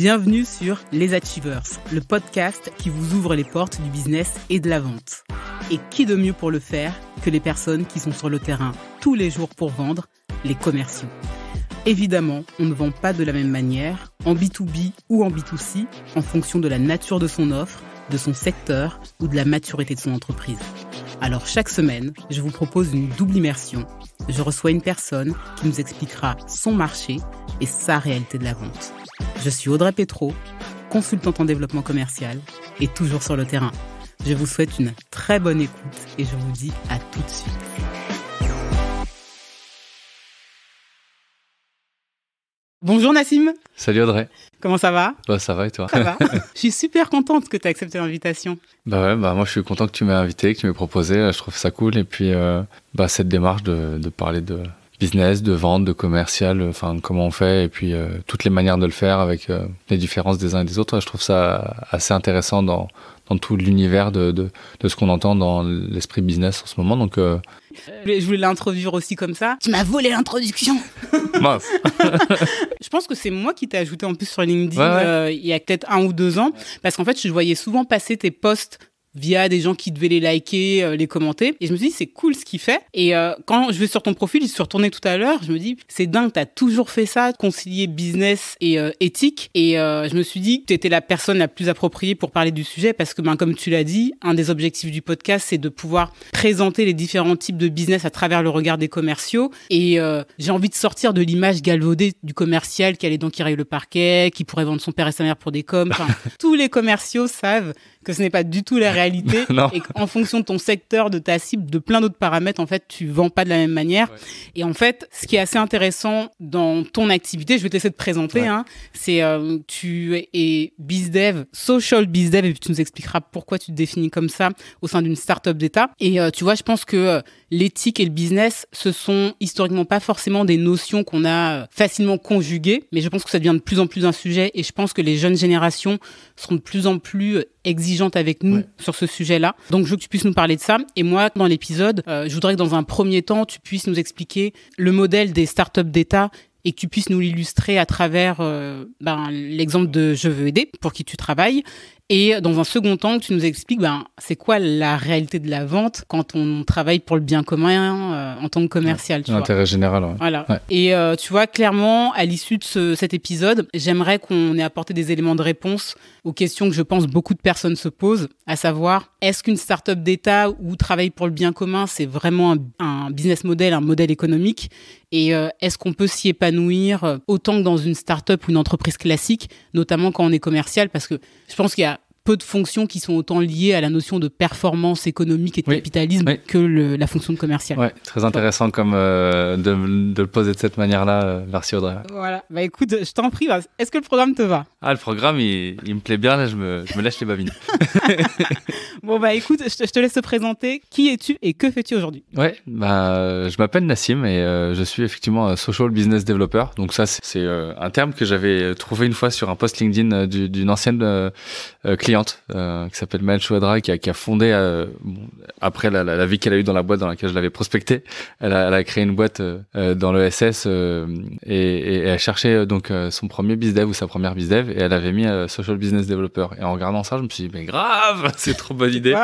Bienvenue sur Les Achievers, le podcast qui vous ouvre les portes du business et de la vente. Et qui de mieux pour le faire que les personnes qui sont sur le terrain tous les jours pour vendre, les commerciaux. Évidemment, on ne vend pas de la même manière, en B2B ou en B2C, en fonction de la nature de son offre, de son secteur ou de la maturité de son entreprise. Alors chaque semaine, je vous propose une double immersion. Je reçois une personne qui nous expliquera son marché et sa réalité de la vente. Je suis Audrey Petro, consultante en développement commercial et toujours sur le terrain. Je vous souhaite une très bonne écoute et je vous dis à tout de suite. Bonjour Nassim. Salut Audrey. Comment ça va ? Bah, ça va et toi ? Ça va. Je suis super contente que tu aies accepté l'invitation. Moi je suis content que tu m'aies invité, que tu m'aies proposé, je trouve ça cool. Et puis cette démarche de parler de business, de vente, de commercial, enfin comment on fait et puis toutes les manières de le faire avec les différences des uns et des autres, je trouve ça assez intéressant dans tout l'univers de ce qu'on entend dans l'esprit business en ce moment. Donc je voulais l'introduire aussi comme ça. Tu m'as volé l'introduction. Mince. Je pense que c'est moi qui t'ai ajouté en plus sur LinkedIn il y a peut-être 1 ou 2 ans, parce qu'en fait je voyais souvent passer tes posts via des gens qui devaient les liker, les commenter. Et je me suis dit, c'est cool ce qu'il fait. Et quand je vais sur ton profil, je suis retournée tout à l'heure, je me dis, c'est dingue, t'as toujours fait ça, concilier business et éthique. Et je me suis dit que t'étais la personne la plus appropriée pour parler du sujet parce que, comme tu l'as dit, un des objectifs du podcast, c'est de pouvoir présenter les différents types de business à travers le regard des commerciaux. Et j'ai envie de sortir de l'image galvaudée du commercial qui allait dans qui raye le parquet, qui pourrait vendre son père et sa mère pour des coms. Enfin, tous les commerciaux savent que ce n'est pas du tout la réalité et qu'en fonction de ton secteur, de ta cible, de plein d'autres paramètres, en fait, tu vends pas de la même manière. Ouais. Et en fait, ce qui est assez intéressant dans ton activité, je vais te laisser te présenter, c'est tu es BizDev, social BizDev, et puis tu nous expliqueras pourquoi tu te définis comme ça au sein d'une start-up d'État. Et tu vois, je pense que l'éthique et le business, ce sont historiquement pas forcément des notions qu'on a facilement conjuguées, mais je pense que ça devient de plus en plus un sujet et je pense que les jeunes générations seront de plus en plus exigeantes avec nous sur ce sujet-là. Donc, je veux que tu puisses nous parler de ça. Et moi, dans l'épisode, je voudrais que dans un premier temps, tu puisses nous expliquer le modèle des startups d'État et que tu puisses nous l'illustrer à travers l'exemple de Je veux aider, pour qui tu travailles. Et dans un second temps, tu nous expliques c'est quoi la réalité de la vente quand on travaille pour le bien commun en tant que commercial. L'intérêt général. Ouais. Voilà. Ouais. Et tu vois, clairement, à l'issue de cet épisode, j'aimerais qu'on ait apporté des éléments de réponse aux questions que je pense beaucoup de personnes se posent, à savoir, est-ce qu'une start-up d'État ou travailler pour le bien commun, c'est vraiment un business model, un modèle économique ? Et est-ce qu'on peut s'y épanouir autant que dans une start-up ou une entreprise classique, notamment quand on est commercial ? Parce que je pense qu'il y a peu de fonctions qui sont autant liées à la notion de performance économique et de capitalisme que la fonction de commercial. Ouais, très intéressant comme de le poser de cette manière-là. Merci Audrey. Voilà. Écoute, je t'en prie, est-ce que le programme te va ? Le programme, il me plaît bien, là, je me lâche les babines. Bon, écoute, je te laisse te présenter. Qui es-tu et que fais-tu aujourd'hui ? Ouais, je m'appelle Nassim et je suis effectivement un social business developer. Donc ça, c'est un terme que j'avais trouvé une fois sur un post LinkedIn d'une ancienne cliente qui s'appelle Maëlle Chouadra, qui a fondé après la vie qu'elle a eue dans la boîte dans laquelle je l'avais prospecté, elle a créé une boîte dans le SS et elle cherchait donc son premier bizdev ou sa première bizdev et elle avait mis social business developer. Et en regardant ça, je me suis dit mais grave, c'est trop bonne idée.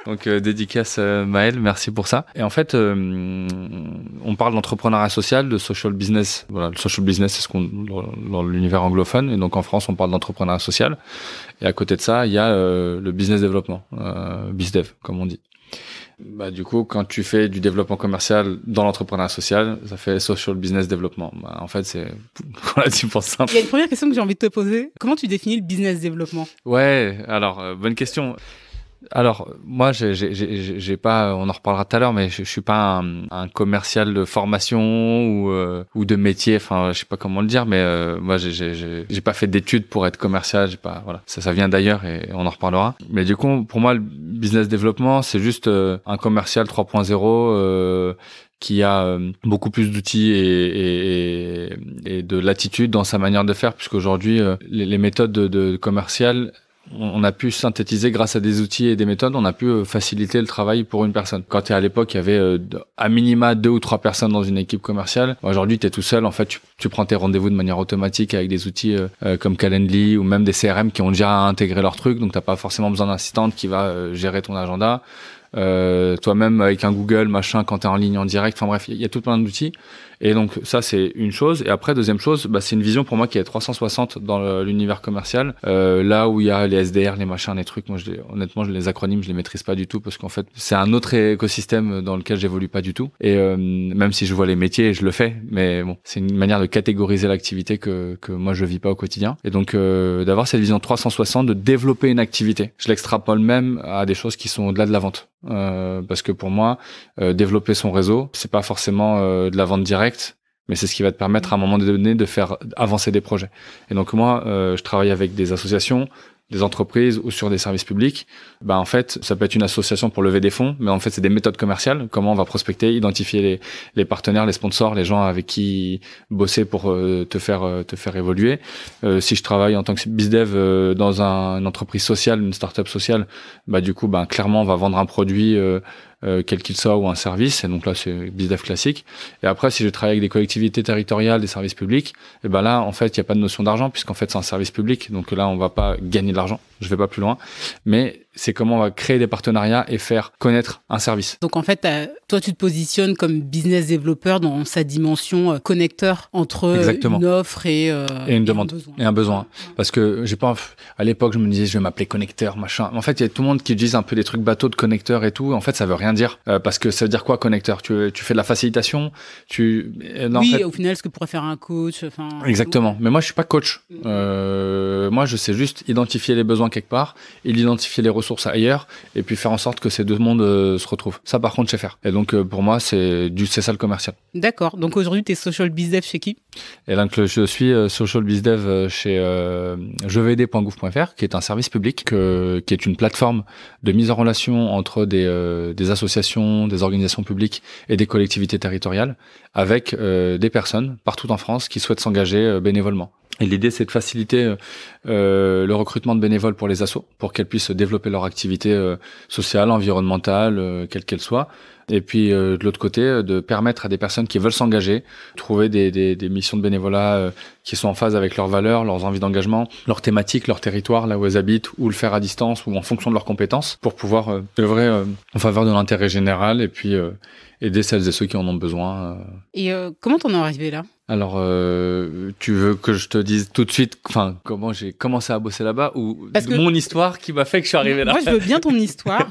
Donc dédicace Maëlle, merci pour ça. Et en fait, on parle d'entrepreneuriat social, de social business. Voilà, le social business, c'est ce qu'on dans l'univers anglophone, et donc en France, on parle d'entrepreneuriat social. Et à côté de ça, il y a le business développement, BizDev, comme on dit. Du coup, quand tu fais du développement commercial dans l'entrepreneuriat social, ça fait social business développement. En fait, c'est relativement simple. Il y a une première question que j'ai envie de te poser. Comment tu définis le business développement ? Ouais, alors, bonne question. Alors, moi, j'ai pas, on en reparlera tout à l'heure, mais je suis pas un commercial de formation ou de métier, enfin, je sais pas comment le dire, mais moi, j'ai pas fait d'études pour être commercial, voilà, ça vient d'ailleurs et on en reparlera. Mais du coup, pour moi, le business développement, c'est juste un commercial 3.0 qui a beaucoup plus d'outils et de latitude dans sa manière de faire, puisqu'aujourd'hui, les méthodes de commercial on a pu synthétiser grâce à des outils et des méthodes, on a pu faciliter le travail pour une personne. Quand à l'époque, il y avait à minima 2 ou 3 personnes dans une équipe commerciale. Aujourd'hui, tu es tout seul. En fait, tu prends tes rendez-vous de manière automatique avec des outils comme Calendly ou même des CRM qui ont déjà intégré leur truc. Donc, t'as pas forcément besoin d'assistante qui va gérer ton agenda. Toi-même avec un Google, machin, quand tu es en ligne en direct. Enfin bref, il y a tout plein d'outils. Et donc ça, c'est une chose. Et après, deuxième chose, c'est une vision pour moi qui est 360 dans l'univers commercial. Là où il y a les SDR, les machins, les trucs, moi, honnêtement, les acronymes, je les maîtrise pas du tout parce qu'en fait, c'est un autre écosystème dans lequel j'évolue pas du tout. Et même si je vois les métiers, je le fais. Mais bon, c'est une manière de catégoriser l'activité que moi, je vis pas au quotidien. Et donc, d'avoir cette vision 360, de développer une activité. Je l'extrapole même à des choses qui sont au-delà de la vente. Parce que pour moi, développer son réseau, c'est pas forcément de la vente directe, mais c'est ce qui va te permettre à un moment donné de faire avancer des projets. Et donc moi, je travaille avec des associations, des entreprises ou sur des services publics. En fait, ça peut être une association pour lever des fonds, mais en fait, c'est des méthodes commerciales. Comment on va prospecter, identifier les partenaires, les sponsors, les gens avec qui bosser pour te faire évoluer. Si je travaille en tant que bizdev dans une entreprise sociale, une start-up sociale, du coup, clairement, on va vendre un produit quel qu'il soit ou un service, et donc là c'est bizdev classique. Et après, si je travaille avec des collectivités territoriales, des services publics, et là en fait il n'y a pas de notion d'argent puisqu'en fait c'est un service public, donc là on va pas gagner de l'argent, je vais pas plus loin, mais c'est comment on va créer des partenariats et faire connaître un service. Donc en fait, toi tu te positionnes comme business développeur dans sa dimension connecteur entre Exactement. Une offre et une demande et un besoin. Parce que j'ai pas, à l'époque je me disais je vais m'appeler connecteur machin. En fait il y a tout le monde qui utilise un peu des trucs bateaux de connecteur et tout. En fait ça veut rien dire parce que ça veut dire quoi connecteur? Tu fais de la facilitation. Non, oui, en fait, au final ce que pourrait faire un coach. Exactement. Mais moi je suis pas coach. Moi je sais juste identifier les besoins quelque part et identifier les ressources ailleurs et puis faire en sorte que ces deux mondes se retrouvent. Ça par contre je sais faire. Et donc pour moi c'est ça le commercial. D'accord. Donc aujourd'hui tu es social bizdev chez qui? Et donc je suis social bizdev chez jevaider.gouv.fr qui est un service public qui est une plateforme de mise en relation entre des associations, des organisations publiques et des collectivités territoriales avec des personnes partout en France qui souhaitent s'engager bénévolement. Et l'idée, c'est de faciliter le recrutement de bénévoles pour les assos, pour qu'elles puissent développer leur activité sociale, environnementale, quelle qu'elle soit. Et puis, de l'autre côté, de permettre à des personnes qui veulent s'engager, trouver des missions de bénévolat qui sont en phase avec leurs valeurs, leurs envies d'engagement, leurs thématiques, leur territoire, là où elles habitent, ou le faire à distance, ou en fonction de leurs compétences, pour pouvoir œuvrer en faveur de l'intérêt général et puis aider celles et ceux qui en ont besoin. Et comment t'en es arrivé là ? Alors, tu veux que je te dise tout de suite, comment j'ai commencé à bosser là-bas ou mon histoire qui m'a fait que je suis arrivé là? Moi, je veux bien ton histoire.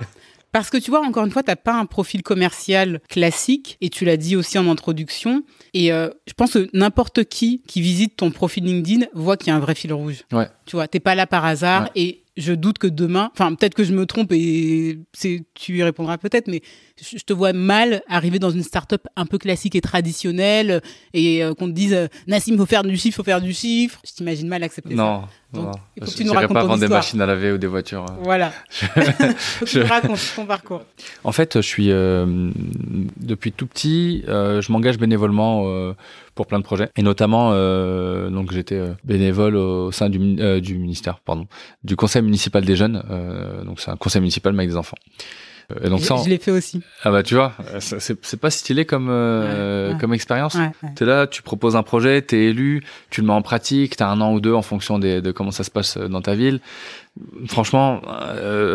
Parce que tu vois, encore une fois, tu n'as pas un profil commercial classique, et tu l'as dit aussi en introduction. Et je pense que n'importe qui visite ton profil LinkedIn voit qu'il y a un vrai fil rouge. Ouais. Tu vois, tu n'es pas là par hasard. Ouais. Et je doute que demain, peut-être que je me trompe et tu y répondras peut-être, mais je te vois mal arriver dans une start-up un peu classique et traditionnelle et qu'on te dise Nassim, faut faire du chiffre. Je t'imagine mal accepter ça. Donc, il faut que tu nous racontes pas vendre des machines à laver ou des voitures. Voilà. Faut que tu nous racontes ton parcours. En fait, je suis depuis tout petit, je m'engage bénévolement pour plein de projets, et notamment donc j'étais bénévole au sein du ministère, du conseil municipal des jeunes. Donc c'est un conseil municipal mais avec des enfants. Et donc je l'ai fait aussi. Ah bah tu vois, c'est pas stylé comme expérience. Ouais. T'es là, tu proposes un projet, t'es élu, tu le mets en pratique, t'as 1 an ou 2 en fonction de comment ça se passe dans ta ville. Franchement,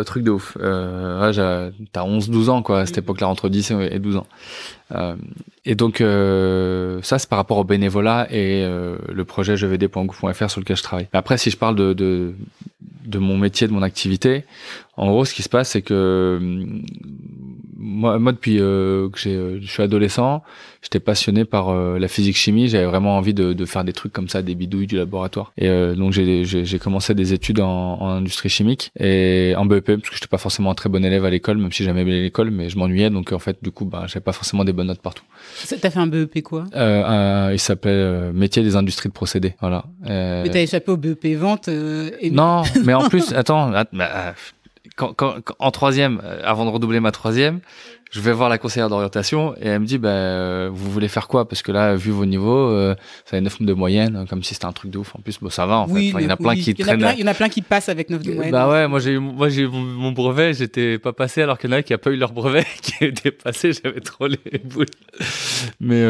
truc de ouf. T'as 11-12 ans quoi, à cette époque-là, entre 10 et 12 ans. Et donc ça c'est par rapport au bénévolat et le projet jevaider.gouv.fr sur lequel je travaille. Après, si je parle de mon métier, de mon activité, en gros ce qui se passe c'est que moi depuis que je suis adolescent, j'étais passionné par la physique-chimie, j'avais vraiment envie de faire des trucs comme ça, des bidouilles du laboratoire. Et donc j'ai commencé des études en industrie chimique et en BEP, parce que j'étais pas forcément un très bon élève à l'école, même si j'aimais bien l'école, mais je m'ennuyais, donc en fait du coup j'avais pas forcément des bonnes notes partout. T'as fait un BEP quoi? Il s'appelait métier des industries de procédés, voilà. Mais t'as échappé au BEP vente Non, mais en plus, attends, en 3e, avant de redoubler ma 3e, je vais voir la conseillère d'orientation et elle me dit, vous voulez faire quoi? Parce que là, vu vos niveaux, ça a 9 de moyenne, comme si c'était un truc de ouf. En plus, ça va, en fait. Enfin, il y en a plein qui traînent. Il y en a plein qui passent avec 9 de moyenne. Bah ouais, moi, j'ai mon brevet, j'étais pas passé, alors qu'il y en a qui n'ont pas eu leur brevet, qui étaient passés, j'avais trop les boules. Mais,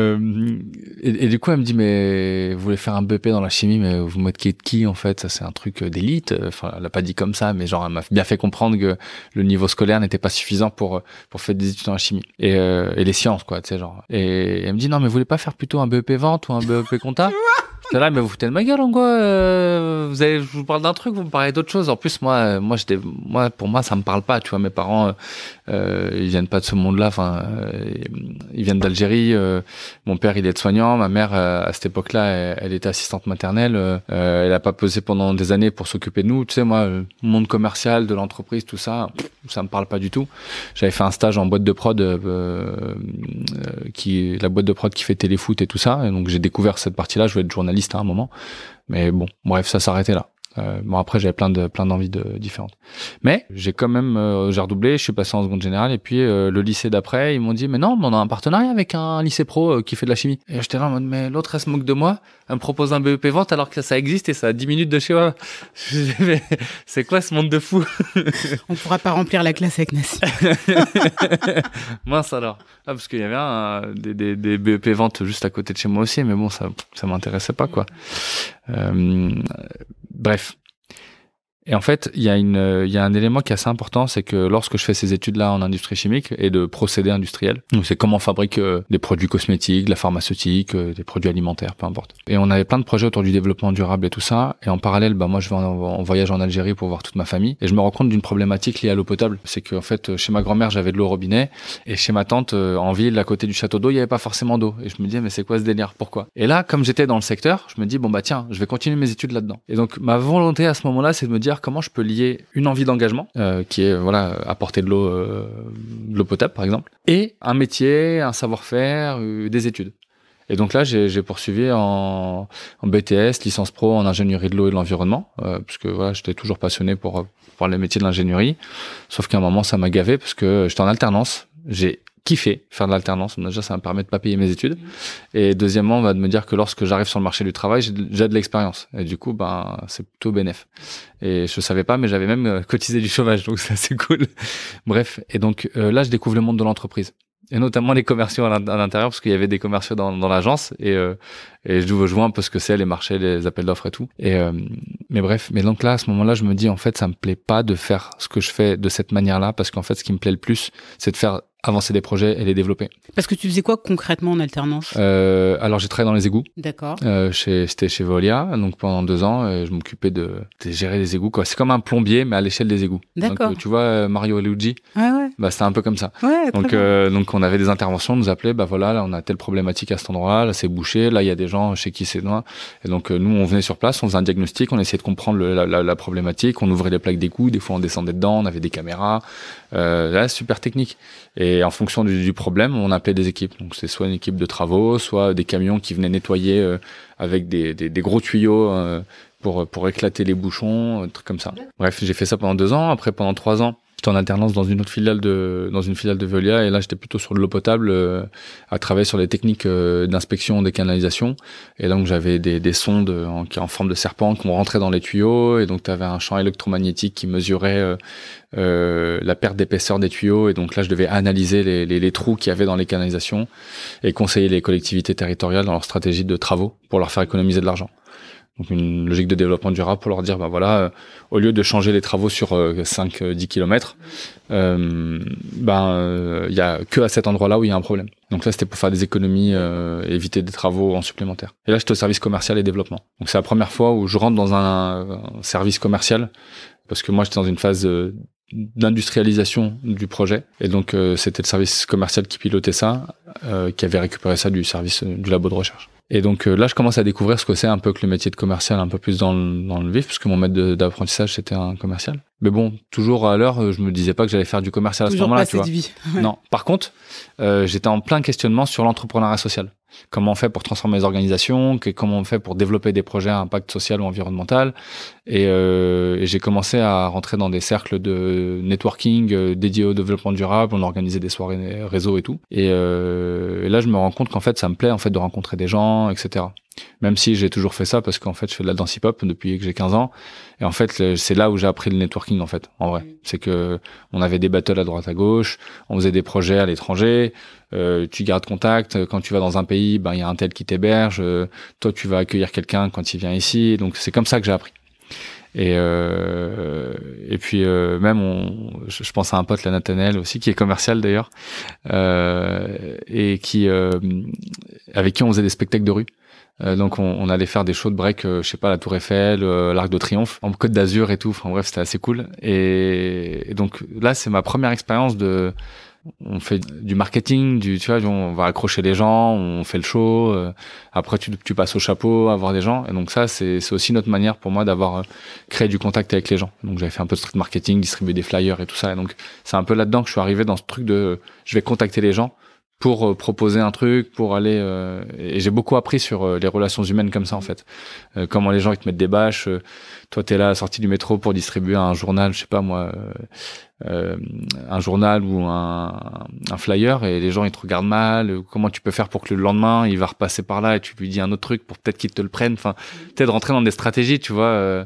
et du coup, elle me dit, mais vous voulez faire un BEP dans la chimie, mais vous moquez de qui, en fait? Ça, c'est un truc d'élite. Enfin, elle a pas dit comme ça, mais genre, elle m'a bien fait comprendre que le niveau scolaire n'était pas suffisant pour faire des études dans la chimie. Et les sciences, quoi, tu sais, genre. Et elle me dit, non, mais vous voulez pas faire plutôt un BEP vente ou un BEP compta? C'est là, mais vous foutez de ma gueule, en quoi? Je vous parle d'un truc, vous me parlez d'autre chose. En plus, pour moi, ça me parle pas, tu vois. Mes parents, ils viennent pas de ce monde-là. Enfin, ils viennent d'Algérie. Mon père, il est soignant. Ma mère, à cette époque-là, elle était assistante maternelle. Elle a pas posé pendant des années pour s'occuper de nous. Tu sais, moi, le monde commercial, de l'entreprise, tout ça, ça me parle pas du tout. J'avais fait un stage en boîte de prod, la boîte de prod qui fait téléfoot et tout ça. Et donc, j'ai découvert cette partie-là. Je voulais être journaliste à un moment, mais bon, bref, ça s'arrêtait là. Bon, après, j'avais plein d'envies différentes. Mais j'ai quand même, j'ai redoublé, je suis passé en seconde générale, et puis le lycée d'après, ils m'ont dit, mais non, on a un partenariat avec un lycée pro qui fait de la chimie. Et j'étais là en mode, mais l'autre, elle se moque de moi, elle me propose un BEP vente alors que ça existe et ça a 10 minutes de chez moi. Mais c'est quoi ce monde de fou? On pourra pas remplir la classe avec Nassim. Mince alors. Ah, parce qu'il y avait des BEP ventes juste à côté de chez moi aussi, mais bon, ça m'intéressait pas, quoi. Bref. Et en fait, il y a un élément qui est assez important, c'est que lorsque je fais ces études-là en industrie chimique et de procédés industriels, donc c'est comment on fabrique des produits cosmétiques, de la pharmaceutique, des produits alimentaires, peu importe. Et on avait plein de projets autour du développement durable et tout ça. Et en parallèle, moi, je vais en voyage en Algérie pour voir toute ma famille. Et je me rends compte d'une problématique liée à l'eau potable. C'est qu'en fait, chez ma grand-mère, j'avais de l'eau au robinet. Et chez ma tante, en ville, à côté du château d'eau, il n'y avait pas forcément d'eau. Et je me disais, mais c'est quoi ce délire? Pourquoi? Et là, comme j'étais dans le secteur, je me dis, tiens, je vais continuer mes études là-dedans. Et donc, ma volonté à ce moment-là, c'est de me dire comment je peux lier une envie d'engagement, qui est apporter de l'eau potable par exemple, et un métier, un savoir-faire, des études. Et donc là, j'ai poursuivi en BTS, licence pro en ingénierie de l'eau et de l'environnement, parce que j'étais toujours passionné pour les métiers de l'ingénierie. Sauf qu'à un moment, ça m'a gavé parce que j'étais en alternance. J'ai kiffé faire de l'alternance. Déjà, ça me permet de pas payer mes études. Et deuxièmement, de me dire que lorsque j'arrive sur le marché du travail, j'ai déjà de l'expérience. Et du coup, c'est plutôt bénéf. Et je savais pas, mais j'avais même cotisé du chômage. Donc, c'est assez cool. Bref. Et donc, là, je découvre le monde de l'entreprise. Et notamment les commerciaux à l'intérieur, parce qu'il y avait des commerciaux dans l'agence. Et je vois un peu ce que c'est, les marchés, les appels d'offres et tout. Mais bref. Mais donc là, à ce moment-là, je me dis, en fait, ça me plaît pas de faire ce que je fais de cette manière-là, parce qu'en fait, ce qui me plaît le plus, c'est de faire avancer des projets et les développer. Parce que tu faisais quoi concrètement en alternance? Alors j'ai travaillé dans les égouts. D'accord. C'était chez Veolia, donc pendant 2 ans, je m'occupais de gérer les égouts, quoi. C'est comme un plombier, mais à l'échelle des égouts. D'accord. Donc tu vois Mario et Luigi. Ouais. C'était un peu comme ça. Ouais. Donc on avait des interventions, on nous appelait, là on a telle problématique à cet endroit, là c'est bouché, là il y a des gens chez qui c'est noir. Et donc nous on venait sur place, on faisait un diagnostic, on essayait de comprendre la problématique, on ouvrait les plaques d'égout, des fois on descendait dedans, on avait des caméras. Là super technique. Et en fonction du problème, on appelait des équipes. Donc c'est soit une équipe de travaux, soit des camions qui venaient nettoyer avec des gros tuyaux pour éclater les bouchons, des trucs comme ça. Bref, j'ai fait ça pendant 2 ans. Après, pendant 3 ans, j'étais en alternance dans une filiale de Veolia, et là j'étais plutôt sur de l'eau potable, à travailler sur les techniques d'inspection des canalisations. Et donc j'avais des sondes en forme de serpent qu'on rentrait dans les tuyaux, et donc tu avais un champ électromagnétique qui mesurait la perte d'épaisseur des tuyaux, et donc là je devais analyser les trous qu'il y avait dans les canalisations et conseiller les collectivités territoriales dans leur stratégie de travaux pour leur faire économiser de l'argent. Donc une logique de développement durable pour leur dire, au lieu de changer les travaux sur 5-10 km, y a que à cet endroit-là où il y a un problème. Donc là, c'était pour faire des économies, éviter des travaux en supplémentaire. Et là, j'étais au service commercial et développement. Donc c'est la première fois où je rentre dans un service commercial, parce que moi, j'étais dans une phase d'industrialisation du projet. Et donc, c'était le service commercial qui pilotait ça, qui avait récupéré ça du service du labo de recherche. Et donc là, je commence à découvrir ce que c'est un peu que le métier de commercial, un peu plus dans le vif, parce que mon maître d'apprentissage, c'était un commercial. Mais bon, toujours à l'heure, je me disais pas que j'allais faire du commercial à ce moment-là, tu vois. De vie. Non. Par contre, j'étais en plein questionnement sur l'entrepreneuriat social. Comment on fait pour transformer les organisations, comment on fait pour développer des projets à impact social ou environnemental. Et j'ai commencé à rentrer dans des cercles de networking dédiés au développement durable. On organisait des soirées réseau et tout. Et là, je me rends compte qu'en fait, ça me plaît en fait de rencontrer des gens, etc. Même si j'ai toujours fait ça parce qu'en fait, je fais de la danse hip-hop depuis que j'ai 15 ans. Et en fait, c'est là où j'ai appris le networking, en fait, en vrai. C'est que on avait des battles à droite à gauche, on faisait des projets à l'étranger, tu gardes contact. Quand tu vas dans un pays, ben, il y a un tel qui t'héberge. Toi, tu vas accueillir quelqu'un quand il vient ici. Donc, c'est comme ça que j'ai appris. Et puis même je pense à un pote, la Nathanaël aussi, qui est commercial d'ailleurs, et qui avec qui on faisait des spectacles de rue. Donc on allait faire des shows de break, je sais pas, la Tour Eiffel, l'Arc de Triomphe, en Côte d'Azur et tout. Enfin bref, c'était assez cool. Et donc là, c'est ma première expérience on fait du marketing, tu vois, on va accrocher les gens, on fait le show. Après, tu passes au chapeau à voir des gens. Et donc ça, c'est aussi notre manière pour moi d'avoir créé du contact avec les gens. Donc j'avais fait un peu de street marketing, distribuer des flyers et tout ça. Et donc c'est un peu là-dedans que je suis arrivé dans ce truc de, je vais contacter les gens pour proposer un truc, pour aller et j'ai beaucoup appris sur les relations humaines comme ça en fait. Comment les gens ils te mettent des bâches, toi t'es là à la sortie du métro pour distribuer un journal, je sais pas moi, un journal ou un flyer et les gens ils te regardent mal, comment tu peux faire pour que le lendemain il va repasser par là et tu lui dis un autre truc pour peut-être qu'il te le prenne, enfin peut-être de rentrer dans des stratégies, tu vois.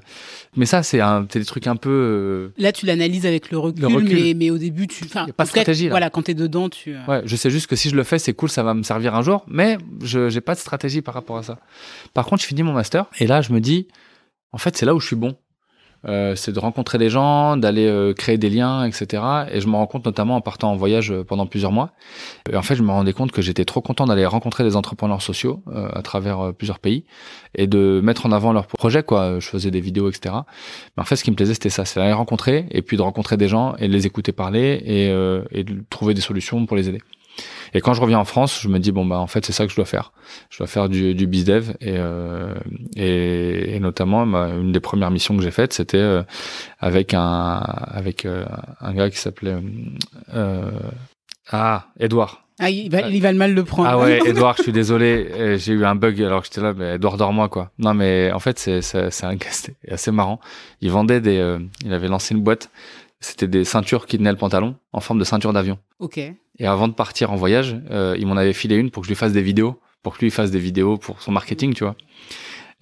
Mais ça c'est des trucs un peu là tu l'analyses avec le recul. Mais au début tu y a pas de stratégie là. Voilà, quand t'es dedans tu ouais, je sais juste que si je le fais c'est cool, ça va me servir un jour, mais j'ai pas de stratégie par rapport à ça. Par contre, je finis mon master et là je me dis en fait c'est là où je suis bon. C'est de rencontrer des gens, d'aller créer des liens, etc. Et je me rends compte notamment en partant en voyage pendant plusieurs mois. Et en fait, je me rendais compte que j'étais trop content d'aller rencontrer des entrepreneurs sociaux à travers plusieurs pays et de mettre en avant leurs projets, quoi. Je faisais des vidéos, etc. Mais en fait, ce qui me plaisait, c'était ça, c'est d'aller rencontrer et puis de rencontrer des gens et de les écouter parler et de trouver des solutions pour les aider. Et quand je reviens en France, je me dis bon bah en fait c'est ça que je dois faire. Je dois faire du bizdev et notamment une des premières missions que j'ai faites c'était avec un gars qui s'appelait Edouard. Ah, il va le mal le prendre. Ah ouais, Edouard, je suis désolé, j'ai eu un bug alors que j'étais là, mais Edouard dors-moi quoi. Non mais en fait c'est un gars assez marrant. Il vendait il avait lancé une boîte. C'était des ceintures qui tenaient le pantalon en forme de ceinture d'avion. Ok. Et avant de partir en voyage, il m'en avait filé une pour que je lui fasse des vidéos, pour que lui fasse des vidéos pour son marketing, tu vois.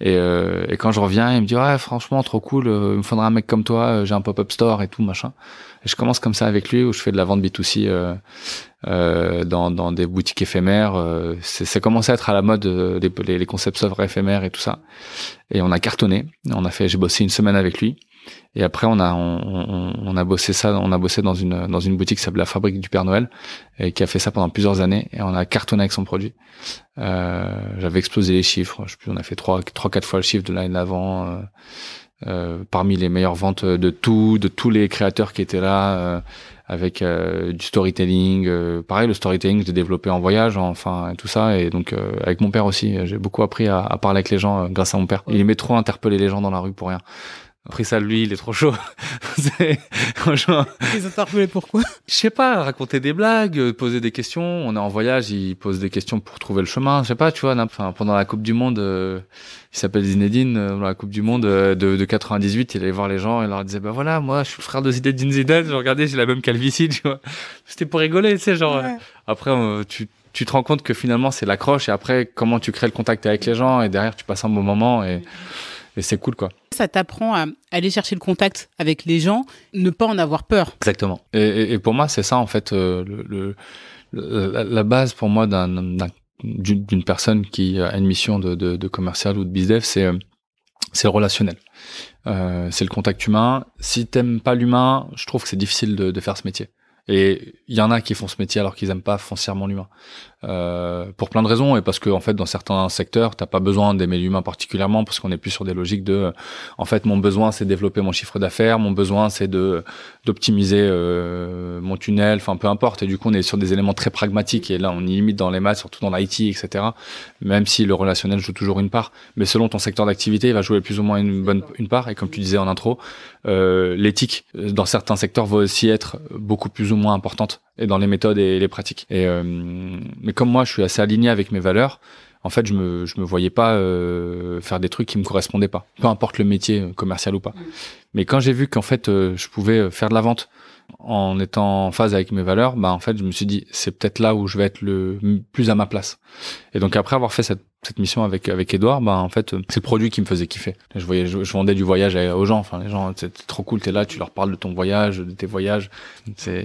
Et quand je reviens, il me dit ouais franchement trop cool, il me faudra un mec comme toi, j'ai un pop-up store et tout machin. Et je commence comme ça avec lui où je fais de la vente B2C dans des boutiques éphémères. C'est commencé à être à la mode les concept stores éphémères et tout ça. Et on a cartonné. J'ai bossé une semaine avec lui. Et après on a bossé dans une boutique qui s'appelle la Fabrique du Père Noël et qui a fait ça pendant plusieurs années et on a cartonné avec son produit. J'avais explosé les chiffres, je sais plus, on a fait 3-4 fois le chiffre de l'année d'avant, parmi les meilleures ventes de tous les créateurs qui étaient là, avec du storytelling, pareil le storytelling j'ai développé en voyage, enfin et tout ça, et donc avec mon père aussi, j'ai beaucoup appris à parler avec les gens grâce à mon père. Il aimait trop interpeller les gens dans la rue pour rien. Après ça, lui, il est trop chaud. Franchement. Ils ont interpellé pourquoi? Je sais pas, raconter des blagues, poser des questions. On est en voyage, il pose des questions pour trouver le chemin. Je sais pas, tu vois, enfin, pendant la Coupe du Monde, il s'appelle Zinedine, dans la Coupe du Monde de 98, il allait voir les gens et leur disait, bah voilà, moi, je suis le frère de Zinedine Zidane. Regardez, j'ai la même calvitie, tu vois. C'était pour rigoler, tu sais, genre. Ouais. Après, tu te rends compte que finalement, c'est l'accroche et après, comment tu crées le contact avec les gens et derrière, tu passes un bon moment et c'est cool, quoi. Ça t'apprend à aller chercher le contact avec les gens, ne pas en avoir peur. Exactement. Et pour moi, c'est ça, en fait, la base pour moi d'une personne qui a une mission de commercial ou de bizdev, c'est le relationnel. C'est le contact humain. Si t'aimes pas l'humain, je trouve que c'est difficile de faire ce métier. Et il y en a qui font ce métier alors qu'ils aiment pas foncièrement l'humain. pour plein de raisons, et parce que en fait dans certains secteurs t'as pas besoin d'aimer l'humain particulièrement, parce qu'on est plus sur des logiques de en fait mon besoin c'est de développer mon chiffre d'affaires, mon besoin c'est d'optimiser mon tunnel, enfin peu importe, et du coup on est sur des éléments très pragmatiques, et là on y limite dans les maths, surtout dans l'IT, etc., même si le relationnel joue toujours une part, mais selon ton secteur d'activité il va jouer plus ou moins une part, et comme tu disais en intro, l'éthique dans certains secteurs va aussi être beaucoup plus ou moins importante, et dans les méthodes et les pratiques. Et mais comme moi je suis assez aligné avec mes valeurs, en fait je me voyais pas faire des trucs qui me correspondaient pas, peu importe le métier, commercial ou pas. Mais quand j'ai vu qu'en fait je pouvais faire de la vente en étant en phase avec mes valeurs, bah en fait je me suis dit c'est peut-être là où je vais être le plus à ma place. Et donc après avoir fait cette mission avec Edouard, bah en fait c'est le produit qui me faisait kiffer. Je vendais du voyage aux gens, enfin les gens c'est trop cool, t'es là, tu leur parles de ton voyage, de tes voyages.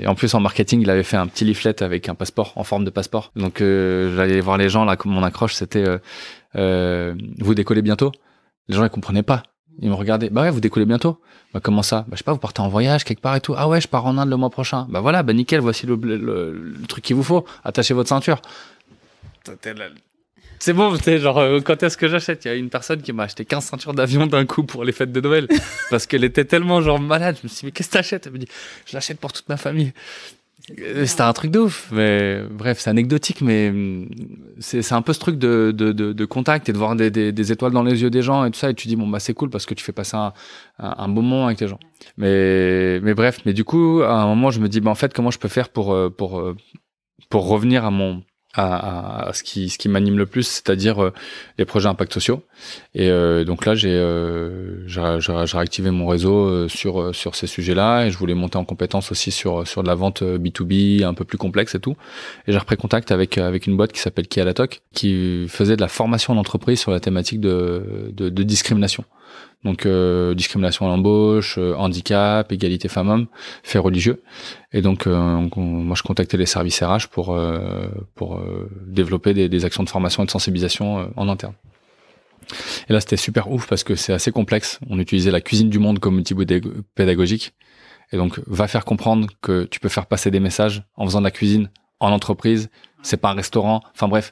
En plus en marketing, il avait fait un petit leaflet avec un passeport en forme de passeport. Donc j'allais voir les gens là, comme mon accroche c'était vous décollez bientôt. Les gens ils comprenaient pas. Ils me regardaient, bah ouais, vous décollez bientôt. Bah comment ça? Bah je sais pas, vous partez en voyage quelque part et tout. Ah ouais, je pars en Inde le mois prochain. Bah voilà, bah nickel, voici le truc qu'il vous faut. Attachez votre ceinture. C'est bon, genre quand est-ce que j'achète? Il y a une personne qui m'a acheté 15 ceintures d'avion d'un coup pour les fêtes de Noël parce qu'elle était tellement genre malade. Je me suis dit mais qu'est-ce que t'achètes? Elle me dit je l'achète pour toute ma famille. C'était un truc de ouf, mais bref, c'est anecdotique, mais c'est un peu ce truc de contact et de voir des étoiles dans les yeux des gens et tout ça, et tu dis bon bah c'est cool parce que tu fais passer un bon moment avec les gens. Mais bref, mais du coup à un moment je me dis bah en fait comment je peux faire pour revenir à ce qui m'anime le plus, c'est-à-dire les projets impact sociaux. Et donc là j'ai réactivé mon réseau sur ces sujets-là, et je voulais monter en compétence aussi sur de la vente B2B un peu plus complexe et tout. Et j'ai repris contact avec une boîte qui s'appelle Qui à la Toc, qui faisait de la formation d'entreprise sur la thématique de discrimination. Donc discrimination à l'embauche, handicap, égalité femmes-hommes, faits religieux. Et donc moi je contactais les services RH pour développer des actions de formation et de sensibilisation en interne. Et là c'était super ouf parce que c'est assez complexe. On utilisait la cuisine du monde comme outil pédagogique. Et donc va faire comprendre que tu peux faire passer des messages en faisant de la cuisine en entreprise. C'est pas un restaurant. Enfin bref.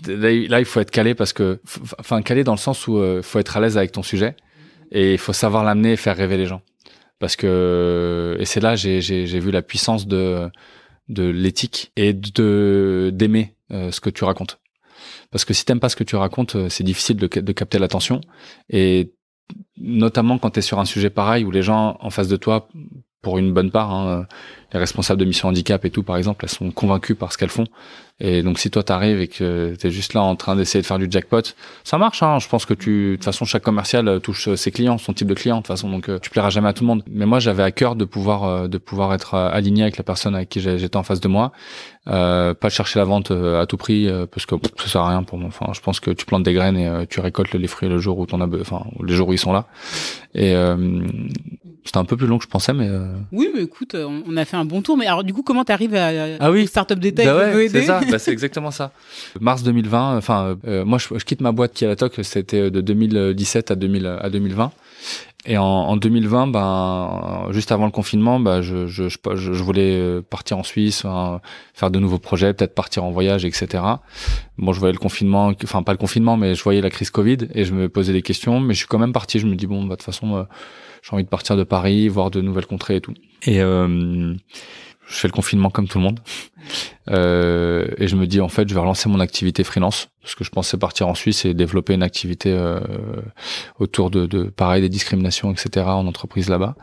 Là, il faut être calé parce que, enfin, calé dans le sens où faut être à l'aise avec ton sujet et il faut savoir l'amener et faire rêver les gens. Parce que, et c'est là, j'ai vu la puissance de l'éthique et d'aimer ce que tu racontes. Parce que si t'aimes pas ce que tu racontes, c'est difficile de capter l'attention, et notamment quand t'es sur un sujet pareil où les gens en face de toi, pour une bonne part, les responsables de mission handicap et tout, par exemple, elles sont convaincues par ce qu'elles font. Et donc, si toi t'arrives et que t'es juste là en train d'essayer de faire du jackpot, ça marche, hein. Je pense que de toute façon, chaque commercial touche ses clients, son type de client, de toute façon. Donc, tu plairas jamais à tout le monde. Mais moi, j'avais à cœur de pouvoir être aligné avec la personne avec qui j'étais en face de moi. Pas chercher la vente à tout prix, parce que ça sert à rien pour moi. Enfin, je pense que tu plantes des graines et tu récoltes les fruits le jour où les jours où ils sont là. Et, c'était un peu plus long que je pensais, mais... Oui, mais écoute, on a fait un bon tour. Mais alors, du coup, comment t'arrives à au Startup Détail? Bah ouais, c'est ça. Bah, c'est exactement ça. Mars 2020, moi, je quitte ma boîte Qui à la Toc, c'était de 2017 à 2020. Et en 2020, juste avant le confinement, je voulais partir en Suisse, faire de nouveaux projets, peut-être partir en voyage, etc. Bon, je voyais le confinement, enfin pas le confinement, mais je voyais la crise Covid et je me posais des questions. Mais je suis quand même parti. Je me dis bon, bah de toute façon, j'ai envie de partir de Paris, voir de nouvelles contrées et tout. Et je fais le confinement comme tout le monde. Et je me dis en fait je vais relancer mon activité freelance parce que je pensais partir en Suisse et développer une activité autour de pareil des discriminations, etc. en entreprise là-bas.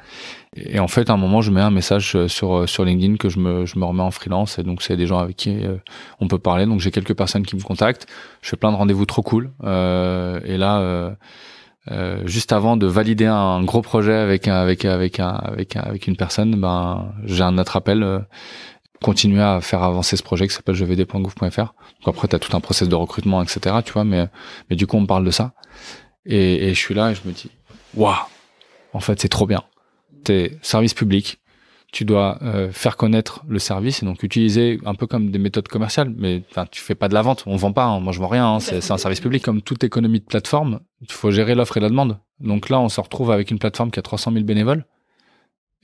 Et en fait à un moment je mets un message sur LinkedIn que je me remets en freelance, et donc c'est des gens avec qui on peut parler. Donc j'ai quelques personnes qui me contactent, je fais plein de rendez-vous trop cool, et là juste avant de valider un gros projet avec une personne, j'ai un autre appel, continuer à faire avancer ce projet qui s'appelle jevd.gouv.fr. Donc après t'as tout un process de recrutement, etc. tu vois, mais du coup on me parle de ça, et je suis là et je me dis waouh, en fait c'est trop bien. T'es service public, tu dois faire connaître le service, et donc utiliser un peu comme des méthodes commerciales, mais enfin tu fais pas de la vente, on vend pas, hein, moi je vends rien, hein, c'est un service public. Comme toute économie de plateforme, il faut gérer l'offre et la demande. Donc là on se retrouve avec une plateforme qui a 300 000 bénévoles,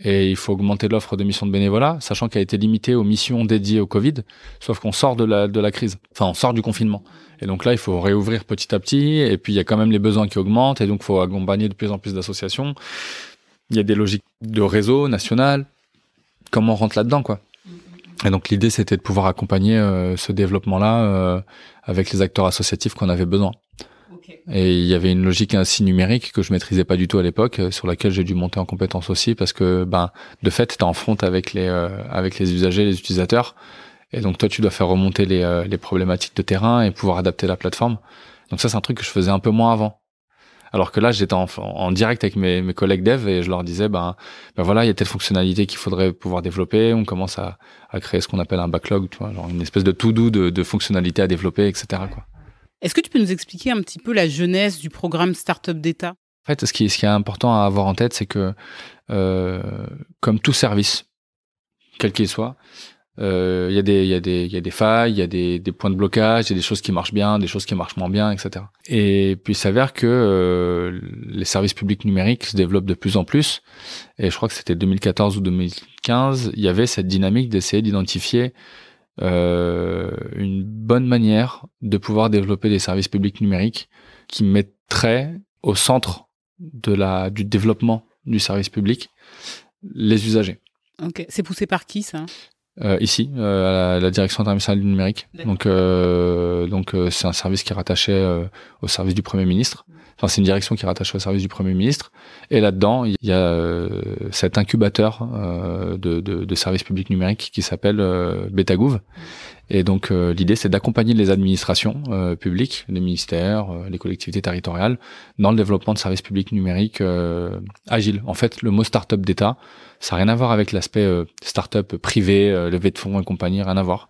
et il faut augmenter l'offre de missions de bénévolat, sachant qu'elle a été limitée aux missions dédiées au Covid, sauf qu'on sort de la crise, enfin on sort du confinement. Et donc là, il faut réouvrir petit à petit, et puis il y a quand même les besoins qui augmentent, et donc il faut accompagner de plus en plus d'associations. Il y a des logiques de réseau national. Comment on rentre là-dedans, quoi. Et donc l'idée, c'était de pouvoir accompagner ce développement-là avec les acteurs associatifs qu'on avait besoin. Okay. Et il y avait une logique ainsi numérique que je maîtrisais pas du tout à l'époque, sur laquelle j'ai dû monter en compétence aussi, parce que de fait, t'es en front avec les usagers, les utilisateurs, et donc toi, tu dois faire remonter les problématiques de terrain et pouvoir adapter la plateforme. Donc ça, c'est un truc que je faisais un peu moins avant. Alors que là, j'étais en direct avec mes collègues dev et je leur disais, voilà, il y a telle fonctionnalité qu'il faudrait pouvoir développer. On commence à créer ce qu'on appelle un backlog, tu vois, genre une espèce de to-do de fonctionnalités à développer, etc., quoi. Est-ce que tu peux nous expliquer un petit peu la genèse du programme Startup d'État ? En fait, ce qui est important à avoir en tête, c'est que comme tout service, quel qu'il soit, il y a des failles, il y a des points de blocage, il y a des choses qui marchent bien, des choses qui marchent moins bien, etc. Et puis il s'avère que les services publics numériques se développent de plus en plus. Et je crois que c'était 2014 ou 2015, il y avait cette dynamique d'essayer d'identifier une bonne manière de pouvoir développer des services publics numériques qui mettraient au centre du développement du service public les usagers. Ok, c'est poussé par qui ça ? Ici, à la direction internationale du numérique. Donc c'est un service qui est rattaché au service du Premier ministre. Enfin, c'est une direction qui est rattachée au service du Premier ministre. Et là-dedans, il y a cet incubateur de services publics numériques qui s'appelle Betagouv. Et donc l'idée, c'est d'accompagner les administrations publiques, les ministères, les collectivités territoriales, dans le développement de services publics numériques agiles. En fait, le mot start-up d'État, ça n'a rien à voir avec l'aspect start-up privé, levée de fonds et compagnie, rien à voir.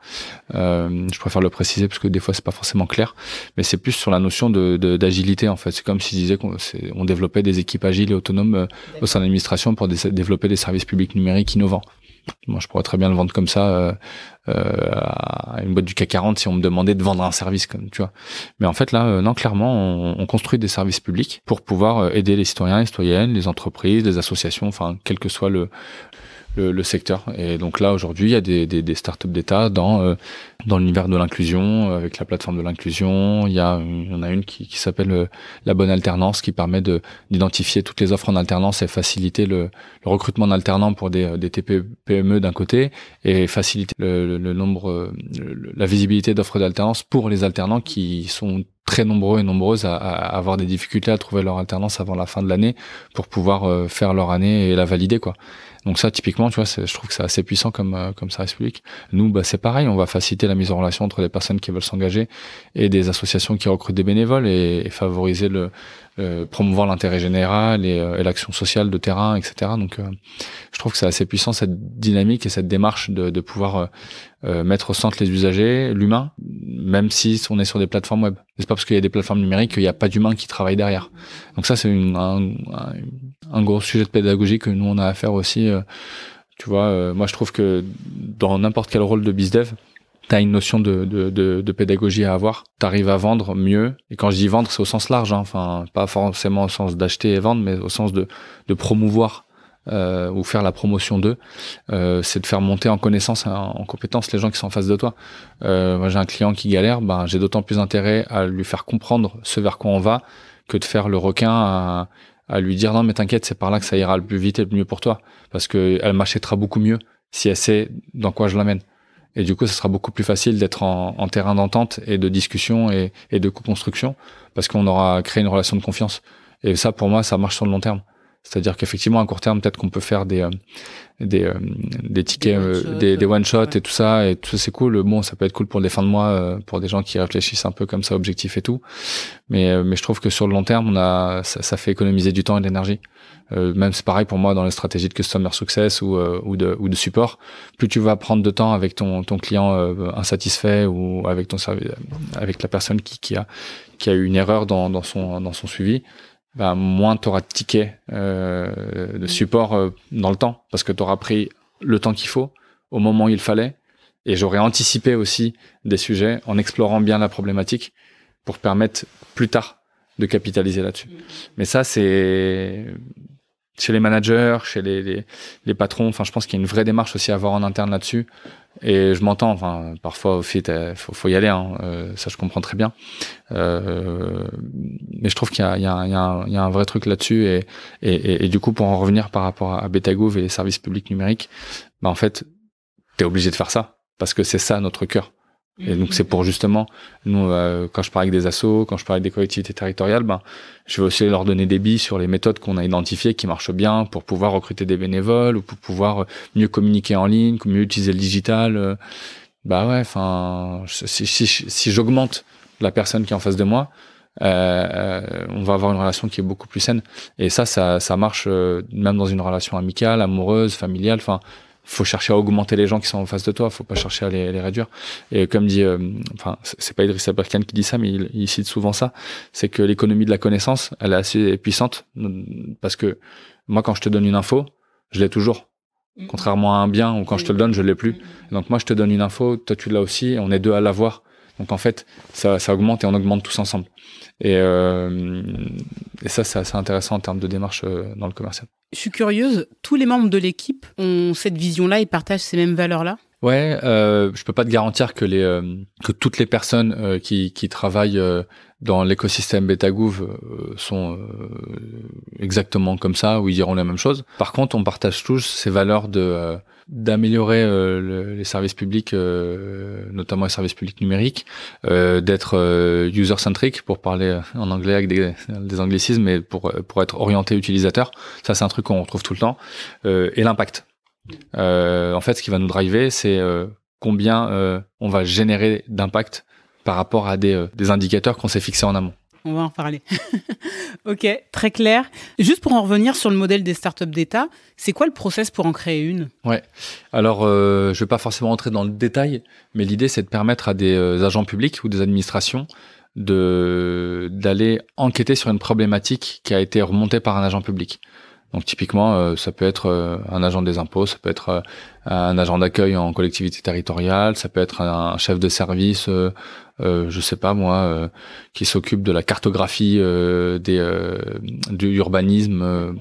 Je préfère le préciser parce que des fois c'est pas forcément clair, mais c'est plus sur la notion d'agilité en fait. C'est comme si je disais qu'on développait des équipes agiles et autonomes au sein de l'administration pour développer des services publics numériques innovants. Moi, je pourrais très bien le vendre comme ça à une boîte du CAC 40 si on me demandait de vendre un service, comme tu vois. Mais en fait, là, non, clairement, on construit des services publics pour pouvoir aider les citoyens, les citoyennes, les entreprises, les associations, enfin, quel que soit le secteur. Et donc là, aujourd'hui, il y a des startups d'État dans l'univers de l'inclusion, avec la plateforme de l'inclusion. Il y en a une qui s'appelle la bonne alternance, qui permet d'identifier toutes les offres en alternance et faciliter le recrutement d'alternants pour des TPE, PME d'un côté, et faciliter le nombre, la visibilité d'offres d'alternance pour les alternants qui sont très nombreux et nombreuses à avoir des difficultés à trouver leur alternance avant la fin de l'année pour pouvoir faire leur année et la valider, quoi. Donc ça, typiquement, tu vois, je trouve que c'est assez puissant comme service public. Nous, c'est pareil, on va faciliter la mise en relation entre les personnes qui veulent s'engager et des associations qui recrutent des bénévoles et favoriser promouvoir l'intérêt général et l'action sociale de terrain, etc. Donc, je trouve que c'est assez puissant cette dynamique et cette démarche de pouvoir mettre au centre les usagers, l'humain, même si on est sur des plateformes web. C'est pas parce qu'il y a des plateformes numériques qu'il n'y a pas d'humain qui travaille derrière. Donc ça, c'est un gros sujet de pédagogie que nous on a à faire aussi. Tu vois, moi je trouve que dans n'importe quel rôle de bizdev, t'as une notion de pédagogie à avoir. T'arrives à vendre mieux. Et quand je dis vendre, c'est au sens large, hein. Enfin, pas forcément au sens d'acheter et vendre, mais au sens de promouvoir ou faire la promotion d'eux. C'est de faire monter en connaissance, en compétence les gens qui sont en face de toi. Moi, j'ai un client qui galère, j'ai d'autant plus intérêt à lui faire comprendre ce vers quoi on va que de faire le requin à lui dire non mais t'inquiète, c'est par là que ça ira le plus vite et le mieux pour toi, parce que elle m'achètera beaucoup mieux si elle sait dans quoi je l'amène. Et du coup, ça sera beaucoup plus facile d'être en terrain d'entente et de discussion et de co-construction, parce qu'on aura créé une relation de confiance. Et ça, pour moi, ça marche sur le long terme. C'est-à-dire qu'effectivement, à court terme, peut-être qu'on peut faire des tickets, des one-shots et tout ça c'est cool. Bon, ça peut être cool pour des fins de mois, pour des gens qui réfléchissent un peu comme ça, objectif et tout. Mais je trouve que sur le long terme, ça fait économiser du temps et de l'énergie. Même c'est pareil pour moi dans les stratégies de customer success ou de support. Plus tu vas prendre de temps avec ton client insatisfait ou avec ton service, avec la personne qui a eu une erreur dans son suivi, moins tu auras de tickets de support dans le temps, parce que tu auras pris le temps qu'il faut au moment où il fallait, et j'aurais anticipé aussi des sujets en explorant bien la problématique pour permettre plus tard de capitaliser là-dessus. Mais ça, c'est chez les managers, chez les patrons. Enfin, je pense qu'il y a une vraie démarche aussi à avoir en interne là-dessus. Et je m'entends. Enfin, parfois au fit, faut y aller. Hein. Ça, je comprends très bien. Mais je trouve qu'il y a un vrai truc là-dessus. Et du coup, pour en revenir par rapport à Betagouv et les services publics numériques, bah en fait, t'es obligé de faire ça parce que c'est ça notre cœur. Et donc c'est pour justement nous quand je parle avec des assos, quand je parle avec des collectivités territoriales, ben je vais aussi leur donner des billes sur les méthodes qu'on a identifiées qui marchent bien pour pouvoir recruter des bénévoles ou pour pouvoir mieux communiquer en ligne, mieux utiliser le digital. Bah ouais, enfin si j'augmente la personne qui est en face de moi, on va avoir une relation qui est beaucoup plus saine. Et ça marche même dans une relation amicale, amoureuse, familiale. Enfin, faut chercher à augmenter les gens qui sont en face de toi, faut pas chercher à les réduire. Et comme dit, enfin, c'est pas Idriss Aberkan qui dit ça, mais il cite souvent ça, c'est que l'économie de la connaissance, elle est assez puissante, parce que moi, quand je te donne une info, je l'ai toujours. Contrairement à un bien où quand je te le donne, je l'ai plus. Donc moi, je te donne une info, toi tu l'as aussi, et on est deux à l'avoir. Donc en fait, ça augmente et on augmente tous ensemble. Et ça, c'est assez intéressant en termes de démarche dans le commercial. Je suis curieuse, tous les membres de l'équipe ont cette vision-là et partagent ces mêmes valeurs-là ? Ouais, je peux pas te garantir que toutes les personnes qui travaillent dans l'écosystème Betagouv sont exactement comme ça ou ils diront la même chose. Par contre, on partage tous ces valeurs d'améliorer les services publics, notamment les services publics numériques, d'être user-centric pour parler en anglais avec des anglicismes, mais pour être orienté utilisateur. Ça, c'est un truc qu'on retrouve tout le temps. Et l'impact. En fait, ce qui va nous driver, c'est combien on va générer d'impact par rapport à des indicateurs qu'on s'est fixés en amont. On va en parler. Ok, très clair. Juste pour en revenir sur le modèle des startups d'État, c'est quoi le process pour en créer une ? Ouais. Alors, je vais pas forcément rentrer dans le détail, mais l'idée, c'est de permettre à des agents publics ou des administrations d'aller enquêter sur une problématique qui a été remontée par un agent public. Donc typiquement, ça peut être un agent des impôts, ça peut être un agent d'accueil en collectivité territoriale, ça peut être un chef de service, je sais pas moi, qui s'occupe de la cartographie du urbanisme,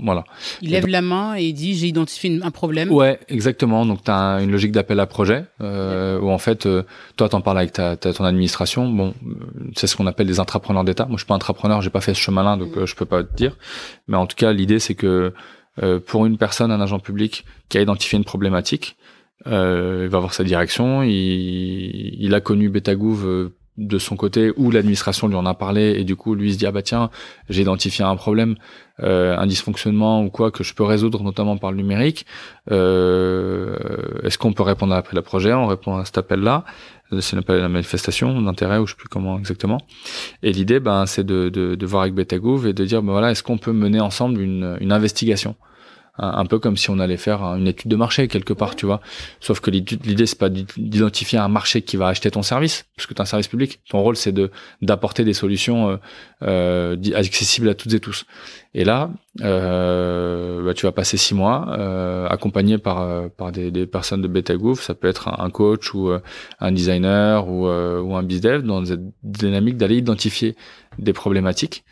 voilà. Il lève la main et il dit j'ai identifié un problème. Ouais, exactement. Donc t'as une logique d'appel à projet où en fait toi t'en parles avec ton administration. Bon, c'est ce qu'on appelle des intrapreneurs d'État. Moi je suis pas intrapreneur, j'ai pas fait ce chemin-là, donc je peux pas te dire. Mais en tout cas l'idée c'est que pour une personne, un agent public qui a identifié une problématique, il va avoir sa direction, il a connu Betagouv de son côté, ou l'administration lui en a parlé, et du coup lui il se dit ah bah tiens, j'ai identifié un problème, un dysfonctionnement ou quoi que je peux résoudre notamment par le numérique, est-ce qu'on peut répondre à l'appel à projet? On répond à cet appel là, c'est la manifestation d'intérêt, ou je sais plus comment exactement, et l'idée c'est de voir avec Betagouv et de dire voilà, est-ce qu'on peut mener ensemble une investigation, un peu comme si on allait faire une étude de marché quelque part, tu vois. Sauf que l'idée c'est pas d'identifier un marché qui va acheter ton service, parce que tu es un service public. Ton rôle c'est d'apporter des solutions accessibles à toutes et tous. Et là, tu vas passer 6 mois accompagné par des personnes de Betagouv. Ça peut être un coach ou un designer ou un bizdev dans cette dynamique d'aller identifier des problématiques,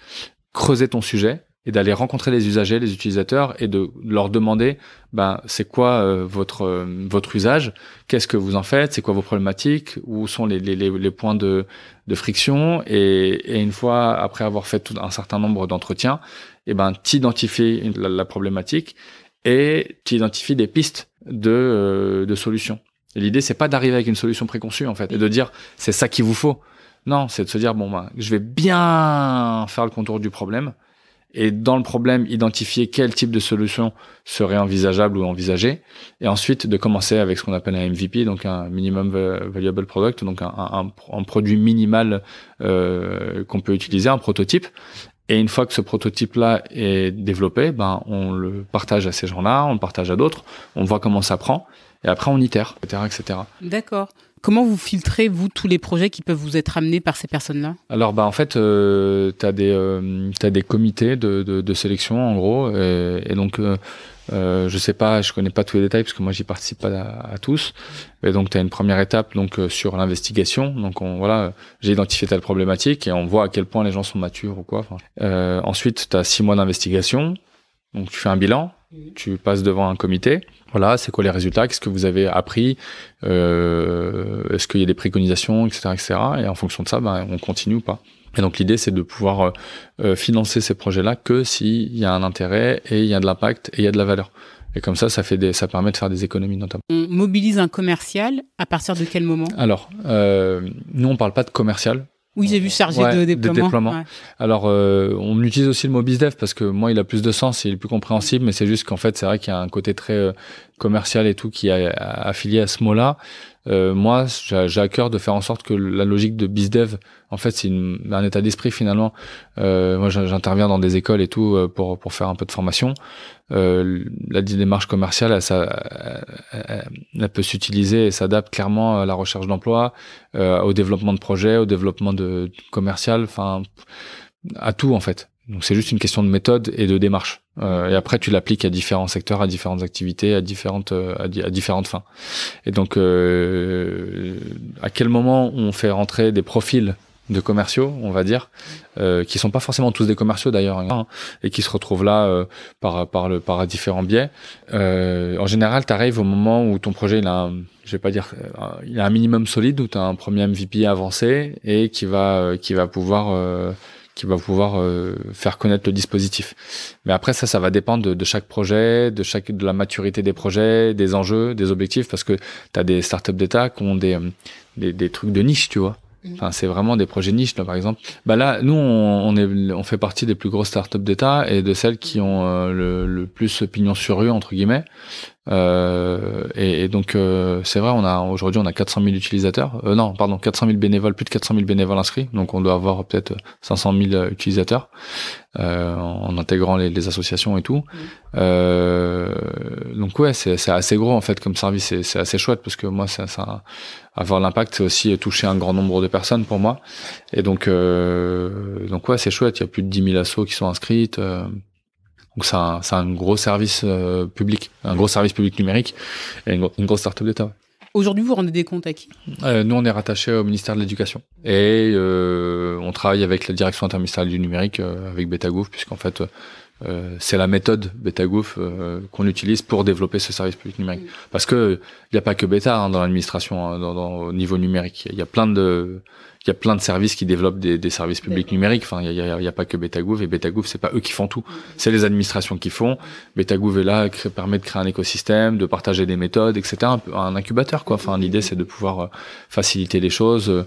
creuser ton sujet, et d'aller rencontrer les usagers, les utilisateurs, et de leur demander c'est quoi votre usage, qu'est-ce que vous en faites, c'est quoi vos problématiques, où sont les points de friction, et une fois après avoir fait tout un certain nombre d'entretiens, t'identifies la problématique et t'identifies des pistes de solutions. Et l'idée c'est pas d'arriver avec une solution préconçue en fait et de dire c'est ça qu'il vous faut. Non, c'est de se dire je vais bien faire le contour du problème. Et dans le problème, identifier quel type de solution serait envisageable ou envisagé, et ensuite de commencer avec ce qu'on appelle un MVP, donc un minimum valuable product, donc un produit minimal qu'on peut utiliser, un prototype. Et une fois que ce prototype-là est développé, on le partage à ces gens-là, on le partage à d'autres, on voit comment ça prend, et après on itère, etc. D'accord. Comment vous filtrez, vous, tous les projets qui peuvent vous être amenés par ces personnes-là ? Alors, en fait, t'as des comités de sélection, en gros, et donc, je sais pas, je connais pas tous les détails parce que moi, j'y participe pas à tous. Et donc, t'as une première étape, donc, sur l'investigation. Donc, j'ai identifié telle problématique et on voit à quel point les gens sont matures ou quoi. Ensuite, t'as 6 mois d'investigation. Donc, tu fais un bilan, tu passes devant un comité. Voilà, c'est quoi les résultats? Qu'est-ce que vous avez appris? Est-ce qu'il y a des préconisations, etc., etc. Et en fonction de ça, on continue ou pas. Et donc, l'idée, c'est de pouvoir financer ces projets-là que s'il y a un intérêt et il y a de l'impact et il y a de la valeur. Et comme ça permet de faire des économies notamment. On mobilise un commercial à partir de quel moment? Alors, nous, on parle pas de commercial. Oui, j'ai vu chargé de déploiement. Ouais. Alors, on utilise aussi le mot bizdev parce que moi, il a plus de sens, il est plus compréhensible, mais c'est juste qu'en fait, c'est vrai qu'il y a un côté très commercial et tout qui est affilié à ce mot-là. Moi, j'ai à cœur de faire en sorte que la logique de bizdev, en fait, c'est un état d'esprit finalement. Moi, j'interviens dans des écoles et tout pour faire un peu de formation. La démarche commerciale, elle peut s'utiliser et s'adapte clairement à la recherche d'emploi, au développement de projets, au développement de commercial, enfin à tout en fait. Donc c'est juste une question de méthode et de démarche. Et après tu l'appliques à différents secteurs, à différentes activités, à différentes fins. Et donc à quel moment on fait rentrer des profils de commerciaux, on va dire, qui sont pas forcément tous des commerciaux d'ailleurs, hein, et qui se retrouvent là par différents biais. En général, tu arrives au moment où ton projet il a un minimum solide, où tu as un premier MVP avancé et qui va pouvoir faire connaître le dispositif. Mais après ça va dépendre de chaque projet, de la maturité des projets, des enjeux, des objectifs, parce que tu as des startups d'État qui ont des trucs de niche, tu vois. Enfin, c'est vraiment des projets niches, là, par exemple. Là, nous, on fait partie des plus grosses startups d'État et de celles qui ont le plus pignon sur rue, entre guillemets. Et donc, c'est vrai, aujourd'hui, on a 400 000 utilisateurs. 400 000 bénévoles, plus de 400 000 bénévoles inscrits. Donc, on doit avoir peut-être 500 000 utilisateurs, en intégrant les associations et tout. Donc, ouais, c'est assez gros, en fait, comme service. C'est assez chouette parce que moi, avoir l'impact, c'est aussi toucher un grand nombre de personnes pour moi. Et donc ouais, c'est chouette. Il y a plus de 10 000 assos qui sont inscrites. Donc c'est un gros service public, un gros service public numérique et une grosse start-up d'État. Ouais. Aujourd'hui, vous rendez des comptes à qui? Nous, on est rattaché au ministère de l'Éducation et on travaille avec la direction interministérielle du numérique, avec Betagouv, puisqu'en fait c'est la méthode Betagouv qu'on utilise pour développer ce service public numérique. Parce que il n'y a pas que Beta dans l'administration, au niveau numérique. Il y a plein de services qui développent des services publics numériques. Enfin, il y a pas que Betagouv, et Betagouv, c'est pas eux qui font tout. C'est les administrations qui font. Betagouv est là, permet de créer un écosystème, de partager des méthodes, etc. Un incubateur, quoi. Enfin, l'idée, c'est de pouvoir faciliter les choses,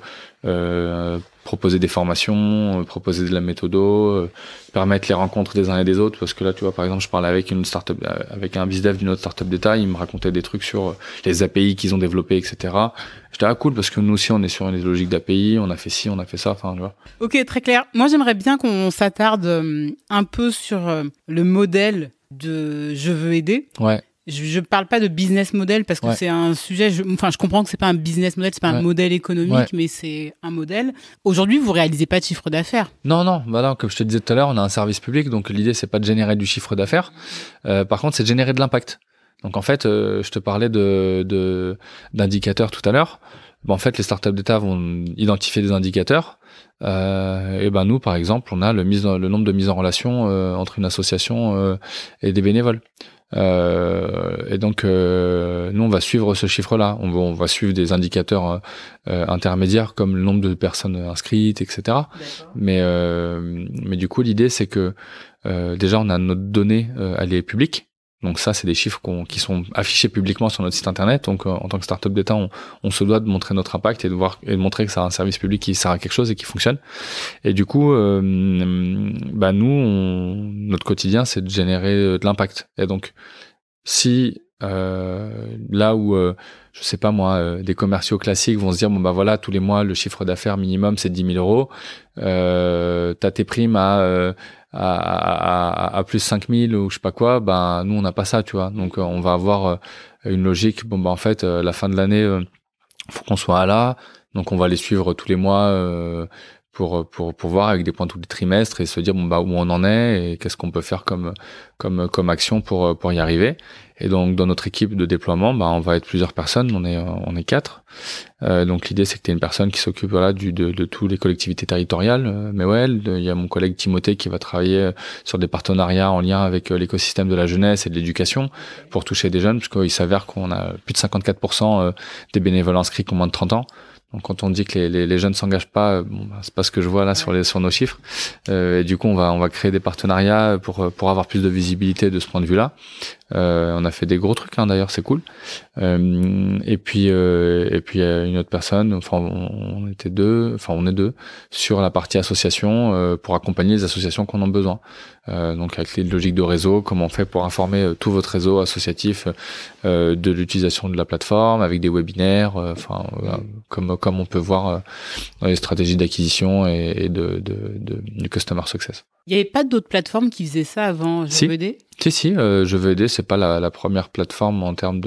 proposer des formations, proposer de la méthodo, permettre les rencontres des uns et des autres. Parce que là, tu vois, par exemple, je parlais avec une startup, avec un bizdev d'une autre startup d'État, il me racontait des trucs sur les API qu'ils ont développés, etc. J'étais cool parce que nous aussi, on est sur une logique d'API, on a fait ci, on a fait ça, enfin, tu vois. Ok, très clair. Moi, j'aimerais bien qu'on s'attarde un peu sur le modèle de Je veux aider. Ouais. Je parle pas de business model parce que c'est un sujet, je comprends que c'est pas un business model, c'est pas un modèle économique, mais c'est un modèle. Aujourd'hui, vous réalisez pas de chiffre d'affaires. Non, comme je te disais tout à l'heure, on a un service public, donc l'idée, c'est pas de générer du chiffre d'affaires. Par contre, c'est de générer de l'impact. Donc en fait, je te parlais d'indicateurs tout à l'heure. En fait, les startups d'État vont identifier des indicateurs. Et nous, par exemple, on a le nombre de mises en relation entre une association et des bénévoles. Et donc nous on va suivre ce chiffre-là, on va suivre des indicateurs intermédiaires comme le nombre de personnes inscrites, etc. Mais du coup l'idée c'est que déjà on a notre donnée, elle est publique. Donc ça, c'est des chiffres qui sont affichés publiquement sur notre site internet. Donc en tant que startup d'État, on se doit de montrer notre impact et de montrer que c'est un service public qui sert à quelque chose et qui fonctionne. Et du coup, notre quotidien, c'est de générer de l'impact. Et donc, si là où je sais pas moi, des commerciaux classiques vont se dire voilà, tous les mois le chiffre d'affaires minimum c'est 10 000 €, t'as tes primes à plus 5 000 ou je sais pas quoi, nous on n'a pas ça, tu vois. Donc on va avoir une logique, en fait la fin de l'année faut qu'on soit là, donc on va les suivre tous les mois pour voir avec des points tous les trimestres et se dire où on en est et qu'est-ce qu'on peut faire comme action pour y arriver. Et donc dans notre équipe de déploiement, on va être plusieurs personnes, on est 4. Donc l'idée c'est que tu aies une personne qui s'occupe de toutes les collectivités territoriales, il y a mon collègue Timothée qui va travailler sur des partenariats en lien avec l'écosystème de la jeunesse et de l'éducation pour toucher des jeunes, puisqu'il s'avère qu'on a plus de 54% des bénévoles inscrits qui ont moins de 30 ans. Donc quand on dit que les jeunes s'engagent pas, c'est pas ce que je vois là sur nos chiffres. Et du coup on va créer des partenariats pour avoir plus de visibilité de ce point de vue-là. On a fait des gros trucs d'ailleurs, c'est cool. Et puis une autre personne, on est deux sur la partie association pour accompagner les associations qu'on a besoin. Donc avec les logiques de réseau, comment on fait pour informer tout votre réseau associatif de l'utilisation de la plateforme avec des webinaires, comme on peut voir dans les stratégies d'acquisition et du customer success. Il n'y avait pas d'autres plateformes qui faisaient ça avant Je veux aider ? Si, Je veux aider, c'est pas la première plateforme en termes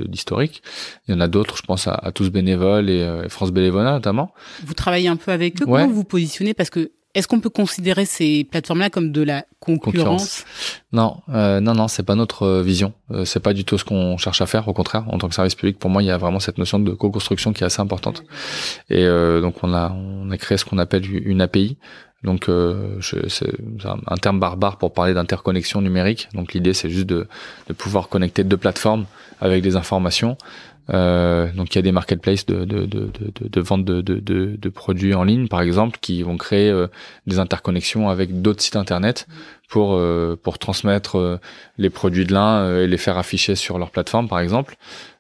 d'historique. Il y en a d'autres, je pense à Tous Bénévoles et France Bénévolat notamment. Vous travaillez un peu avec eux, comment vous vous positionnez ? Parce que est-ce qu'on peut considérer ces plateformes-là comme de la concurrence ? Non, c'est pas notre vision. C'est pas du tout ce qu'on cherche à faire. Au contraire, en tant que service public, pour moi, il y a vraiment cette notion de co-construction qui est assez importante. Et donc on a créé ce qu'on appelle une API. Donc c'est un terme barbare pour parler d'interconnexion numérique. Donc l'idée c'est juste de pouvoir connecter deux plateformes avec des informations. Donc il y a des marketplaces de vente de produits en ligne par exemple qui vont créer des interconnexions avec d'autres sites internet pour transmettre les produits de l'un et les faire afficher sur leur plateforme par exemple.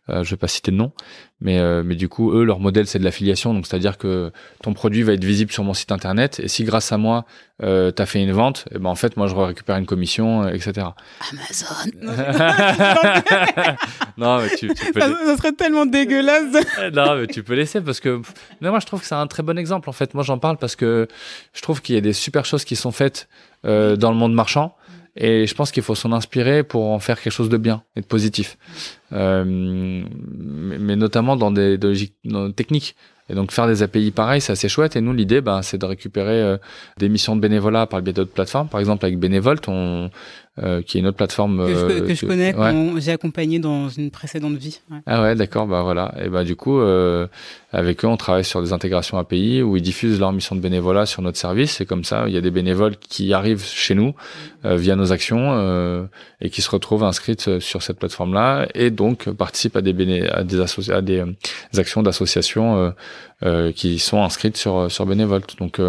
Je vais pas citer de nom, mais du coup eux leur modèle c'est de l'affiliation, donc c'est-à-dire que ton produit va être visible sur mon site internet et si grâce à moi t'as fait une vente, et en fait moi je récupère une commission, etc. Amazon. Non mais tu peux ça serait tellement dégueulasse. Non mais tu peux laisser parce que moi je trouve que c'est un très bon exemple en fait. Moi j'en parle parce que je trouve qu'il y a des super choses qui sont faites dans le monde marchand. Et je pense qu'il faut s'en inspirer pour en faire quelque chose de bien et de positif. Mais notamment dans des logiques techniques. Et donc faire des API pareil, c'est assez chouette. Et nous, l'idée, c'est de récupérer des missions de bénévolat par le biais d'autres plateformes. Par exemple, avec Bénévolte, qui est une autre plateforme que je connais, j'ai accompagné dans une précédente vie. Ouais. Ah ouais, d'accord, voilà. Et du coup, avec eux, on travaille sur des intégrations API où ils diffusent leur mission de bénévolat sur notre service. Et comme ça, il y a des bénévoles qui arrivent chez nous via nos actions et qui se retrouvent inscrites sur cette plateforme-là et donc participent à des actions d'associations qui sont inscrites sur Bénévolte. Donc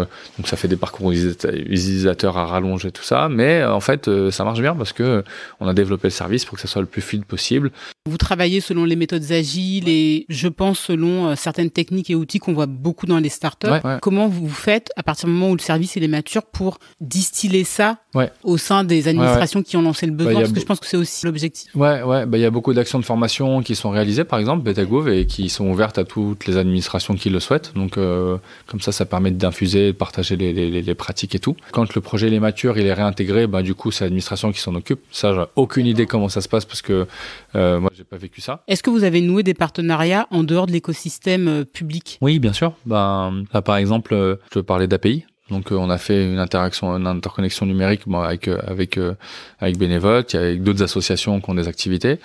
ça fait des parcours utilisateurs à rallonge et tout ça, mais en fait ça marche bien parce que on a développé le service pour que ça soit le plus fluide possible. Vous travaillez selon les méthodes agiles et je pense selon certaines techniques et outils qu'on voit beaucoup dans les startups. Ouais. Comment vous faites à partir du moment où le service il est mature pour distiller ça au sein des administrations qui ont lancé le besoin, parce que je pense que c'est aussi l'objectif. Il y a beaucoup d'actions de formation qui sont réalisées par exemple Betagouv et qui sont ouvertes à toutes les administrations qui le souhaitent. Donc comme ça permet d'infuser, de partager les pratiques et tout. Quand le projet il est mature, il est réintégré, du coup c'est l'administration qui s'en occupe. Ça, j'ai aucune idée comment ça se passe parce que moi j'ai pas vécu ça. Est-ce que vous avez noué des partenariats en dehors de l'écosystème public ? Oui, bien sûr. Là, par exemple, je parlais d'API. Donc on a fait une interconnexion numérique avec Bénévolte, il y a avec d'autres associations qui ont des activités.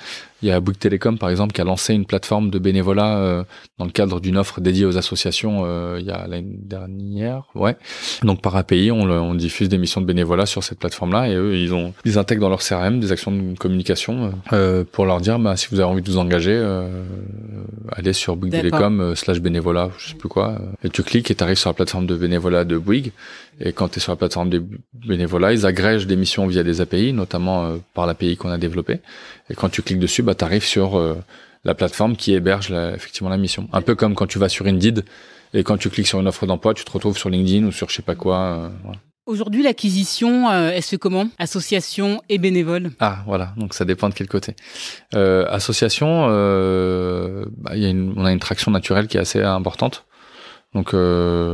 Il y a Bouygues Télécom par exemple qui a lancé une plateforme de bénévolat dans le cadre d'une offre dédiée aux associations il y a l'année dernière. Ouais. Donc par API, on diffuse des missions de bénévolat sur cette plateforme-là et eux ils intègrent dans leur CRM des actions de communication pour leur dire si vous avez envie de vous engager, allez sur Bouygues Télécom /bénévolat, je sais plus quoi, et tu cliques et tu arrives sur la plateforme de bénévolat de Bouygues. Et quand tu es sur la plateforme des bénévolats, ils agrègent des missions via des API, notamment par l'API qu'on a développée. Et quand tu cliques dessus, tu arrives sur la plateforme qui héberge effectivement la mission. Un peu comme quand tu vas sur Indeed et quand tu cliques sur une offre d'emploi, tu te retrouves sur LinkedIn ou sur je sais pas quoi. Voilà. Aujourd'hui, l'acquisition, elle se fait comment ? Association et bénévole ? Ah, voilà. Donc, ça dépend de quel côté. Association, on a une traction naturelle qui est assez importante. Donc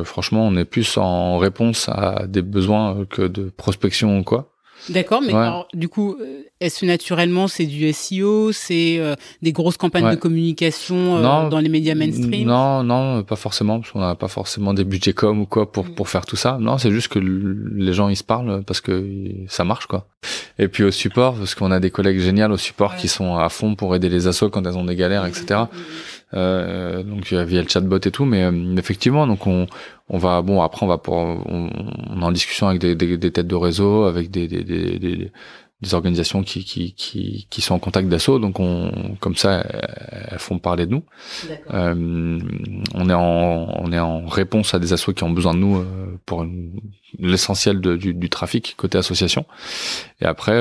franchement, on est plus en réponse à des besoins que de prospection ou quoi. D'accord, mais alors, du coup, est-ce que naturellement c'est du SEO, c'est des grosses campagnes de communication dans les médias mainstream? Non, pas forcément, parce qu'on n'a pas forcément des budgets com ou quoi pour faire tout ça. Non, c'est juste que les gens ils se parlent parce que ça marche quoi. Et puis au support, parce qu'on a des collègues géniaux au support qui sont à fond pour aider les assos quand elles ont des galères, etc. Donc via le chatbot et tout, mais effectivement, donc on va après on est en discussion avec des têtes de réseau, avec des organisations qui sont en contact d'assaut, donc comme ça elles font parler de nous. On est en réponse à des assos qui ont besoin de nous pour l'essentiel du trafic côté association. Et après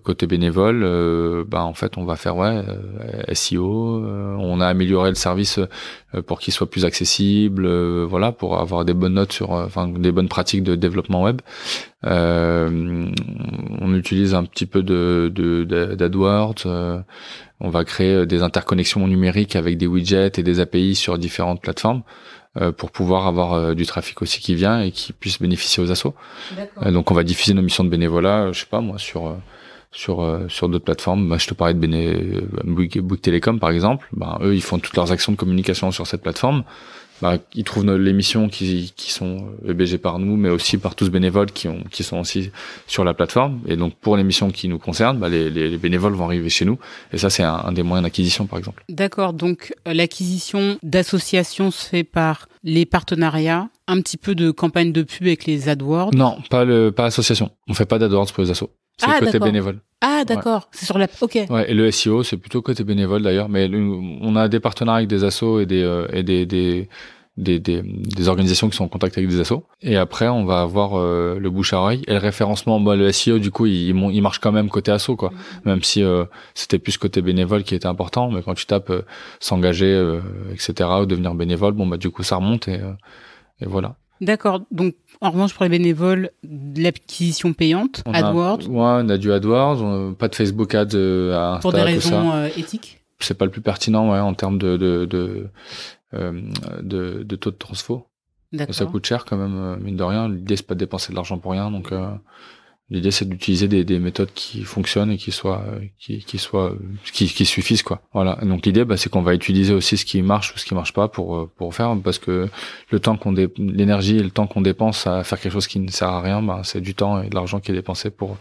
côté bénévole, en fait on va faire SEO, on a amélioré le service pour qu'il soit plus accessible, pour avoir des bonnes notes des bonnes pratiques de développement web. On utilise un petit peu d'AdWords. On va créer des interconnexions numériques avec des widgets et des API sur différentes plateformes pour pouvoir avoir du trafic aussi qui vient et qui puisse bénéficier aux assos. Donc on va diffuser nos missions de bénévolat, je sais pas moi, sur d'autres plateformes. Je te parlais de Bouygues Télécom par exemple. Eux ils font toutes leurs actions de communication sur cette plateforme. Ils trouvent les missions qui sont hébergées par nous, mais aussi par tous bénévoles qui sont aussi sur la plateforme. Et donc pour les missions qui nous concernent, les bénévoles vont arriver chez nous. Et ça, c'est un des moyens d'acquisition, par exemple. D'accord. Donc l'acquisition d'associations se fait par les partenariats, un petit peu de campagne de pub avec les AdWords. Non, pas association. On fait pas d'AdWords pour les assos. C'est côté bénévole. Ah, d'accord. Ouais. C'est sur la... OK. Ouais, et le SEO, c'est plutôt côté bénévole, d'ailleurs. Mais on a des partenariats avec des assos et des organisations qui sont en contact avec des assos. Et après, on va avoir le bouche à oreille et le référencement. Le SEO, du coup, il marche quand même côté asso, quoi. Même si c'était plus côté bénévole qui était important. Mais quand tu tapes s'engager, etc., ou devenir bénévole, du coup, ça remonte et voilà. D'accord. Donc, en revanche, pour les bénévoles, l'acquisition payante, AdWords. On a du AdWords, pas de Facebook Ads à Insta, pour des raisons éthiques. C'est pas le plus pertinent, en termes de taux de transfo. D'accord. Ça coûte cher quand même, mine de rien. L'idée c'est pas de dépenser de l'argent pour rien, donc l'idée c'est d'utiliser des méthodes qui fonctionnent et qui suffisent quoi. Voilà. Donc l'idée c'est qu'on va utiliser aussi ce qui marche ou ce qui marche pas pour faire, parce que l'énergie et le temps qu'on dépense à faire quelque chose qui ne sert à rien, c'est du temps et de l'argent qui est dépensé pour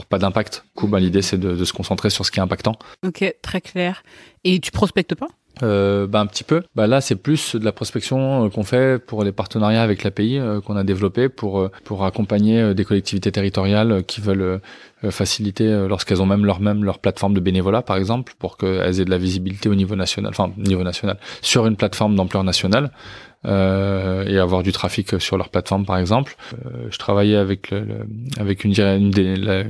pas d'impact. Du coup, l'idée c'est de se concentrer sur ce qui est impactant. Ok, très clair. Et tu prospectes pas ? Un petit peu. Là, c'est plus de la prospection qu'on fait pour les partenariats avec l'API qu'on a développé pour accompagner des collectivités territoriales qui veulent faciliter lorsqu'elles ont même leur plateforme de bénévolat, par exemple, pour qu'elles aient de la visibilité au niveau national, sur une plateforme d'ampleur nationale. Et avoir du trafic sur leur plateforme, par exemple. Je travaillais avec une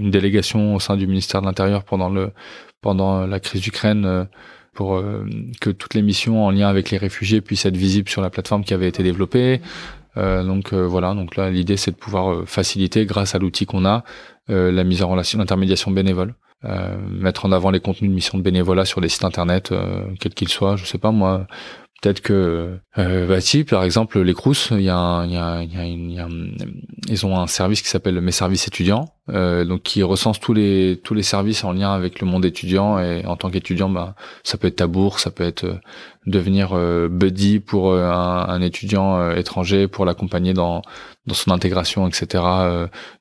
délégation au sein du ministère de l'Intérieur pendant la crise d'Ukraine, pour que toutes les missions en lien avec les réfugiés puissent être visibles sur la plateforme qui avait été développée. Donc là, l'idée c'est de pouvoir faciliter, grâce à l'outil qu'on a, la mise en relation, l'intermédiation bénévole. Mettre en avant les contenus de missions de bénévolat sur les sites internet, quels qu'ils soient, je sais pas moi. Peut-être que si par exemple les Crous, ils ont un service qui s'appelle Mes services étudiants, donc qui recense tous les services en lien avec le monde étudiant, et en tant qu'étudiant, ça peut être ta bourse, ça peut être devenir buddy pour un étudiant étranger pour l'accompagner dans son intégration, etc.,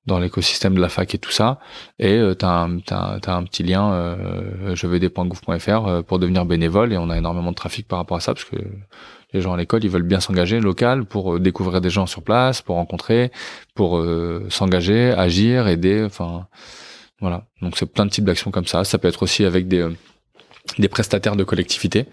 dans l'écosystème de la fac et tout ça. Et t'as un petit lien jeveuxaider.gouv.fr pour devenir bénévole, et on a énormément de trafic par rapport à ça, parce que les gens à l'école, ils veulent bien s'engager local pour découvrir des gens sur place, pour rencontrer, pour s'engager, agir, aider, voilà. Donc c'est plein de types d'actions comme ça. Ça peut être aussi avec des prestataires de collectivités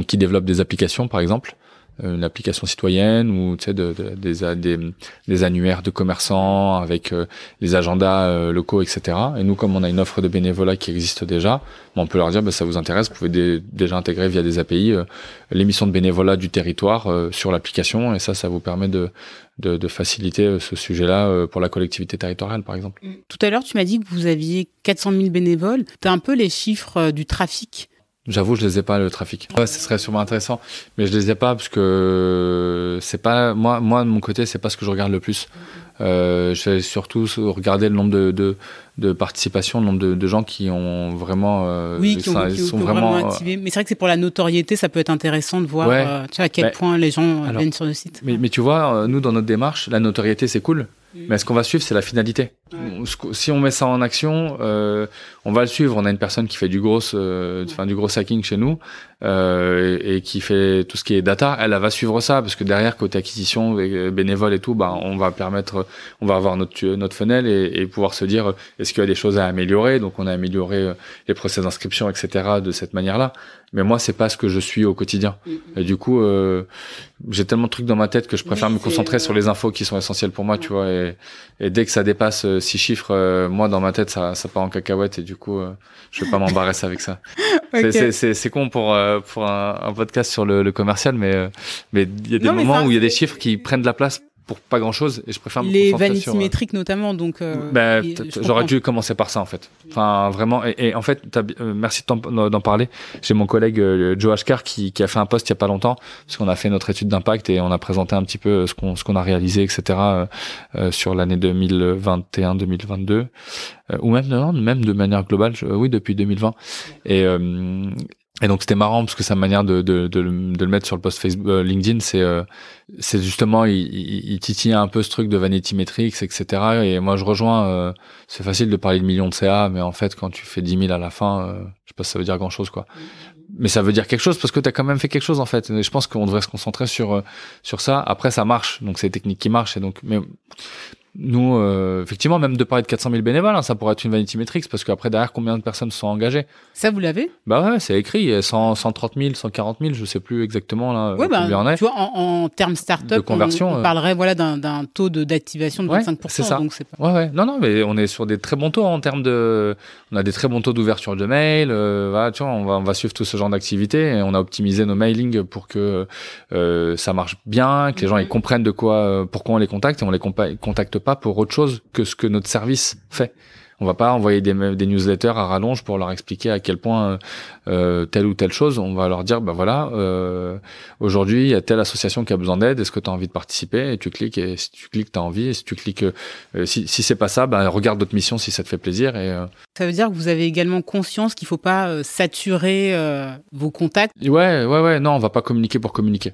qui développent des applications, par exemple, une application citoyenne, ou tu sais, des annuaires de commerçants avec les agendas locaux, etc. Et nous, comme on a une offre de bénévolat qui existe déjà, on peut leur dire ça vous intéresse, vous pouvez déjà intégrer via des API l'émission de bénévolat du territoire sur l'application, et ça vous permet de faciliter ce sujet-là pour la collectivité territoriale, par exemple. Tout à l'heure, tu m'as dit que vous aviez 400 000 bénévoles. Tu as un peu les chiffres du trafic J'avoue, je les ai pas, le trafic. Ouais, ce serait sûrement intéressant, mais je les ai pas parce que c'est pas moi de mon côté, c'est pas ce que je regarde le plus. Je vais surtout regarder le nombre de participations, le nombre de gens qui ont vraiment qui sont vraiment activés. Mais c'est vrai que c'est pour la notoriété, ça peut être intéressant de voir tu vois, à quel point les gens viennent sur le site. Mais tu vois, nous dans notre démarche, la notoriété c'est cool. Mais ce qu'on va suivre, c'est la finalité. Ouais. Si on met ça en action, on va le suivre. On a une personne qui fait du gros hacking chez nous et qui fait tout ce qui est data. Elle va suivre ça parce que derrière, côté acquisition, bénévole et tout, on va avoir notre funnel et pouvoir se dire est-ce qu'il y a des choses à améliorer. Donc, on a amélioré les process d'inscription, etc. de cette manière-là. Mais moi, c'est pas ce que je suis au quotidien. Et du coup, j'ai tellement de trucs dans ma tête que je préfère me concentrer sur les infos qui sont essentielles pour moi, tu vois. Et dès que ça dépasse 6 chiffres, moi, dans ma tête, ça part en cacahuète et du coup, je vais pas m'embarrasser avec ça. Okay. C'est con pour un podcast sur le commercial, mais il y a des moments où il y a des chiffres qui prennent de la place pour pas grand chose et je préfère me concentrer sur les vanity métriques notamment, donc j'aurais dû commencer par ça en fait, enfin vraiment, et en fait merci d'en parler. J'ai mon collègue Joe Ashkar qui a fait un post il y a pas longtemps parce qu'on a fait notre étude d'impact et on a présenté un petit peu ce qu'on a réalisé, etc. Sur l'année 2021-2022 ou même de manière globale, oui, depuis 2020 et donc c'était marrant parce que sa manière de le mettre sur le post Facebook, LinkedIn, c'est justement il titille un peu ce truc de vanity metrics, etc. Et moi je rejoins. C'est facile de parler de millions de CA, mais en fait quand tu fais 10 000 à la fin, je sais pas si ça veut dire grand chose quoi. Mais ça veut dire quelque chose parce que t'as quand même fait quelque chose en fait. Et je pense qu'on devrait se concentrer sur ça. Après ça marche, donc c'est les techniques qui marchent. Et donc mais nous, effectivement, même de parler de 400 000 bénévoles, ça pourrait être une vanity metrics parce qu'après, derrière, combien de personnes sont engagées? Ça, vous l'avez? Bah ouais, c'est écrit. 130 000, 140 000, je sais plus exactement, là, combien on est. Tu vois, en termes start-up, on parlerait, voilà, d'un taux d'activation de 25%. C'est ça. Donc c'est pas... Ouais. Non, mais on est sur des très bons taux en termes on a des très bons taux d'ouverture de mail, voilà, tu vois, on va suivre tout ce genre d'activité et on a optimisé nos mailings pour que, ça marche bien, que les gens, ils comprennent pourquoi on les contacte et on les contacte pas pour autre chose que ce que notre service fait. On va pas envoyer des newsletters à rallonge pour leur expliquer à quel point telle ou telle chose. On va leur dire, aujourd'hui, il y a telle association qui a besoin d'aide. Est-ce que tu as envie de participer? Et tu cliques, et si tu cliques, tu as envie. Et si tu cliques, si c'est pas ça, regarde d'autres missions si ça te fait plaisir. Et, Ça veut dire que vous avez également conscience qu'il faut pas saturer vos contacts? Ouais. Non, on va pas communiquer pour communiquer.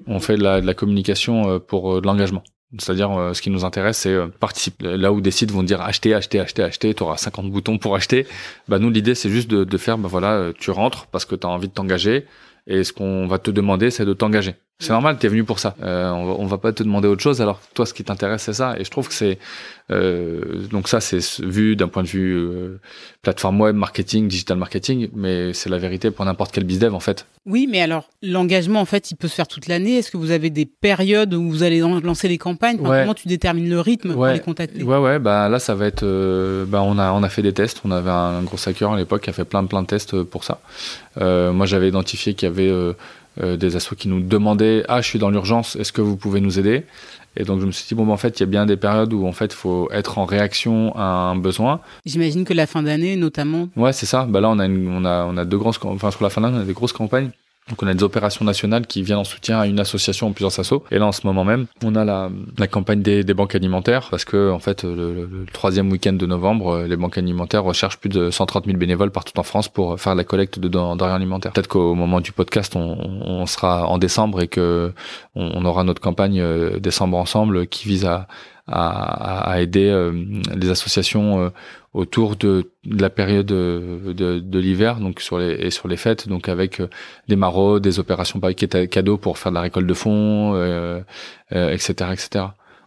On fait de la communication pour de l'engagement. C'est-à-dire, ce qui nous intéresse, c'est participer. Là où des sites vont dire acheter, tu auras 50 boutons pour acheter. Nous, l'idée, c'est juste de faire, tu rentres parce que tu as envie de t'engager et ce qu'on va te demander, c'est de t'engager. C'est normal, t'es venu pour ça. On va pas te demander autre chose, alors toi, ce qui t'intéresse, c'est ça. Et je trouve que c'est donc ça, c'est vu d'un point de vue plateforme web, marketing, digital marketing, mais c'est la vérité pour n'importe quel bizdev en fait. Oui, mais alors l'engagement, en fait, il peut se faire toute l'année. Est-ce que vous avez des périodes où vous allez lancer les campagnes? Comment tu détermines le rythme pour les contacter? Ouais. Là, ça va être. On a fait des tests. On avait un gros hacker à l'époque qui a fait plein de tests pour ça. Moi, j'avais identifié qu'il y avait des assos qui nous demandaient je suis dans l'urgence, est-ce que vous pouvez nous aider? Et donc je me suis dit en fait il y a bien des périodes où en fait il faut être en réaction à un besoin. J'imagine que la fin d'année notamment. Ouais, c'est ça. Là on a deux grosses, enfin sur la fin d'année on a des grosses campagnes. Donc on a des opérations nationales qui viennent en soutien à une association ou plusieurs assos. Et là en ce moment même, on a la campagne des banques alimentaires parce que en fait le troisième week-end de novembre, les banques alimentaires recherchent plus de 130 000 bénévoles partout en France pour faire la collecte de denrées alimentaires. Peut-être qu'au moment du podcast, on sera en décembre et que on aura notre campagne décembre ensemble qui vise à aider les associations autour de la période de l'hiver, donc sur les fêtes, donc avec des maraudes, des opérations paquets cadeaux pour faire de la récolte de fonds, etc.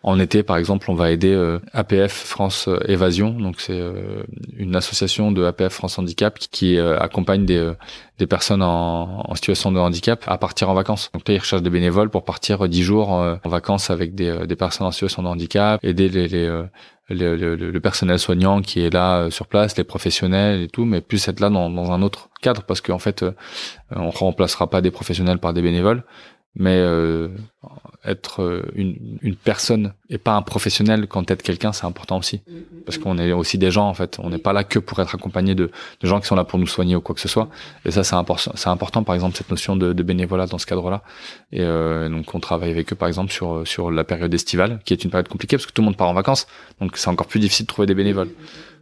En été, par exemple, on va aider APF France Évasion, donc c'est une association de APF France Handicap qui accompagne des personnes en situation de handicap à partir en vacances. Donc là, ils recherchent des bénévoles pour partir 10 jours en vacances avec des personnes en situation de handicap, aider le personnel soignant qui est là sur place, les professionnels et tout, mais plus être là dans un autre cadre parce qu'en fait, on remplacera pas des professionnels par des bénévoles. Mais être une personne et pas un professionnel quand t'aides quelqu'un, c'est important aussi. Parce qu'on est aussi des gens, en fait. On n'est pas là que pour être accompagné de gens qui sont là pour nous soigner ou quoi que ce soit. Et ça, c'est important, par exemple, cette notion de bénévolat dans ce cadre-là. Et donc, on travaille avec eux, par exemple, sur la période estivale, qui est une période compliquée parce que tout le monde part en vacances. Donc, c'est encore plus difficile de trouver des bénévoles.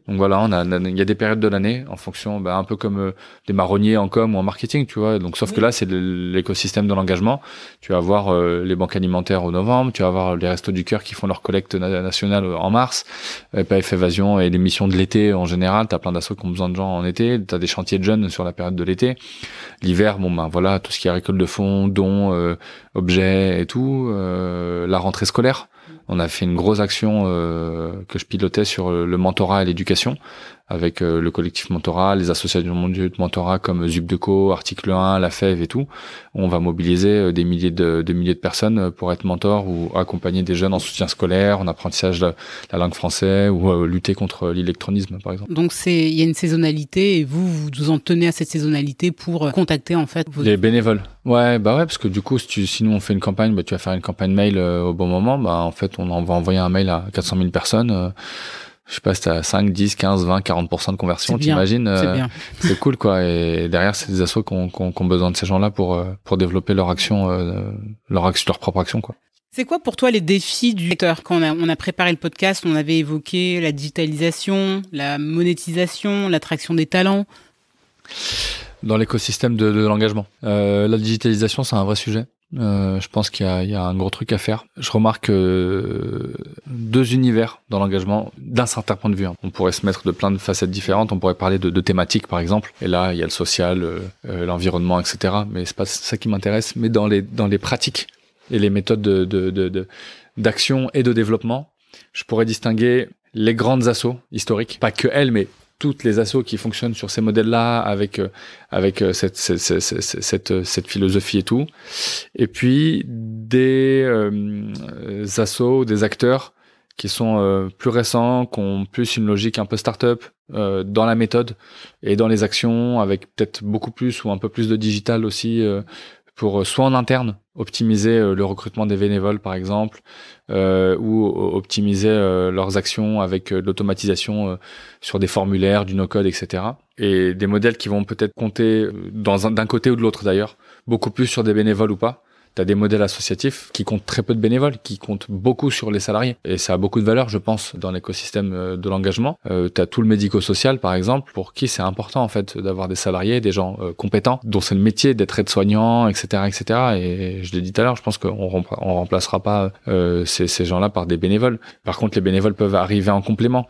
Donc voilà, il y a des périodes de l'année en fonction, un peu comme des marronniers en com ou en marketing, tu vois. Donc sauf que là, c'est l'écosystème de l'engagement. Tu vas avoir les banques alimentaires au novembre, tu vas avoir les Restos du Cœur qui font leur collecte nationale en mars, PF Évasion et les missions de l'été en général. T'as plein d'assos qui ont besoin de gens en été. T'as des chantiers de jeunes sur la période de l'été. L'hiver, voilà, tout ce qui est récolte de fonds, dons, objets et tout. La rentrée scolaire. On a fait une grosse action que je pilotais sur le mentorat et l'éducation avec le collectif Mentorat, les associations de mentorat comme Zubdeco, Article 1, La Fève et tout. On va mobiliser des milliers de personnes pour être mentor ou accompagner des jeunes en soutien scolaire, en apprentissage de la langue française ou lutter contre l'électronisme, par exemple. Donc il y a une saisonnalité et vous en tenez à cette saisonnalité pour contacter en fait les bénévoles. Ouais, parce que du coup, si nous on fait une campagne, tu vas faire une campagne mail au bon moment, en fait, on va envoyer un mail à 400 000 personnes. Je sais pas si t'as 5, 10, 15, 20, 40% de conversion, t'imagines, c'est cool, quoi. Et derrière, c'est des assos qui ont besoin de ces gens-là pour développer leur action, leur propre action, quoi. C'est quoi pour toi les défis du secteur? Quand on a préparé le podcast, on avait évoqué la digitalisation, la monétisation, l'attraction des talents. Dans l'écosystème de l'engagement. La digitalisation, c'est un vrai sujet. Je pense qu'il y a un gros truc à faire. Je remarque deux univers dans l'engagement d'un certain point de vue. On pourrait se mettre de plein de facettes différentes. On pourrait parler de thématiques, par exemple. Et là, il y a le social, l'environnement, etc. Mais c'est pas ça qui m'intéresse. Mais dans les pratiques et les méthodes d'action et de développement, je pourrais distinguer les grandes assos historiques. Pas que elles, mais toutes les assos qui fonctionnent sur ces modèles-là avec cette philosophie et tout. Et puis des assos, des acteurs qui sont plus récents, qui ont plus une logique un peu start-up dans la méthode et dans les actions, avec peut-être beaucoup plus ou un peu plus de digital aussi pour soit en interne optimiser le recrutement des bénévoles par exemple ou optimiser leurs actions avec l'automatisation sur des formulaires, du no-code, etc. Et des modèles qui vont peut-être compter d'un côté ou de l'autre d'ailleurs, beaucoup plus sur des bénévoles ou pas. T'as des modèles associatifs qui comptent très peu de bénévoles, qui comptent beaucoup sur les salariés. Et ça a beaucoup de valeur, je pense, dans l'écosystème de l'engagement. T'as tout le médico-social, par exemple, pour qui c'est important, en fait, d'avoir des salariés, des gens compétents, dont c'est le métier d'être aide-soignant, etc., etc. Et je l'ai dit tout à l'heure, je pense qu'on remplacera pas ces gens-là par des bénévoles. Par contre, les bénévoles peuvent arriver en complément.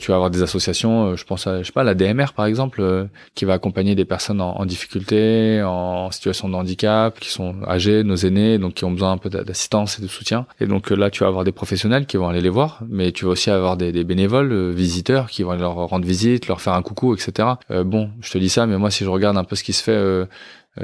Tu vas avoir des associations, je pense à, la DMR par exemple, qui va accompagner des personnes en difficulté, en situation de handicap, qui sont âgés, nos aînés, donc qui ont besoin un peu d'assistance et de soutien. Et donc là, tu vas avoir des professionnels qui vont aller les voir, mais tu vas aussi avoir des bénévoles, visiteurs, qui vont leur rendre visite, leur faire un coucou, etc. Bon, je te dis ça, mais moi, si je regarde un peu ce qui se fait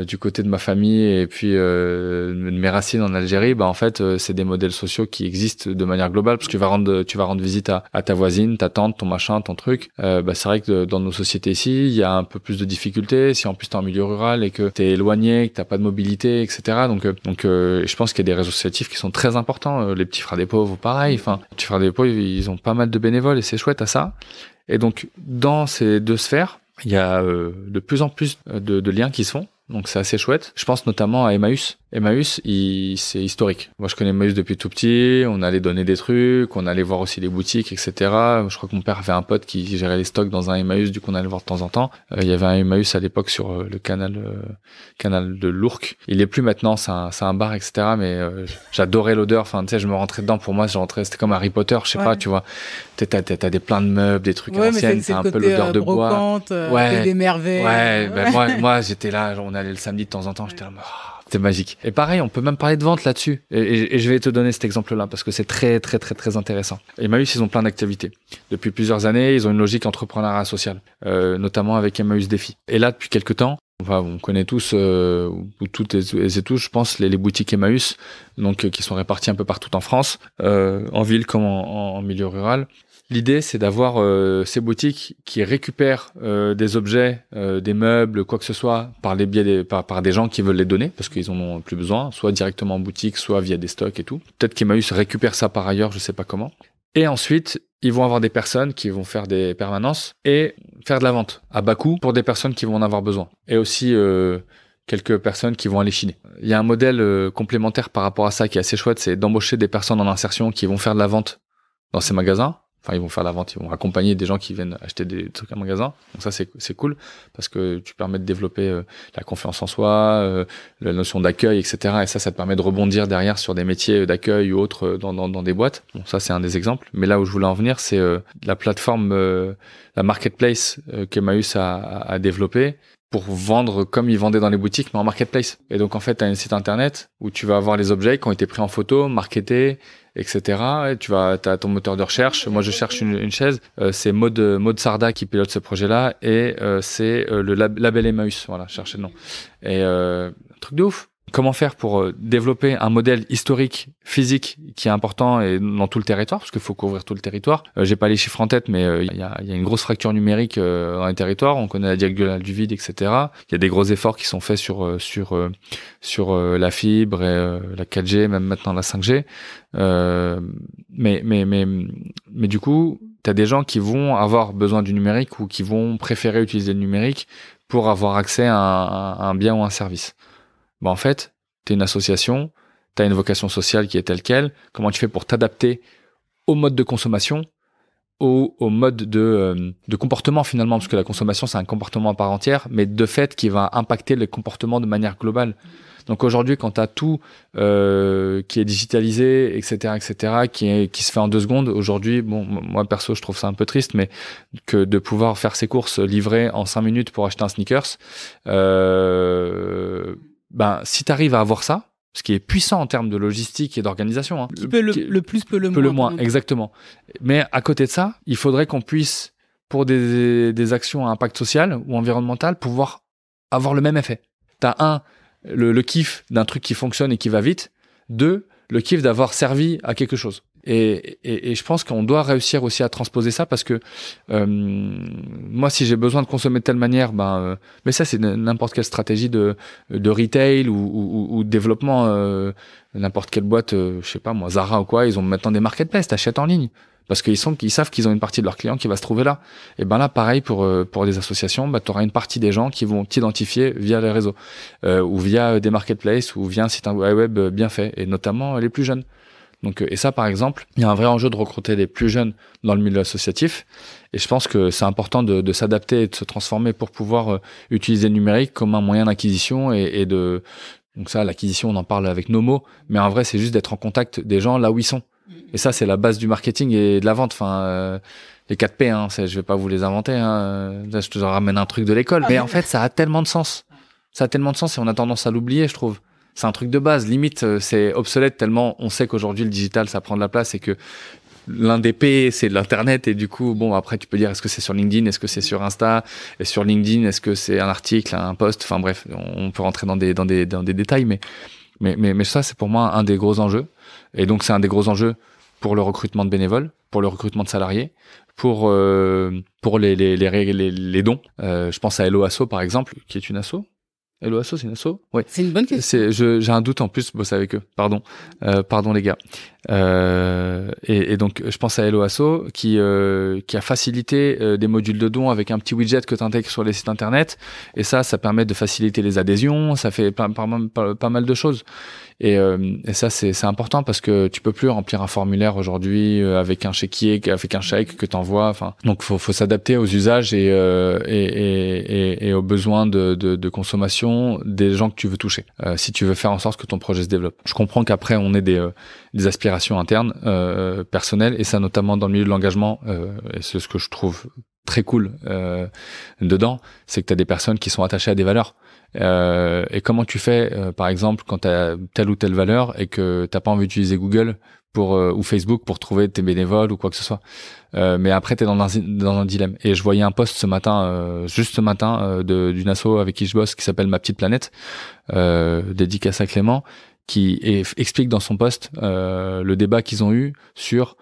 du côté de ma famille et puis de mes racines en Algérie, en fait c'est des modèles sociaux qui existent de manière globale parce que tu vas rendre visite à ta voisine, ta tante, ton machin, ton truc. C'est vrai que dans nos sociétés ici, il y a un peu plus de difficultés. Si en plus t'es en milieu rural et que t'es éloigné, que t'as pas de mobilité, etc. Donc je pense qu'il y a des réseaux associatifs qui sont très importants. Les petits frères des pauvres, pareil. Enfin, les petits frères des pauvres, ils ont pas mal de bénévoles et c'est chouette à ça. Et donc dans ces deux sphères, il y a de plus en plus de liens qui se font. Donc c'est assez chouette. Je pense notamment à Emmaüs. Emmaüs, c'est historique. Moi, je connais Emmaüs depuis tout petit. On allait donner des trucs, on allait voir aussi les boutiques, etc. Je crois que mon père avait un pote qui gérait les stocks dans un Emmaüs, du coup on allait le voir de temps en temps. Il y avait un Emmaüs à l'époque sur le canal de l'Ourcq. Il est plus maintenant, c'est un bar, etc. Mais j'adorais l'odeur. Enfin, tu sais, je me rentrais dedans. Pour moi, c'était comme Harry Potter, je sais pas, tu vois. T'as des plein de meubles, des trucs anciennes, c'est un peu l'odeur de brocante, bois. Des merveilles. Ouais, moi j'étais là, on allait le samedi de temps en temps, j'étais là. C'était magique. Et pareil, on peut même parler de vente là-dessus. Et je vais te donner cet exemple-là parce que c'est très, très, très, très intéressant. Emmaüs, ils ont plein d'activités. Depuis plusieurs années, ils ont une logique entrepreneuriat social, notamment avec Emmaüs Défi. Et là, depuis quelques temps, on connaît tous, ou toutes et tous, je pense, les boutiques Emmaüs, donc qui sont réparties un peu partout en France, en ville comme en milieu rural. L'idée, c'est d'avoir ces boutiques qui récupèrent des objets, des meubles, quoi que ce soit, par les biais par des gens qui veulent les donner, parce qu'ils en ont plus besoin, soit directement en boutique, soit via des stocks et tout. Peut-être qu'Emmaüs récupère ça par ailleurs, je sais pas comment. Et ensuite, ils vont avoir des personnes qui vont faire des permanences et faire de la vente à bas coût pour des personnes qui vont en avoir besoin. Et aussi quelques personnes qui vont aller chiner. Il y a un modèle complémentaire par rapport à ça qui est assez chouette, c'est d'embaucher des personnes en insertion qui vont faire de la vente dans ces magasins. Enfin, ils vont faire la vente, ils vont accompagner des gens qui viennent acheter des trucs à magasin. Donc ça, c'est cool parce que tu permets de développer la confiance en soi, la notion d'accueil, etc. Et ça te permet de rebondir derrière sur des métiers d'accueil ou autres dans des boîtes. Bon, ça, c'est un des exemples. Mais là où je voulais en venir, c'est la plateforme, la marketplace qu'Emmaüs a développée pour vendre comme ils vendaient dans les boutiques, mais en marketplace. Et donc, en fait, tu as un site internet où tu vas avoir les objets qui ont été pris en photo, marketés, etc. Et t'as ton moteur de recherche. Moi, je cherche une chaise. C'est Maud Sarda qui pilote ce projet-là et c'est le label Emmaüs. Voilà, cherchez le nom. Et un truc de ouf. Comment faire pour développer un modèle historique, physique, qui est important et dans tout le territoire, parce qu'il faut couvrir tout le territoire. J'ai pas les chiffres en tête, mais il y a une grosse fracture numérique dans les territoires. On connaît la diagonale du vide, etc. Il y a des gros efforts qui sont faits sur la fibre et la 4G, même maintenant la 5G. Mais du coup, t'as des gens qui vont avoir besoin du numérique ou qui vont préférer utiliser le numérique pour avoir accès à un bien ou un service. Bon, en fait, t'es une association, t'as une vocation sociale qui est telle quelle. Comment tu fais pour t'adapter au mode de consommation, au mode de comportement finalement, parce que la consommation, c'est un comportement à part entière, mais de fait qui va impacter les comportements de manière globale. Donc aujourd'hui, quand t'as tout qui est digitalisé, etc., qui se fait en 2 secondes, aujourd'hui, bon, moi perso, je trouve ça un peu triste, mais que de pouvoir faire ses courses livrées en 5 minutes pour acheter un sneakers, si tu arrives à avoir ça, ce qui est puissant en termes de logistique et d'organisation. Hein, qui peut le plus, peut le moins. Peut le moins, exactement. Mais à côté de ça, il faudrait qu'on puisse, pour des actions à impact social ou environnemental, pouvoir avoir le même effet. T'as le kiff d'un truc qui fonctionne et qui va vite. 2, le kiff d'avoir servi à quelque chose. Et je pense qu'on doit réussir aussi à transposer ça parce que moi, si j'ai besoin de consommer de telle manière, mais ça, c'est n'importe quelle stratégie de retail ou de développement. N'importe quelle boîte, je sais pas moi, Zara ou quoi, ils ont maintenant des marketplaces, t'achètes en ligne. Parce qu'ils savent qu'ils ont une partie de leurs clients qui va se trouver là. Et là, pareil pour des associations, tu auras une partie des gens qui vont t'identifier via les réseaux ou via des marketplaces ou via un site web bien fait, et notamment les plus jeunes. Donc, et ça, par exemple, il y a un vrai enjeu de recruter les plus jeunes dans le milieu associatif. Et je pense que c'est important de s'adapter et de se transformer pour pouvoir utiliser le numérique comme un moyen d'acquisition donc ça, l'acquisition, on en parle avec nos mots, mais en vrai, c'est juste d'être en contact des gens là où ils sont. Et ça, c'est la base du marketing et de la vente. Enfin, les 4 P, hein, je vais pas vous les inventer. Hein. Là, je te ramène un truc de l'école, mais en fait, ça a tellement de sens. Ça a tellement de sens et on a tendance à l'oublier, je trouve. C'est un truc de base. Limite, c'est obsolète tellement on sait qu'aujourd'hui, le digital, ça prend de la place et que l'un des P, c'est de l'Internet. Et du coup, bon, après, tu peux dire, est-ce que c'est sur LinkedIn? Est-ce que c'est sur Insta? Et sur LinkedIn, est-ce que c'est un article, un post? Enfin, bref, on peut rentrer dans des détails, mais ça, c'est pour moi un des gros enjeux. Et donc, c'est un des gros enjeux pour le recrutement de bénévoles, pour le recrutement de salariés, pour les dons. Je pense à Hello Asso, par exemple, qui est une asso. Hello Asso, c'est une asso? Oui. C'est une bonne question. J'ai un doute en plus, bosser avec eux. Pardon les gars. Et donc, je pense à Hello Asso qui a facilité des modules de dons avec un petit widget que tu intègres sur les sites internet. Et ça permet de faciliter les adhésions. Ça fait pas mal de choses. Et ça, c'est important parce que tu peux plus remplir un formulaire aujourd'hui avec un chéquier, avec un chèque que t'envoies. Enfin, donc faut s'adapter aux usages et aux besoins de consommation des gens que tu veux toucher. Si tu veux faire en sorte que ton projet se développe. Je comprends qu'après on ait des aspirations internes, personnelles, et ça notamment dans le milieu de l'engagement. Et c'est ce que je trouve très cool dedans, c'est que tu as des personnes qui sont attachées à des valeurs. Et comment tu fais, par exemple, quand tu as telle ou telle valeur et que t'as pas envie d'utiliser Google ou Facebook pour trouver tes bénévoles ou quoi que ce soit. Mais après, t'es dans un dilemme. Et je voyais un post ce matin, juste ce matin, d'une asso avec qui je bosse, qui s'appelle Ma Petite Planète, dédicace à Clément, qui explique dans son post le débat qu'ils ont eu sur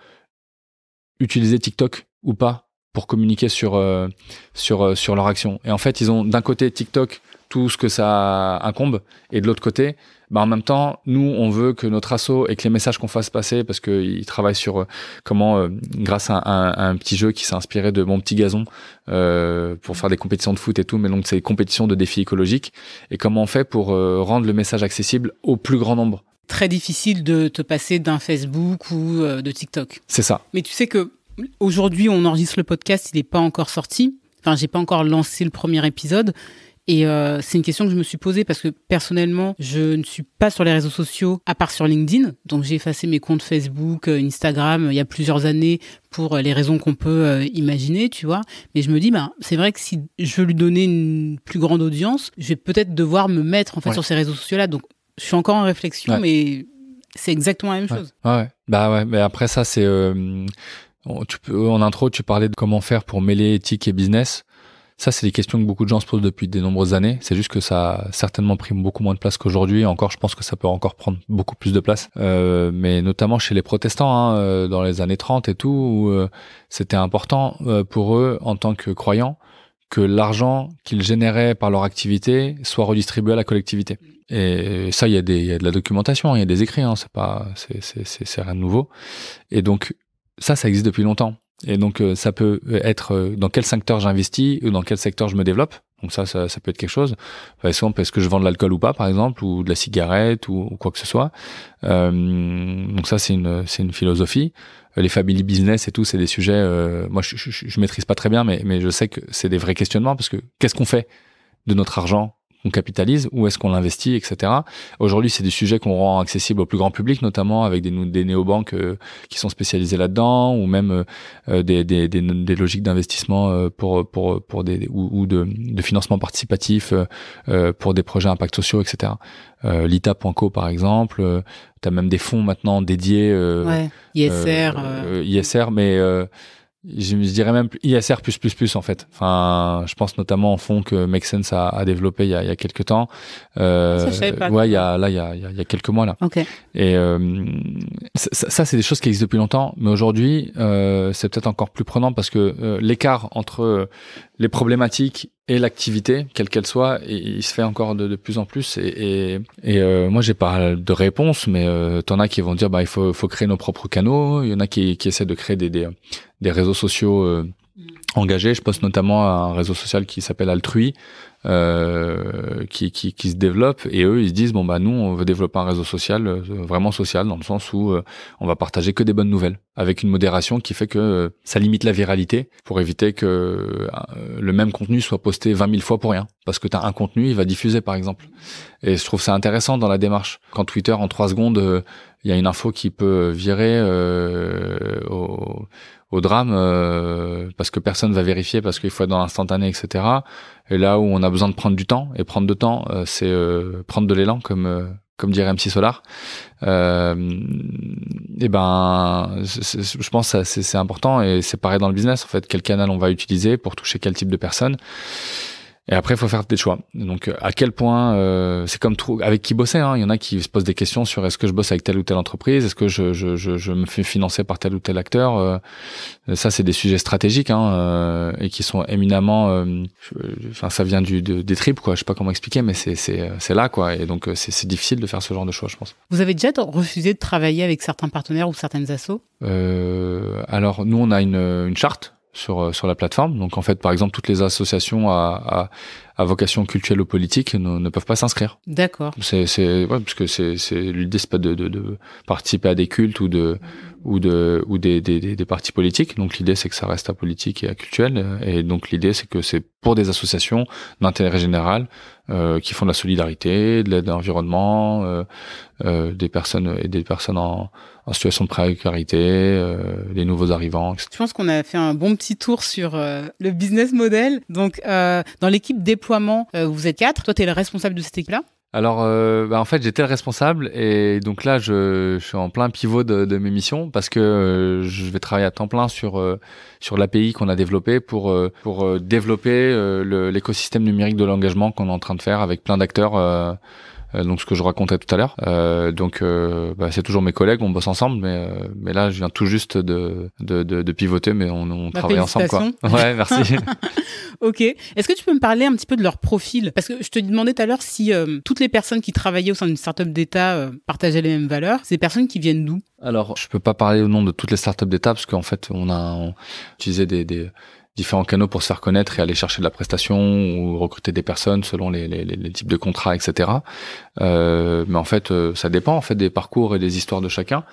utiliser TikTok ou pas pour communiquer sur leur action. Et en fait, ils ont d'un côté TikTok, tout ce que ça incombe, et de l'autre côté, en même temps, nous, on veut que notre asso et que les messages qu'on fasse passer, parce qu'ils travaillent sur comment, grâce à un petit jeu qui s'est inspiré de Mon Petit Gazon, pour faire des compétitions de foot et tout, mais donc c'est des compétitions de défis écologiques, et comment on fait pour rendre le message accessible au plus grand nombre. Très difficile de te passer d'un Facebook ou de TikTok. C'est ça. Mais tu sais que aujourd'hui, on enregistre le podcast, il n'est pas encore sorti. Enfin, j'ai pas encore lancé le premier épisode. Et c'est une question que je me suis posée parce que personnellement, je ne suis pas sur les réseaux sociaux à part sur LinkedIn. Donc j'ai effacé mes comptes Facebook, Instagram il y a plusieurs années pour les raisons qu'on peut imaginer, tu vois. Mais je me dis, c'est vrai que si je veux lui donner une plus grande audience, je vais peut-être devoir me mettre en fait sur ces réseaux sociaux-là. Donc je suis encore en réflexion, mais c'est exactement la même chose. Ouais. Mais après ça, c'est en intro, tu parlais de comment faire pour mêler éthique et business. Ça, c'est des questions que beaucoup de gens se posent depuis de nombreuses années. C'est juste que ça a certainement pris beaucoup moins de place qu'aujourd'hui. Encore, je pense que ça peut encore prendre beaucoup plus de place. Mais notamment chez les protestants, dans les années 30 et tout, où c'était important pour eux, en tant que croyants, que l'argent qu'ils généraient par leur activité soit redistribué à la collectivité. Et ça, il y a de la documentation, il y a des écrits, c'est rien de nouveau. Et donc, ça existe depuis longtemps. Et donc, ça peut être dans quel secteur j'investis ou dans quel secteur je me développe. Donc ça peut être quelque chose. Par exemple, est-ce que je vends de l'alcool ou pas, par exemple, ou de la cigarette ou quoi que ce soit. Donc ça, c'est une philosophie. Les family business et tout, c'est des sujets. Moi, je maîtrise pas très bien, mais je sais que c'est des vrais questionnements parce que qu'est-ce qu'on fait de notre argent qu'on capitalise, où est-ce qu'on l'investit, etc. Aujourd'hui, c'est des sujets qu'on rend accessibles au plus grand public, notamment avec des néobanques qui sont spécialisées là-dedans, ou même des logiques d'investissement pour de financement participatif pour des projets à impact sociaux, etc. L'ITA.co, par exemple, tu as même des fonds maintenant dédiés. ISR, mais je dirais même ISR++, en fait. Enfin, je pense notamment au fonds que Make Sense a développé il y a quelques temps. Ça, je savais pas. Ouais, il y a quelques mois, là. Okay. Et ça, c'est des choses qui existent depuis longtemps. Mais aujourd'hui, c'est peut-être encore plus prenant parce que l'écart entre les problématiques et l'activité, quelle qu'elle soit, il se fait encore de plus en plus. Et moi, j'ai pas de réponse, mais t'en as qui vont dire, il faut créer nos propres canaux. Il y en a qui essaient de créer des réseaux sociaux engagés. Je pense notamment à un réseau social qui s'appelle Altrui, qui se développe, et eux ils se disent nous on veut développer un réseau social vraiment social, dans le sens où on va partager que des bonnes nouvelles avec une modération qui fait que ça limite la viralité pour éviter que le même contenu soit posté 20 000 fois pour rien, parce que t'as un contenu, il va diffuser par exemple. Et je trouve ça intéressant dans la démarche. Quand Twitter en 3 secondes il y a une info qui peut virer au drame parce que personne va vérifier, parce qu'il faut être dans l'instantané, etc. Et là où on a besoin de prendre du temps, et prendre de temps, c'est prendre de l'élan, comme dirait MC Solar. Je pense que c'est important, et c'est pareil dans le business en fait. Quel canal on va utiliser pour toucher quel type de personnes. Et après, il faut faire des choix. Donc, à quel point, c'est comme tout, avec qui bosser, hein. Il y en a qui se posent des questions sur est-ce que je bosse avec telle ou telle entreprise, est-ce que je me fais financer par tel ou tel acteur. Ça, c'est des sujets stratégiques, et qui sont éminemment, ça vient des tripes, quoi. Je sais pas comment expliquer, mais c'est là, quoi. Et donc, c'est difficile de faire ce genre de choix, je pense. Vous avez déjà refusé de travailler avec certains partenaires ou certaines assos? Alors, nous, on a une charte sur la plateforme. Donc en fait, par exemple, toutes les associations à vocation culturelle ou politique ne peuvent pas s'inscrire. D'accord. Parce que l'idée, c'est pas de participer à des cultes ou des partis politiques. Donc l'idée, c'est que ça reste apolitique et acultuel. Et donc l'idée, c'est que c'est pour des associations d'intérêt général qui font de la solidarité, de l'aide à l'environnement, des personnes en situation de précarité, les nouveaux arrivants, etc. Je pense qu'on a fait un bon petit tour sur le business model. Donc, dans l'équipe déploiement, vous êtes 4. Toi, tu es le responsable de cette équipe-là? Alors, en fait, j'étais le responsable, et donc là, je suis en plein pivot de mes missions, parce que je vais travailler à temps plein sur l'API qu'on a développé pour développer l'écosystème numérique de l'engagement qu'on est en train de faire avec plein d'acteurs donc ce que je racontais tout à l'heure. C'est toujours mes collègues, on bosse ensemble, mais là je viens tout juste de pivoter, mais on travaille ensemble, quoi. Ouais, merci. Ok. Est-ce que tu peux me parler un petit peu de leur profil? Parce que je te demandais tout à l'heure si toutes les personnes qui travaillaient au sein d'une startup d'État partageaient les mêmes valeurs. Ces personnes qui viennent d'où? Alors, je peux pas parler au nom de toutes les startups d'État parce qu'en fait, on utilisé des différents canaux pour se faire connaître et aller chercher de la prestation ou recruter des personnes selon les types de contrats, etc. Mais en fait, ça dépend en fait des parcours et des histoires de chacun.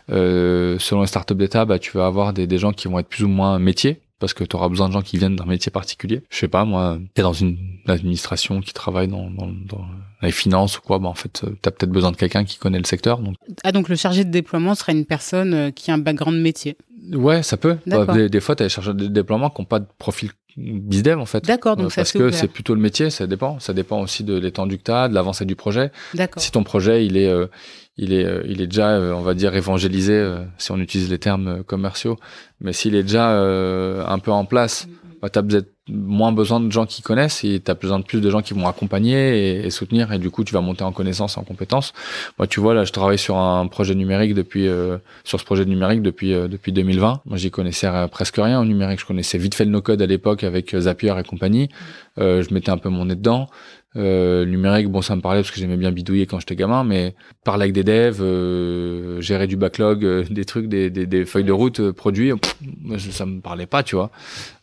Selon les startups d'État, tu vas avoir des gens qui vont être plus ou moins métiers, parce que tu auras besoin de gens qui viennent d'un métier particulier. Je sais pas, moi, t'es dans une administration qui travaille dans les finances ou quoi, en fait, t'as peut-être besoin de quelqu'un qui connaît le secteur. Donc le chargé de déploiement serait une personne qui a un background métier. Ouais, ça peut. Des fois, t'as des chargés de déploiement qui n'ont pas de profil bizdev, en fait. D'accord, donc parce que c'est plutôt le métier, ça dépend. Ça dépend aussi de l'étendue que t'as, de l'avancée du projet. D'accord. Si ton projet, il est déjà, on va dire, évangélisé, si on utilise les termes commerciaux, mais s'il est déjà un peu en place, t'as peut-être moins besoin de gens qui connaissent et t'as besoin de plus de gens qui vont accompagner et soutenir, et du coup tu vas monter en connaissances, en compétences. Moi, tu vois, là je travaille sur un projet numérique depuis 2020. Moi, j'y connaissais presque rien au numérique. Je connaissais vite fait le no-code à l'époque avec Zapier et compagnie. Je mettais un peu mon nez dedans. Numérique, ça me parlait parce que j'aimais bien bidouiller quand j'étais gamin, mais parler avec des devs, gérer du backlog, des trucs, des feuilles de route produits, ça me parlait pas, tu vois.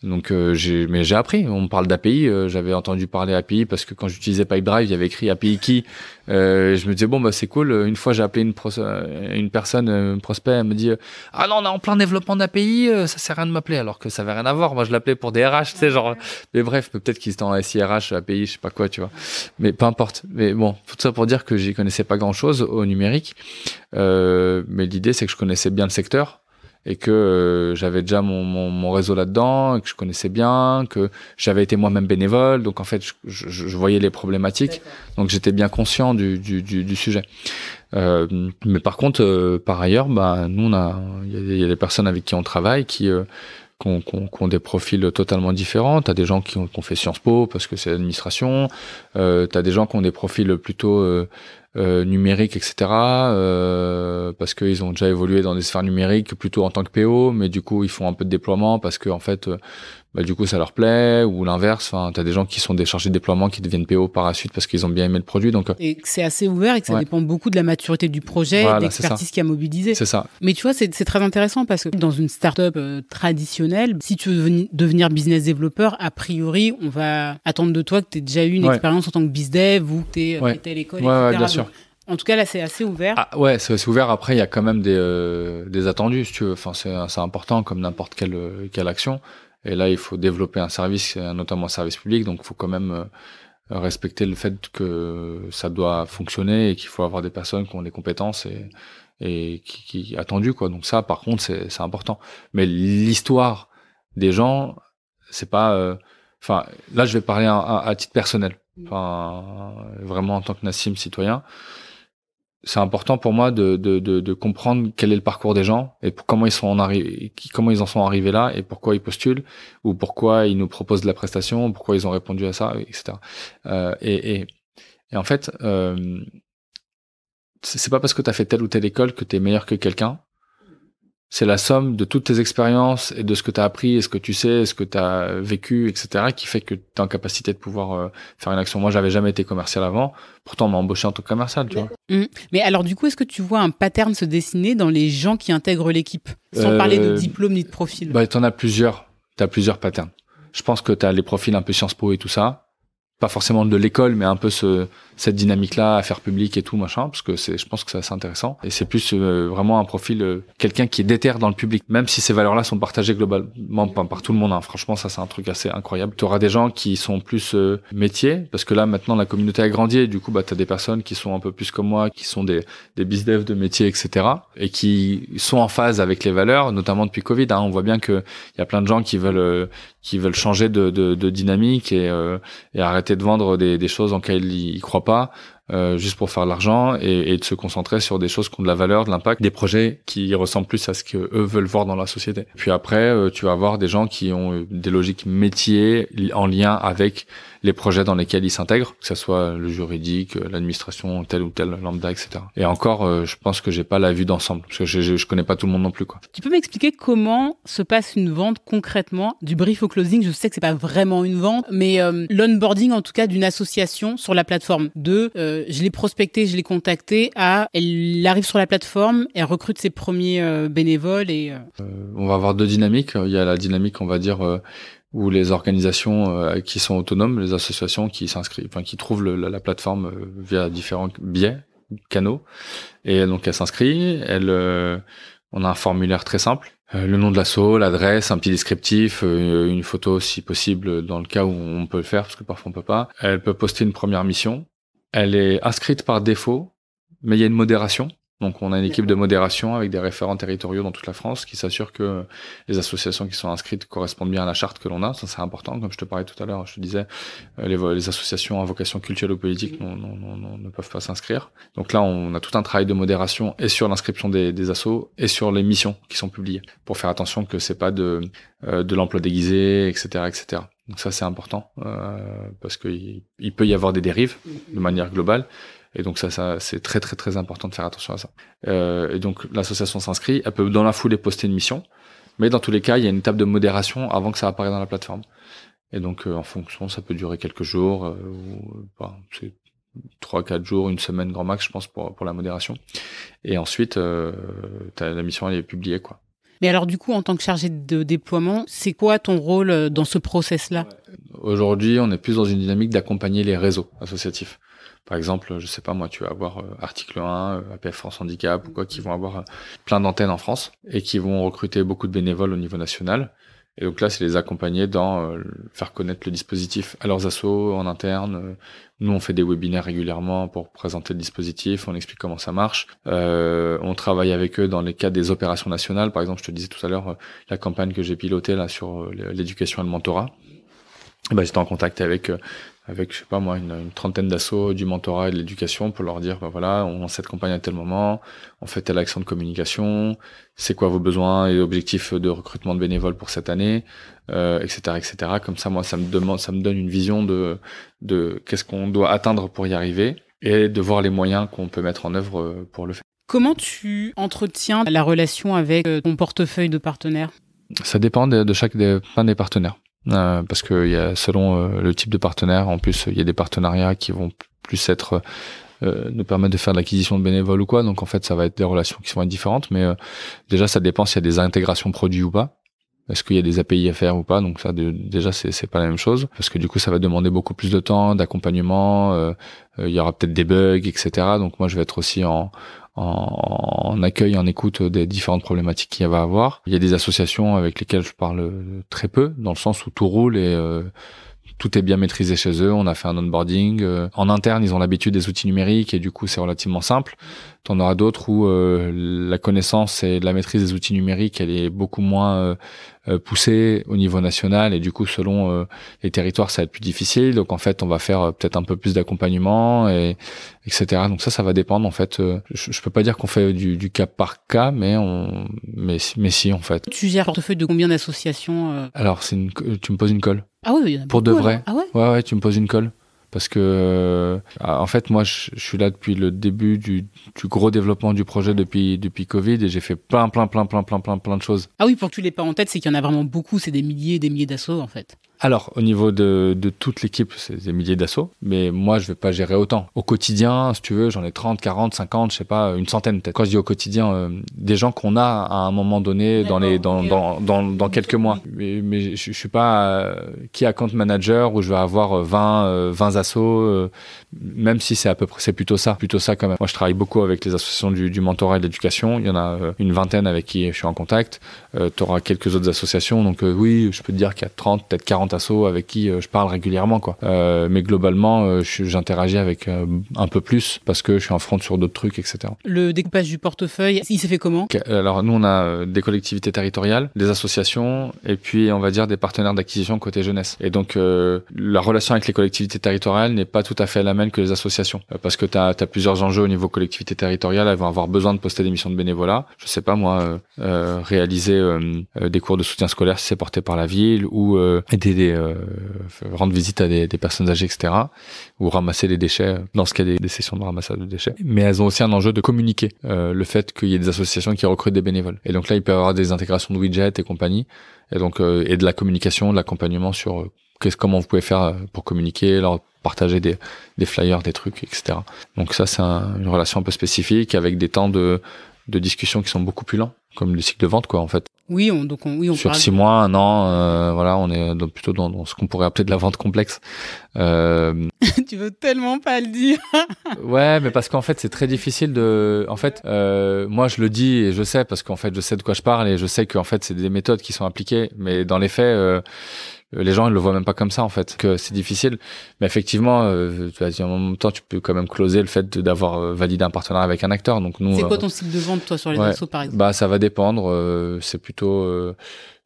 Donc mais j'ai appris. On me parle d'API, j'avais entendu parler API parce que quand j'utilisais Pipedrive, il y avait écrit API Key. Je me disais c'est cool. Une fois j'ai appelé une personne, un prospect, elle me dit ah non, on est en plein développement d'API, ça sert à rien de m'appeler, alors que ça avait rien à voir. Moi je l'appelais pour des RH, tu sais, genre. Mais bref, peut-être qu'ils étaient en SIRH, API, je sais pas quoi, tu vois. Mais peu importe. Mais bon, tout ça pour dire que j'y connaissais pas grand-chose au numérique. Mais l'idée, c'est que je connaissais bien le secteur et que j'avais déjà mon réseau là-dedans, et que je connaissais bien, que j'avais été moi-même bénévole. Donc en fait, je voyais les problématiques. D'accord. Donc j'étais bien conscient du sujet. Mais par contre, par ailleurs, nous, il y a des personnes avec qui on travaille qui ont des profils totalement différents. T'as des gens qui ont fait Sciences Po parce que c'est l'administration. T'as des gens qui ont des profils plutôt numériques, etc. Parce qu'ils ont déjà évolué dans des sphères numériques plutôt en tant que PO, mais du coup ils font un peu de déploiement parce que en fait du coup ça leur plaît, ou l'inverse. Enfin, t'as des gens qui sont des chargés de déploiement qui deviennent PO par la suite parce qu'ils ont bien aimé le produit. Donc et que c'est assez ouvert et que ça dépend beaucoup de la maturité du projet, voilà, de l'expertise qui a mobilisé. C'est ça. Mais tu vois, c'est très intéressant parce que dans une startup traditionnelle, si tu veux devenir business développeur, a priori, on va attendre de toi que tu aies déjà eu une expérience en tant que bizdev ou que tu aies été à l'école, etc. Ouais, bien sûr. En tout cas, là, c'est assez ouvert. Ah, ouais, c'est assez ouvert. Après, il y a quand même des attendus, si tu veux. Enfin, c'est important comme n'importe quelle action. Et là, il faut développer un service, notamment un service public. Donc, il faut quand même respecter le fait que ça doit fonctionner et qu'il faut avoir des personnes qui ont des compétences et qui attendues, quoi. Donc ça, par contre, c'est important. Mais l'histoire des gens, c'est pas. Enfin, là, je vais parler à titre personnel. Enfin, vraiment en tant que Nassim, citoyen. C'est important pour moi de comprendre quel est le parcours des gens et comment ils en sont arrivés là et pourquoi ils postulent ou pourquoi ils nous proposent de la prestation, pourquoi ils ont répondu à ça, etc. Et en fait, c'est pas parce que tu as fait telle ou telle école que tu es meilleur que quelqu'un. C'est la somme de toutes tes expériences et de ce que tu as appris et ce que tu sais, et ce que tu as vécu, etc., qui fait que tu es en capacité de pouvoir faire une action. Moi, j'avais jamais été commercial avant. Pourtant, on m'a embauché en tant que commercial, tu vois. Mais alors, du coup, est-ce que tu vois un pattern se dessiner dans les gens qui intègrent l'équipe, sans parler de diplôme ni de profil? T'en as plusieurs. T'as plusieurs patterns. Je pense que t'as les profils un peu Sciences Po et tout ça. Pas forcément de l'école, mais un peu cette dynamique-là, affaires publiques et tout, machin, parce que je pense que c'est assez intéressant. Et c'est plus vraiment un profil, quelqu'un qui est déter dans le public, même si ces valeurs-là sont partagées globalement par tout le monde. Hein. Franchement, ça, c'est un truc assez incroyable. Tu auras des gens qui sont plus métiers, parce que là, maintenant, la communauté a grandi, et du coup, t'as des personnes qui sont un peu plus comme moi, qui sont des bizdev de métiers, etc., et qui sont en phase avec les valeurs, notamment depuis Covid. Hein. On voit bien que il y a plein de gens qui veulent changer de dynamique et arrêter de vendre des choses en lesquelles ils croient pas. juste pour faire de l'argent et de se concentrer sur des choses qui ont de la valeur, de l'impact, des projets qui ressemblent plus à ce que eux veulent voir dans la société. Puis après, tu vas avoir des gens qui ont des logiques métiers en lien avec les projets dans lesquels ils s'intègrent, que ce soit le juridique, l'administration, tel ou tel lambda, etc. Et encore, je pense que j'ai pas la vue d'ensemble, parce que je connais pas tout le monde non plus, quoi. Tu peux m'expliquer comment se passe une vente concrètement, du brief au closing? Je sais que c'est pas vraiment une vente, mais l'onboarding en tout cas d'une association sur la plateforme. Je l'ai prospecté, je l'ai contacté, elle arrive sur la plateforme, elle recrute ses premiers bénévoles et... On va avoir deux dynamiques. Il y a la dynamique, on va dire, où les organisations qui sont autonomes, les associations qui s'inscrivent, enfin qui trouvent la plateforme via différents biais, canaux, et donc elle s'inscrit. On a un formulaire très simple, le nom de l'asso, l'adresse, un petit descriptif, une photo si possible dans le cas où on peut le faire, parce que parfois on peut pas. Elle peut poster une première mission. Elle est inscrite par défaut, mais il y a une modération. Donc on a une équipe de modération avec des référents territoriaux dans toute la France qui s'assurent que les associations qui sont inscrites correspondent bien à la charte que l'on a. Ça c'est important, comme je te parlais tout à l'heure, je te disais, les associations à vocation culturelle ou politique ne peuvent pas s'inscrire. Donc là on a tout un travail de modération et sur l'inscription des assos et sur les missions qui sont publiées pour faire attention que c'est pas de l'emploi déguisé, etc., etc. Donc ça c'est important parce que il peut y avoir des dérives de manière globale. Et donc ça c'est très très très important de faire attention à ça. Et donc l'association s'inscrit, elle peut dans la foulée poster une mission, mais dans tous les cas il y a une étape de modération avant que ça apparaisse dans la plateforme. Et donc en fonction, ça peut durer quelques jours, c'est 3-4 jours, une semaine grand max, je pense pour la modération. Et ensuite la mission elle est publiée, quoi. Mais alors du coup, en tant que chargé de déploiement, c'est quoi ton rôle dans ce process-là? Aujourd'hui, on est plus dans une dynamique d'accompagner les réseaux associatifs. Par exemple, je sais pas moi, tu vas avoir Article 1, APF France Handicap ou quoi, qui vont avoir plein d'antennes en France et qui vont recruter beaucoup de bénévoles au niveau national. Et donc là, c'est les accompagner dans faire connaître le dispositif à leurs assos en interne. Nous, on fait des webinaires régulièrement pour présenter le dispositif, on explique comment ça marche. On travaille avec eux dans les cas des opérations nationales. Par exemple, je te disais tout à l'heure, la campagne que j'ai pilotée là sur l'éducation et le mentorat. J'étais en contact avec je sais pas moi une trentaine d'assos du mentorat et de l'éducation pour leur dire voilà, on lance cette campagne à tel moment, on fait telle action de communication, c'est quoi vos besoins et objectifs de recrutement de bénévoles pour cette année, etc., etc. Comme ça, moi, ça me donne une vision de qu'est-ce qu'on doit atteindre pour y arriver et de voir les moyens qu'on peut mettre en œuvre pour le faire. Comment tu entretiens la relation avec ton portefeuille de partenaires? Ça dépend de plein des partenaires. Parce que il y a selon le type de partenaire, en plus il y a des partenariats qui vont plus être nous permettre de faire de l'acquisition de bénévoles ou quoi, donc en fait ça va être des relations qui vont être différentes, mais déjà ça dépend s'il y a des intégrations produits ou pas, est-ce qu'il y a des API à faire ou pas, donc ça déjà c'est pas la même chose, parce que du coup ça va demander beaucoup plus de temps, d'accompagnement, il y aura peut-être des bugs, etc. Donc moi je vais être aussi en accueil, en écoute des différentes problématiques qu'il va y avoir. Il y a des associations avec lesquelles je parle très peu, dans le sens où tout roule et tout est bien maîtrisé chez eux. On a fait un onboarding. En interne, ils ont l'habitude des outils numériques et du coup, c'est relativement simple. T'en auras d'autres où la connaissance et la maîtrise des outils numériques, elle est beaucoup moins poussée au niveau national et du coup, selon les territoires, ça va être plus difficile. Donc en fait, on va faire peut-être un peu plus d'accompagnement et etc. Donc ça va dépendre en fait. Je peux pas dire qu'on fait du cas par cas, mais si en fait. Tu gères un portefeuille de combien d'associations Alors tu me poses une colle. Ah oui, il y en a pour beaucoup, de vrai. Ah ouais. Ouais, tu me poses une colle. Parce que en fait moi je suis là depuis le début du gros développement du projet depuis Covid et j'ai fait plein de choses. Ah oui, pour que tu l'aies pas en tête, c'est qu'il y en a vraiment beaucoup, c'est des milliers et des milliers d'assos en fait. Alors au niveau de toute l'équipe, c'est des milliers d'assos, mais moi je vais pas gérer autant. Au quotidien, si tu veux, j'en ai 30, 40, 50, je sais pas, une centaine peut-être. Quand je dis au quotidien, des gens qu'on a à un moment donné dans quelques mois. Mais je suis pas key account manager où je vais avoir 20 assos, même si c'est à peu près, c'est plutôt ça quand même. Moi je travaille beaucoup avec les associations du mentorat et de l'éducation. Il y en a une vingtaine avec qui je suis en contact. Tu auras quelques autres associations, donc oui, je peux te dire qu'il y a 30, peut-être 40 assos avec qui je parle régulièrement, quoi. Mais globalement, j'interagis avec un peu plus parce que je suis en front sur d'autres trucs, etc. Le découpage du portefeuille, il s'est fait comment? Alors nous, on a des collectivités territoriales, des associations et puis on va dire des partenaires d'acquisition côté jeunesse. Et donc la relation avec les collectivités territoriales n'est pas tout à fait la même que les associations parce que t'as plusieurs enjeux au niveau collectivité territoriale. Elles vont avoir besoin de poster des missions de bénévolat. Je sais pas moi, réaliser des cours de soutien scolaire si c'est porté par la ville ou rendre visite à des personnes âgées, etc. Ou ramasser des déchets dans ce cas des sessions de ramassage de déchets. Mais elles ont aussi un enjeu de communiquer le fait qu'il y ait des associations qui recrutent des bénévoles. Et donc là, il peut y avoir des intégrations de widgets et compagnie. Et donc et de la communication, de l'accompagnement sur comment vous pouvez faire pour communiquer, leur partager des flyers, des trucs, etc. Donc ça, c'est une relation un peu spécifique avec des temps de discussion qui sont beaucoup plus lents, comme le cycle de vente, quoi, en fait. Oui, on sur 6 mois, 1 an, voilà, on est plutôt dans ce qu'on pourrait appeler de la vente complexe. Tu veux tellement pas le dire. Ouais, mais parce qu'en fait, c'est très difficile moi, je le dis et je sais parce qu'en fait, je sais de quoi je parle et je sais qu'en fait, c'est des méthodes qui sont appliquées, mais dans les faits, les gens, ils le voient même pas comme ça, en fait, que c'est difficile. Mais effectivement, en même temps, tu peux quand même closer le fait d'avoir validé un partenariat avec un acteur. Donc nous, c'est quoi ton cycle de vente, toi, sur les assos, par exemple? Bah, ça va dépendre. C'est plutôt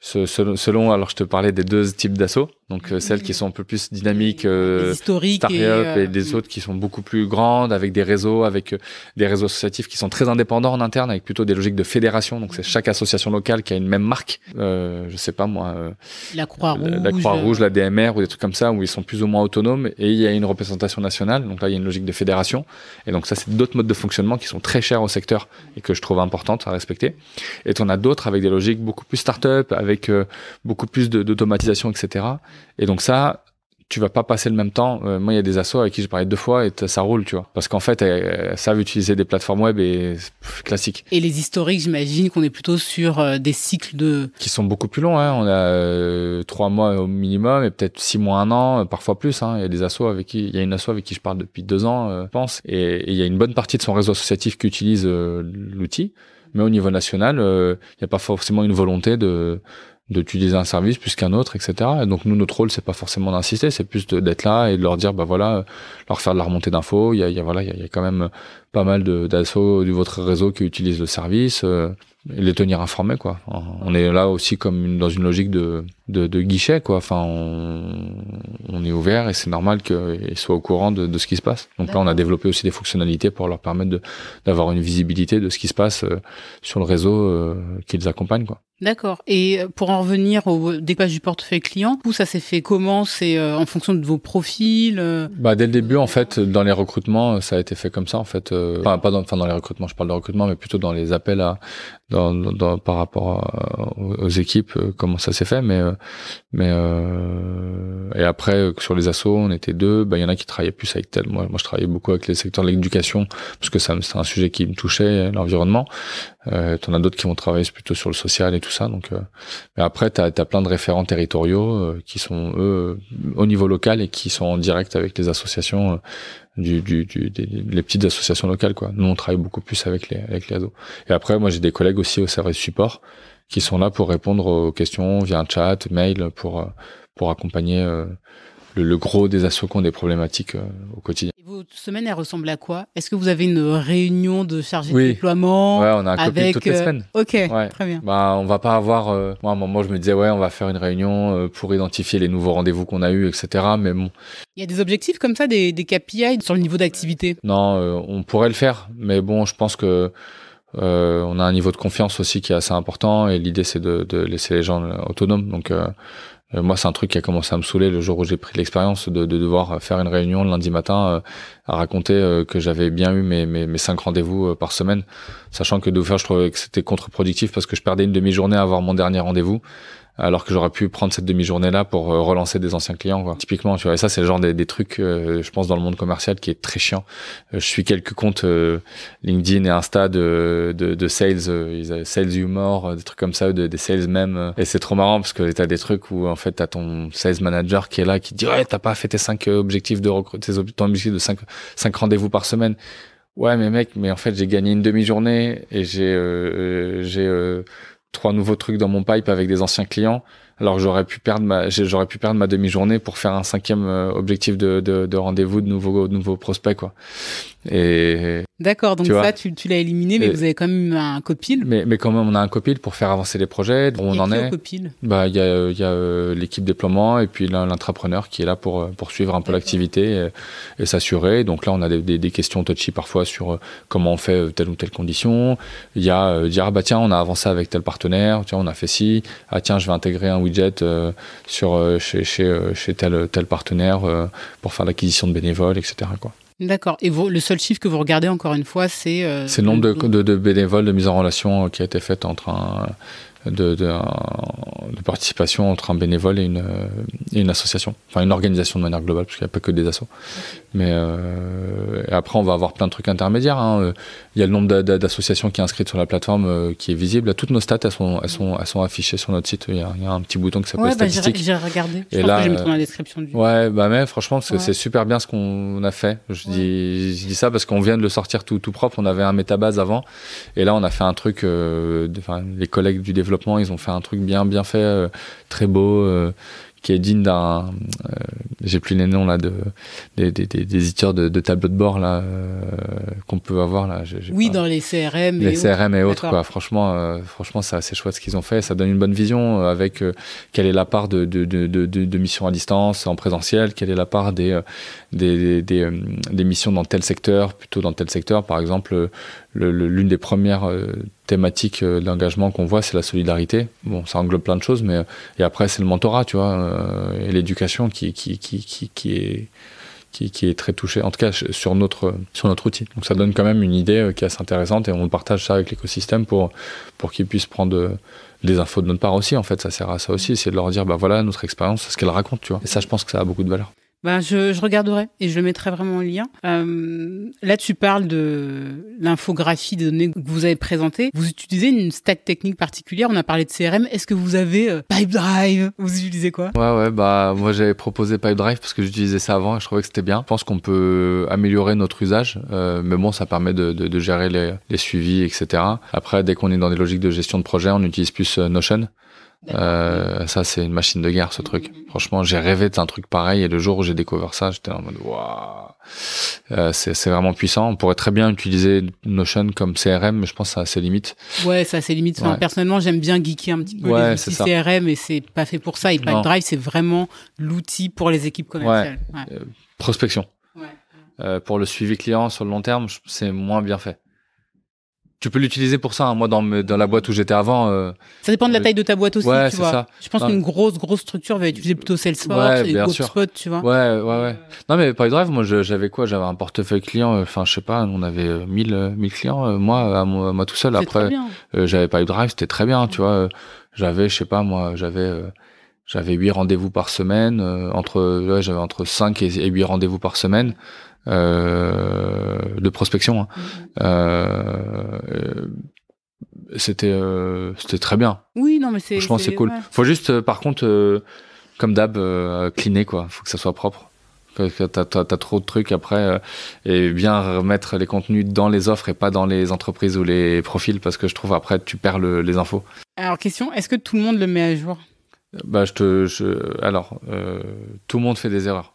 selon. Alors, je te parlais des 2 types d'assos. Donc celles qui sont un peu plus dynamiques, historiques, start-up, et des autres qui sont beaucoup plus grandes, avec des réseaux associatifs qui sont très indépendants en interne, avec plutôt des logiques de fédération. Donc c'est chaque association locale qui a une même marque. Je sais pas moi. La Croix-Rouge, la DMR ou des trucs comme ça où ils sont plus ou moins autonomes. Et il y a une représentation nationale. Donc là il y a une logique de fédération. Et donc ça c'est d'autres modes de fonctionnement qui sont très chers au secteur et que je trouve importantes à respecter. Et t'en as d'autres avec des logiques beaucoup plus start-up, avec beaucoup plus d'automatisation, etc. Et donc ça, tu vas pas passer le même temps. Moi, il y a des assos avec qui j'ai parlé 2 fois et ça roule, tu vois. Parce qu'en fait, elles savent utiliser des plateformes web et classiques. Et les historiques, j'imagine qu'on est plutôt sur des cycles qui sont beaucoup plus longs, hein. On a 3 mois au minimum et peut-être 6 mois, 1 an, parfois plus, hein. Il y a des assos il y a une asso avec qui je parle depuis 2 ans, je pense. Et il y a une bonne partie de son réseau associatif qui utilise l'outil. Mais au niveau national, il n'y a pas forcément une volonté d'utiliser un service plus qu'un autre, etc. Et donc nous, notre rôle, c'est pas forcément d'insister, c'est plus d'être là et de leur dire, bah voilà, leur faire de la remontée d'infos. Il y a quand même pas mal d'assos de votre réseau qui utilisent le service, et les tenir informés, quoi. On est là aussi comme dans une logique de guichet, quoi. Enfin, on est ouvert et c'est normal qu'ils soient au courant de ce qui se passe. Donc là, on a développé aussi des fonctionnalités pour leur permettre d'avoir une visibilité de ce qui se passe sur le réseau qui les accompagne, quoi. D'accord. Et pour en revenir au découpage du portefeuille client, ça s'est fait comment? C'est en fonction de vos profils? Dès le début, en fait, dans les recrutements, ça a été fait comme ça, en fait. Pas dans les recrutements, je parle de recrutement, mais plutôt dans les appels par rapport aux équipes, comment ça s'est fait. Et après, sur les assos, on était 2. Il y en a qui travaillaient plus avec tel. Moi, je travaillais beaucoup avec les secteurs de l'éducation parce que c'est un sujet qui me touchait, l'environnement. T'en as d'autres qui vont travailler plutôt sur le social et tout ça. Donc, mais après, t'as plein de référents territoriaux qui sont eux au niveau local et qui sont en direct avec les associations, les petites associations locales, quoi. Nous, on travaille beaucoup plus avec les assos. Et après, moi, j'ai des collègues aussi au service support qui sont là pour répondre aux questions via un chat, mail, pour accompagner le gros des assos qui ont des problématiques au quotidien. Et vos semaines, elles ressemblent à quoi? Est-ce que vous avez une réunion de chargé de déploiement? Ouais, on a un copil toutes les semaines. Ok, ouais. Très bien. On va pas avoir... moi, à un moment, je me disais, on va faire une réunion pour identifier les nouveaux rendez-vous qu'on a eus, etc. Mais bon... Il y a des objectifs comme ça, des KPI sur le niveau d'activité? Non, on pourrait le faire. Mais bon, je pense que on a un niveau de confiance aussi qui est assez important et l'idée, c'est de laisser les gens autonomes. Donc... moi, c'est un truc qui a commencé à me saouler le jour où j'ai pris l'expérience de devoir faire une réunion le lundi matin à raconter que j'avais bien eu mes 5 rendez-vous par semaine, sachant que de faire, je trouvais que c'était contre-productif parce que je perdais une demi-journée à avoir mon dernier rendez-vous, alors que j'aurais pu prendre cette demi-journée-là pour relancer des anciens clients, quoi. Typiquement, tu vois, et ça, c'est le genre des trucs, je pense, dans le monde commercial qui est très chiant. Je suis quelques comptes LinkedIn et Insta de sales, sales humor, des trucs comme ça, des sales même. Et c'est trop marrant parce que t'as des trucs où, en fait, t'as ton sales manager qui est là, qui te dit, ouais, t'as pas fait tes 5 objectifs ton objectif de 5 rendez-vous par semaine. Ouais, mais mec, mais en fait, j'ai gagné une demi-journée et j'ai 3 nouveaux trucs dans mon pipe avec des anciens clients. Alors j'aurais pu perdre ma demi-journée pour faire un 5e objectif de rendez-vous de nouveaux prospects, quoi. Et d'accord, donc ça tu l'as éliminé, mais vous avez quand même un copil. Mais quand même on a un copil pour faire avancer les projets. Où on en est. Copil. Bah il y a l'équipe déploiement et puis l'intrapreneur qui est là pour suivre un peu l'activité et s'assurer. Donc là on a des questions touchy parfois sur comment on fait telle ou telle condition. Il y a dire bah tiens on a avancé avec tel partenaire, tiens on a fait ci, ah tiens je vais intégrer un widget chez tel partenaire pour faire l'acquisition de bénévoles, etc. quoi. D'accord. Et le seul chiffre que vous regardez, encore une fois, c'est le nombre de bénévoles, de mise en relation qui a été faite entre de participation entre un bénévole et une association, enfin une organisation de manière globale, parce qu'il n'y a pas que des assos. Mais et après, on va avoir plein de trucs intermédiaires. Hein. Il y a le nombre d'associations qui est inscrites sur la plateforme qui est visible. Toutes nos stats, elles sont affichées sur notre site. Il y a un petit bouton qui s'appelle statistiques. J'ai regardé. Je pense que j'ai mis dans la description du. Ouais, bah mais franchement, c'est super bien ce qu'on a fait. Je dis ça parce qu'on vient de le sortir tout propre. On avait un métabase avant, et là, on a fait un truc. Les collègues du développement, ils ont fait un truc bien fait, très beau. Qui est digne d'un j'ai plus les noms là des éditeurs de tableaux de bord là qu'on peut avoir là. Dans les CRM et autres quoi. Franchement c'est assez chouette ce qu'ils ont fait. Ça donne une bonne vision avec quelle est la part de missions à distance en présentiel, quelle est la part des missions dans tel secteur, plutôt dans tel secteur. Par exemple, l'une des premières thématiques d'engagement qu'on voit, c'est la solidarité. Bon, ça englobe plein de choses, mais et après c'est le mentorat, tu vois, et l'éducation qui est très touché, en tout cas sur notre outil. Donc ça donne quand même une idée qui est assez intéressante et on partage ça avec l'écosystème pour qu'ils puissent prendre des infos de notre part aussi. En fait, ça sert à ça aussi, c'est de leur dire bah voilà notre expérience, c'est ce qu'elle raconte, tu vois. Et ça, je pense que ça a beaucoup de valeur. Je regarderai et je le mettrai vraiment en lien. Là, tu parles de l'infographie des données que vous avez présentées. Vous utilisez une stack technique particulière. On a parlé de CRM. Est-ce que vous avez Pipedrive? Vous utilisez quoi? Ouais, bah moi j'avais proposé Pipedrive parce que j'utilisais ça avant et je trouvais que c'était bien. Je pense qu'on peut améliorer notre usage, mais bon, ça permet de gérer les suivis, etc. Après, dès qu'on est dans des logiques de gestion de projet, on utilise plus Notion. Ça c'est une machine de guerre ce truc. Franchement, j'ai rêvé d'un truc pareil et le jour où j'ai découvert ça, j'étais en mode waouh, c'est vraiment puissant. On pourrait très bien utiliser Notion comme CRM, mais je pense que ça a ses limites. Ouais, ça a ses limites. Enfin, personnellement, j'aime bien geeker un petit peu les outils CRM et c'est pas fait pour ça. Et Pipedrive, c'est vraiment l'outil pour les équipes commerciales. Prospection. Pour le suivi client sur le long terme, c'est moins bien fait. Tu peux l'utiliser pour ça. Hein. Moi, dans la boîte où j'étais avant... ça dépend de la taille de ta boîte aussi, tu vois. Ça. Je pense qu'une grosse structure va utiliser plutôt Salesforce et HubSpot, tu vois. Ouais. Non, mais Pipedrive, moi, j'avais quoi? J'avais un portefeuille client. Enfin, je sais pas, on avait 1000 clients. Moi, tout seul. Après, j'avais Pipedrive, c'était très bien, tu vois. J'avais, je sais pas, moi, j'avais 8 rendez-vous par semaine. J'avais entre 5 et 8 rendez-vous par semaine. De prospection. C'était très bien. Oui, non, mais franchement, c'est cool. Faut juste, par contre, comme d'hab, cleaner, quoi. Faut que ça soit propre. T'as trop de trucs après et bien remettre les contenus dans les offres et pas dans les entreprises ou les profils parce que je trouve après tu perds les infos. Alors, question, est-ce que tout le monde le met à jour? Bah, alors, tout le monde fait des erreurs.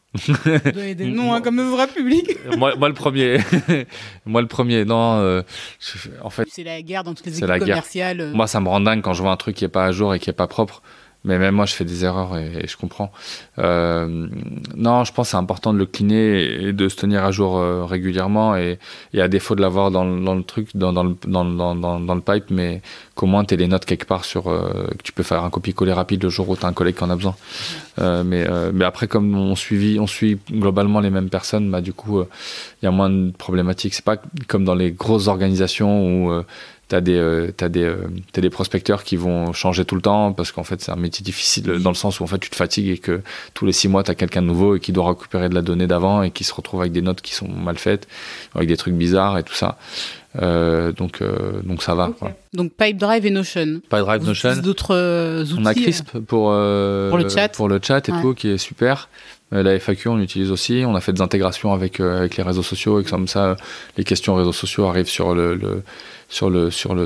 Donner des noms comme œuvre publique. moi le premier. Non, en fait. C'est la guerre dans toutes les équipes commerciales. Moi, ça me rend dingue quand je vois un truc qui est pas à jour et qui est pas propre. Mais même moi, je fais des erreurs et je comprends. Non, je pense que c'est important de le cleaner et de se tenir à jour régulièrement et à défaut de l'avoir dans le truc, dans le pipe, mais qu'au moins t'aies les notes quelque part sur que tu peux faire un copier-coller rapide le jour où t'as un collègue qui en a besoin. Mais après, comme on suit globalement les mêmes personnes, bah du coup, il y a moins de problématiques. C'est pas comme dans les grosses organisations où t'as des prospecteurs qui vont changer tout le temps parce qu'en fait c'est un métier difficile dans le sens où en fait tu te fatigues et que tous les 6 mois t'as quelqu'un de nouveau et qui doit récupérer de la donnée d'avant et qui se retrouve avec des notes qui sont mal faites, avec des trucs bizarres et tout ça. Donc ça va. Okay. Quoi. Donc Pipedrive et Notion. Pipedrive, Notion. D'autres outils. On a Crisp pour le chat et tout, qui est super. La FAQ, on l'utilise aussi. On a fait des intégrations avec les réseaux sociaux et comme ça, les questions réseaux sociaux arrivent sur le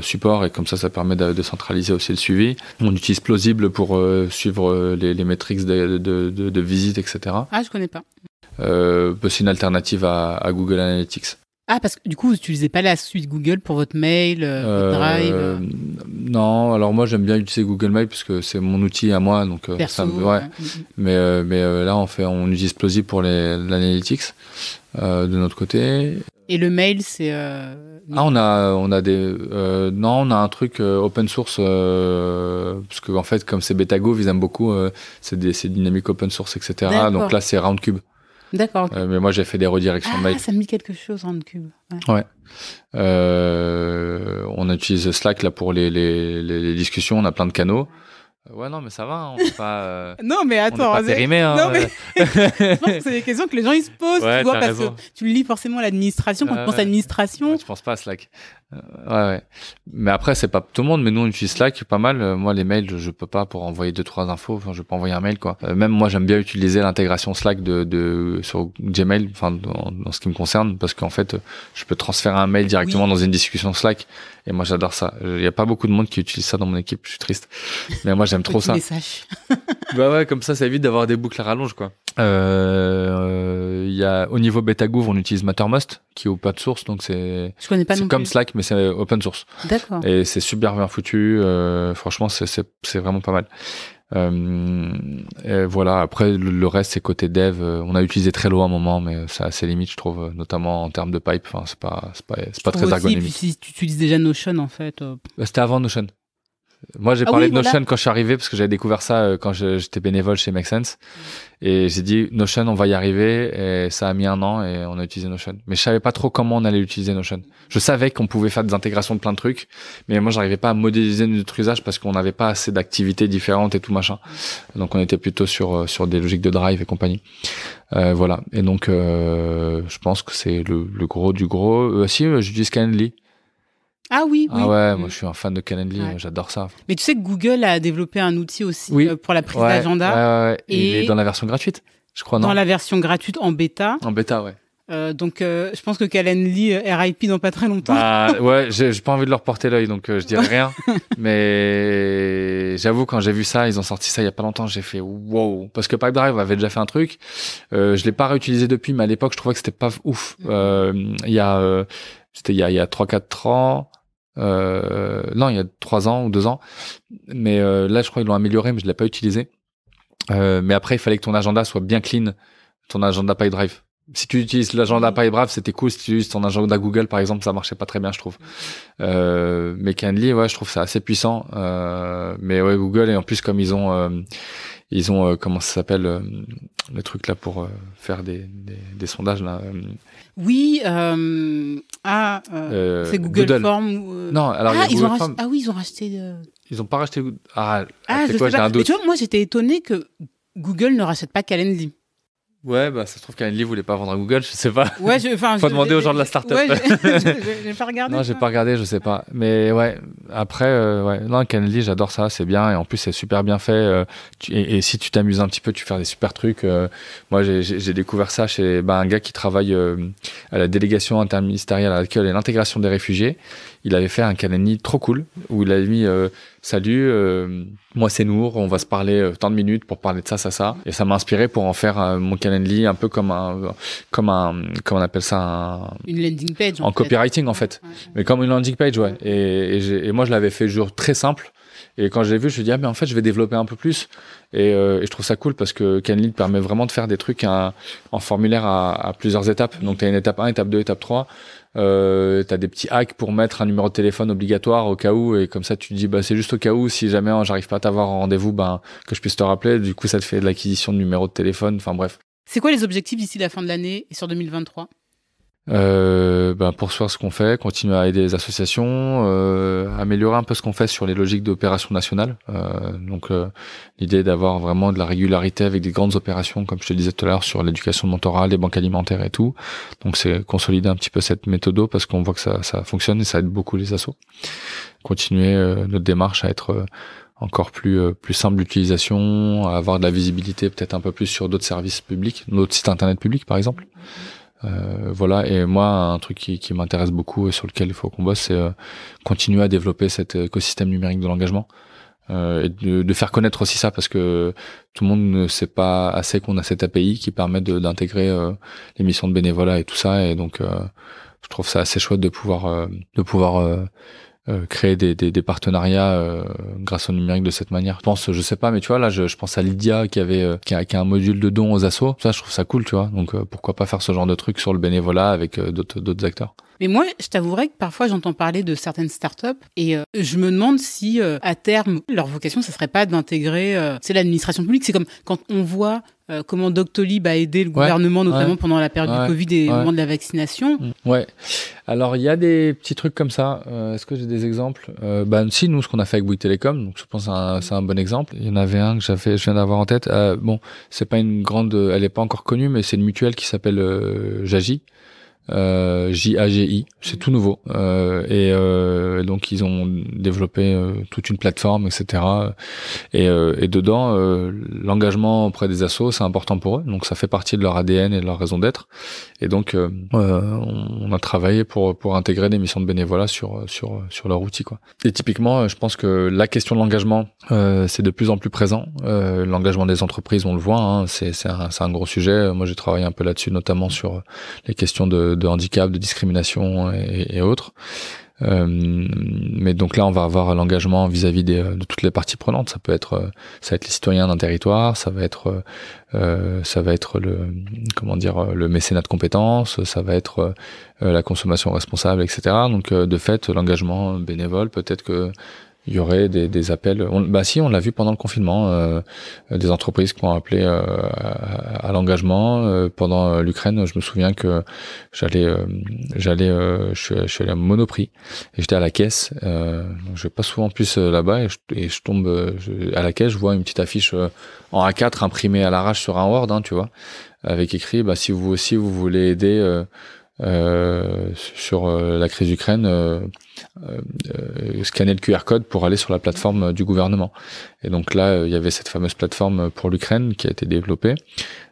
support et comme ça permet de centraliser aussi le suivi. On utilise Plausible pour suivre les métriques de visite, etc. Ah, je connais pas. C'est une alternative à Google Analytics. Ah, parce que du coup, vous n'utilisez pas la suite Google pour votre mail, votre Drive Non, alors moi, j'aime bien utiliser Google Mail parce que c'est mon outil à moi. Donc, perso, ouais. Mais là, on utilise Plausible pour l'analytics de notre côté. Et le mail, c'est... on a des... non, on a un truc open source parce que en fait, comme c'est Betago, ils aiment beaucoup, c'est dynamique open source, etc. D'accord. Donc là, c'est Roundcube. D'accord. Okay. Mais moi, j'ai fait des redirections mail. Ah, ça me dit quelque chose, Roundcube. Ouais. On utilise Slack là pour les discussions. On a plein de canaux. Ouais, non, mais ça va. Hein, on n'est pas. Non, mais attends. On n'est pas périmé. Hein, non, mais je pense que c'est des questions que les gens ils se posent. Ouais, tu vois, parce raison. que tu lis forcément l'administration. Quand tu penses à l'administration. Ouais, je pense pas à Slack. Ouais. Mais après, c'est pas tout le monde. Mais nous, on utilise Slack pas mal. Moi, les mails, je peux pas pour envoyer 2-3 infos. Enfin, je peux envoyer un mail, quoi. Même moi, j'aime bien utiliser l'intégration Slack sur Gmail. Enfin, dans ce qui me concerne, parce qu'en fait, je peux transférer un mail directement dans une discussion Slack. Et moi, j'adore ça. Il y a pas beaucoup de monde qui utilise ça dans mon équipe. Je suis triste. Mais moi, j'aime trop ça. Bah ouais, comme ça évite d'avoir des boucles à rallonge, quoi. Y a, au niveau Betago, on utilise Mattermost, qui est open source, donc je connais pas c'est comme plus. Slack, mais c'est open source. D'accord. Et c'est super bien foutu. Franchement, c'est vraiment pas mal. Et voilà. Après, le reste, c'est côté dev. On a utilisé Trello à un moment, mais c'est assez limite, je trouve, notamment en termes de pipe. Enfin, c'est pas très ergonomique. Puis si tu utilises déjà Notion, en fait. C'était avant Notion. Moi, j'ai parlé de Notion quand je suis arrivé parce que j'avais découvert ça quand j'étais bénévole chez Make Sense. Et j'ai dit, Notion, on va y arriver. Et ça a mis 1 an et on a utilisé Notion. Mais je savais pas trop comment on allait utiliser Notion. Je savais qu'on pouvait faire des intégrations de plein de trucs. Mais moi, j'arrivais pas à modéliser notre usage parce qu'on n'avait pas assez d'activités différentes et tout machin. Donc, on était plutôt sur des logiques de drive et compagnie. Voilà. Et donc, je pense que c'est le gros du gros. Si, j'utilise Calendly. Ah oui, oui. Ah ouais, moi je suis un fan de Calendly, j'adore ça. Mais tu sais que Google a développé un outil aussi pour la prise d'agenda. Ouais. Et il est dans la version gratuite, je crois, non ? Dans la version gratuite en bêta. En bêta, ouais. Donc je pense que Calendly RIP dans pas très longtemps. Ouais, j'ai pas envie de leur porter l'œil, donc je dirais rien. Mais j'avoue, quand j'ai vu ça, ils ont sorti ça il y a pas longtemps, j'ai fait wow. Parce que Pipedrive avait déjà fait un truc. Je l'ai pas réutilisé depuis, mais à l'époque, je trouvais que c'était pas ouf. C'était il y a 3-4 ans. Non, il y a 3 ans ou 2 ans. Mais là, je crois qu'ils l'ont amélioré, mais je l'ai pas utilisé. Mais après, il fallait que ton agenda soit bien clean, ton agenda Pipedrive. Si tu utilises l'agenda Pipedrive, c'était cool. Si tu utilises ton agenda Google, par exemple, ça marchait pas très bien, je trouve. Mais Calendly, ouais, je trouve ça assez puissant. Mais ouais, Google, et en plus, comme ils ont comment ça s'appelle, le truc là pour faire des sondages là. Oui, c'est Google Form. Non, alors ils ont racheté. Ah oui, ils ont racheté. Ils ont pas racheté. C'est quoi, j'ai un doute. Mais tu vois, moi j'étais étonné que Google ne rachète pas Calendly. Ouais, ça se trouve Calendly voulait pas vendre à Google, je sais pas. Ouais, faut demander aux gens de la startup. Ouais, j'ai pas regardé. Non, j'ai pas regardé, je sais pas. Mais ouais, après, non, Calendly, j'adore ça, c'est bien et en plus c'est super bien fait. Et si tu t'amuses un petit peu, tu fais des super trucs. Moi, j'ai découvert ça chez un gars qui travaille à la délégation interministérielle à l'accueil et l'intégration des réfugiés. Il avait fait un Calendly trop cool où il avait mis salut, moi c'est Nour, on va se parler tant de minutes pour parler de ça. Et ça m'a inspiré pour en faire mon Calendly un peu comme comment on appelle ça, une landing page. En copywriting en fait. Ouais. Mais comme une landing page, ouais. Et moi je l'avais fait jour très simple. Et quand je l'ai vu, je me suis dit, mais en fait, je vais développer un peu plus. Et je trouve ça cool parce que Calendly te permet vraiment de faire des trucs en formulaire à plusieurs étapes. Donc, tu as une étape 1, étape 2, étape 3. Tu as des petits hacks pour mettre un numéro de téléphone obligatoire au cas où. Et comme ça, tu te dis, c'est juste au cas où, si jamais j'arrive pas à t'avoir en rendez-vous, que je puisse te rappeler. Du coup, ça te fait de l'acquisition de numéro de téléphone. Enfin, bref. C'est quoi les objectifs d'ici la fin de l'année et sur 2023 ? Poursuivre ce qu'on fait, continuer à aider les associations, améliorer un peu ce qu'on fait sur les logiques d'opération nationale. Donc l'idée d'avoir vraiment de la régularité avec des grandes opérations, comme je te disais tout à l'heure, sur l'éducation, le mentorat, les banques alimentaires et tout. Donc c'est consolider un petit peu cette méthode parce qu'on voit que ça fonctionne et ça aide beaucoup les assos. Continuer notre démarche à être encore plus simple d'utilisation, à avoir de la visibilité peut-être un peu plus sur d'autres services publics, notre site internet public par exemple. Voilà, et moi un truc qui m'intéresse beaucoup et sur lequel il faut qu'on bosse, c'est continuer à développer cet écosystème numérique de l'engagement et de faire connaître aussi ça, parce que tout le monde ne sait pas assez qu'on a cette API qui permet d'intégrer les missions de bénévolat et tout ça, et donc je trouve ça assez chouette de pouvoir créer des partenariats grâce au numérique de cette manière. Je sais pas, mais tu vois, là, je pense à Lydia qui a un module de dons aux assos. Ça, je trouve ça cool, tu vois. Donc, pourquoi pas faire ce genre de truc sur le bénévolat avec d'autres acteurs. Mais moi, je t'avouerais que parfois, j'entends parler de certaines startups et je me demande si, à terme, leur vocation, ça serait pas d'intégrer, l'administration publique. C'est comme quand on voit comment Doctolib a aidé le gouvernement, notamment pendant la période du Covid et au moment de la vaccination. Ouais. Alors, il y a des petits trucs comme ça. Est-ce que j'ai des exemples? Si, nous, ce qu'on a fait avec Bouygues Télécom, donc je pense que c'est un bon exemple. Il y en avait un que je viens d'avoir en tête. C'est pas une grande, elle est pas encore connue, mais c'est une mutuelle qui s'appelle Jagi. JAGI, c'est tout nouveau, et donc ils ont développé toute une plateforme, etc. Et dedans, l'engagement auprès des assos, c'est important pour eux, donc ça fait partie de leur ADN et de leur raison d'être. Et donc on a travaillé pour intégrer des missions de bénévolat sur leur outil, quoi. Et typiquement, je pense que la question de l'engagement, c'est de plus en plus présent. L'engagement des entreprises, on le voit, hein, c'est un gros sujet. Moi, j'ai travaillé un peu là-dessus, notamment sur les questions de handicap, de discrimination et autres. Mais donc là, on va avoir l'engagement vis-à-vis de toutes les parties prenantes. Ça va être les citoyens d'un territoire, ça va être le mécénat de compétences, ça va être la consommation responsable, etc. Donc de fait, l'engagement bénévole, peut-être que il y aurait des appels. On l'a vu pendant le confinement, des entreprises qui ont appelé à l'engagement. Pendant l'Ukraine, je me souviens que je suis allé à Monoprix et j'étais à la caisse. Je vais pas souvent plus là-bas et je tombe à la caisse, je vois une petite affiche en A4 imprimée à l'arrache sur un Word, tu vois, avec écrit si vous aussi vous voulez aider sur la crise d'Ukraine, scanner le QR code pour aller sur la plateforme du gouvernement. Et donc là, il y avait cette fameuse plateforme pour l'Ukraine qui a été développée.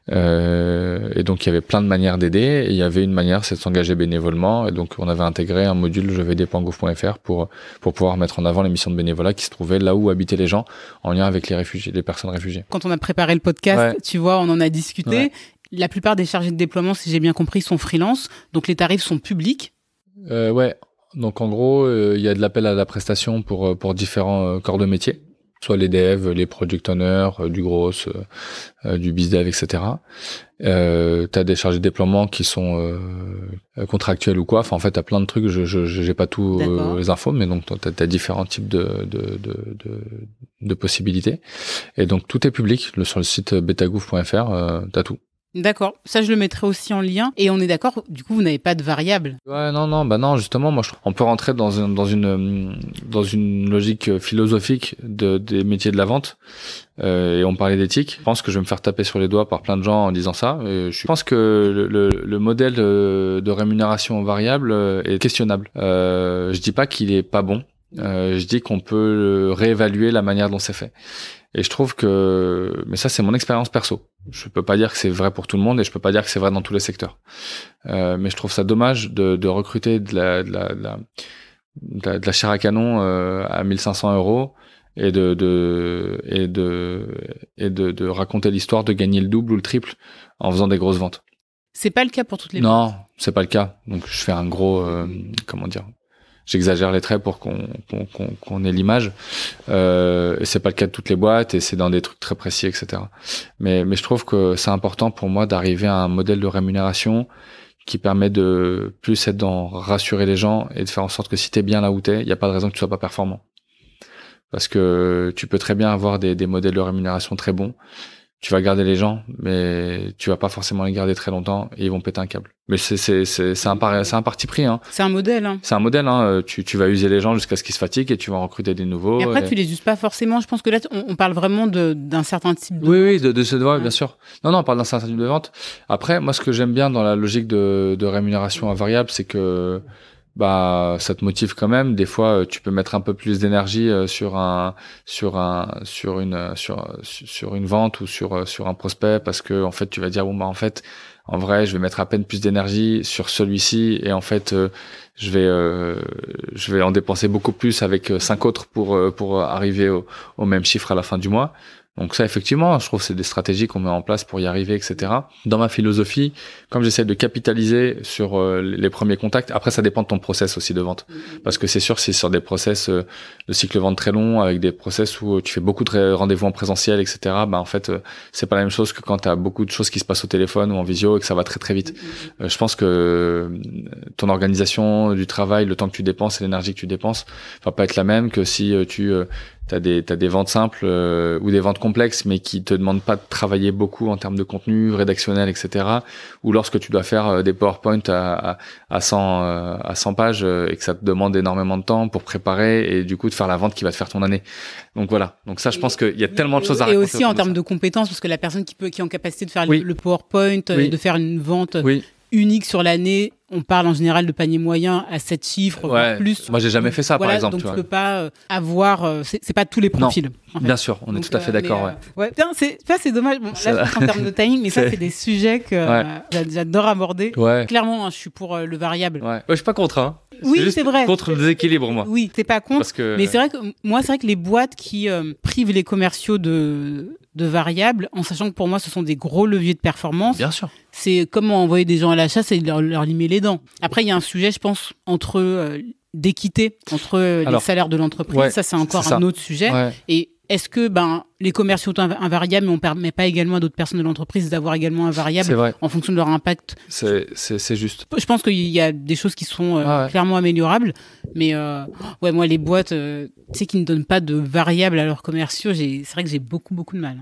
Et donc il y avait plein de manières d'aider. Et il y avait une manière, c'est de s'engager bénévolement. Et donc on avait intégré un module jevaider.gouv.fr pour pouvoir mettre en avant les missions de bénévolat qui se trouvaient là où habitaient les gens, en lien avec les personnes réfugiées. Quand on a préparé le podcast, tu vois, on en a discuté. Ouais. La plupart des chargés de déploiement, si j'ai bien compris, sont freelance, donc les tarifs sont publics. Ouais, donc en gros, il y a de l'appel à la prestation pour différents corps de métier, soit les devs, les product owners, du gros, du bizdev, etc. T'as des chargés de déploiement qui sont contractuels ou quoi. Enfin, en fait, t'as plein de trucs. J'ai pas tous les infos, mais donc t'as différents types de possibilités. Et donc tout est public. Sur le site betagouv.fr, t'as tout. D'accord, ça je le mettrai aussi en lien. Et on est d'accord, du coup vous n'avez pas de variable. Ouais, non, justement, moi on peut rentrer dans une logique philosophique des métiers de la vente. Et on parlait d'éthique. Je pense que je vais me faire taper sur les doigts par plein de gens en disant ça. Je pense que le modèle de rémunération variable est questionnable. Je dis pas qu'il est pas bon. Je dis qu'on peut réévaluer la manière dont c'est fait. Et je trouve mais ça c'est mon expérience perso. Je peux pas dire que c'est vrai pour tout le monde et je peux pas dire que c'est vrai dans tous les secteurs. Mais je trouve ça dommage de recruter de la chair à canon à 1500 € et de raconter l'histoire de gagner le double ou le triple en faisant des grosses ventes. C'est pas le cas pour toutes les Non, c'est pas le cas. Donc je fais un gros j'exagère les traits pour qu'on ait l'image. Et c'est pas le cas de toutes les boîtes et c'est dans des trucs très précis, etc. Mais je trouve que c'est important pour moi d'arriver à un modèle de rémunération qui permet de plus être dans rassurer les gens et de faire en sorte que si t'es bien là où t'es, il y a pas de raison que tu sois pas performant. Parce que tu peux très bien avoir des modèles de rémunération très bons. tu vas garder les gens, mais tu vas pas forcément les garder très longtemps et ils vont péter un câble. Mais c'est un parti pris, hein. C'est un modèle, hein. C'est un modèle, hein. Tu vas user les gens jusqu'à ce qu'ils se fatiguent et tu vas en recruter des nouveaux. Et après, tu les uses pas forcément. Je pense que là, on parle vraiment d'un certain type de Oui, de ce ouais, bien sûr. Non, on parle d'un certain type de vente. Après, moi, ce que j'aime bien dans la logique de rémunération invariable, c'est que ça te motive quand même. Des fois, tu peux mettre un peu plus d'énergie sur une vente ou sur un prospect parce que en fait, tu vas dire en fait, en vrai, je vais mettre à peine plus d'énergie sur celui-ci et en fait, je vais en dépenser beaucoup plus avec 5 autres pour arriver au même chiffre à la fin du mois. Donc ça, effectivement, je trouve que c'est des stratégies qu'on met en place pour y arriver, etc. Dans ma philosophie, comme j'essaie de capitaliser sur les premiers contacts, après ça dépend de ton process aussi de vente. Parce que c'est sûr, c'est sur des process de cycle vente très long, avec des process où tu fais beaucoup de rendez-vous en présentiel, etc. En fait, c'est pas la même chose que quand tu as beaucoup de choses qui se passent au téléphone ou en visio et que ça va très très vite. Je pense que ton organisation du travail, le temps que tu dépenses et l'énergie que tu dépenses va pas être la même que si t'as des ventes simples ou des ventes complexes mais qui te demandent pas de travailler beaucoup en termes de contenu rédactionnel, etc. Ou lorsque tu dois faire des PowerPoint à 100 pages et que ça te demande énormément de temps pour préparer et du coup de faire la vente qui va te faire ton année. Donc voilà. Donc ça, je pense qu'il y a tellement de choses à raconter. Et aussi en termes de compétences, parce que la personne qui est en capacité de faire le PowerPoint, de faire une vente unique sur l'année, on parle en général de panier moyen à 7 chiffres, voire plus. Moi, j'ai jamais fait ça, par exemple. Donc, tu peux pas avoir... c'est pas tous les profils. Non, bien sûr, on est tout à fait d'accord. C'est dommage. Bon, là, en termes de timing, mais ça, c'est des sujets que j'adore aborder. Ouais. Clairement, je suis pour le variable. Ouais. Je suis pas contre, hein. Oui, c'est vrai. Contre le déséquilibre, moi. Oui, t'es pas contre. Mais c'est vrai que les boîtes qui privent les commerciaux de variables, en sachant que pour moi, ce sont des gros leviers de performance. Bien sûr. C'est comme envoyer des gens à la chasse et leur limer les dents. Après, il y a un sujet, je pense, d'équité entre les salaires de l'entreprise. Ça, c'est encore un autre sujet. Ouais. Et est-ce que les commerciaux ont un variable, mais on ne permet pas également à d'autres personnes de l'entreprise d'avoir également un variable en fonction de leur impact? C'est juste. Je pense qu'il y a des choses qui sont clairement améliorables, mais moi, les boîtes qui ne donnent pas de variable à leurs commerciaux, c'est vrai que j'ai beaucoup de mal.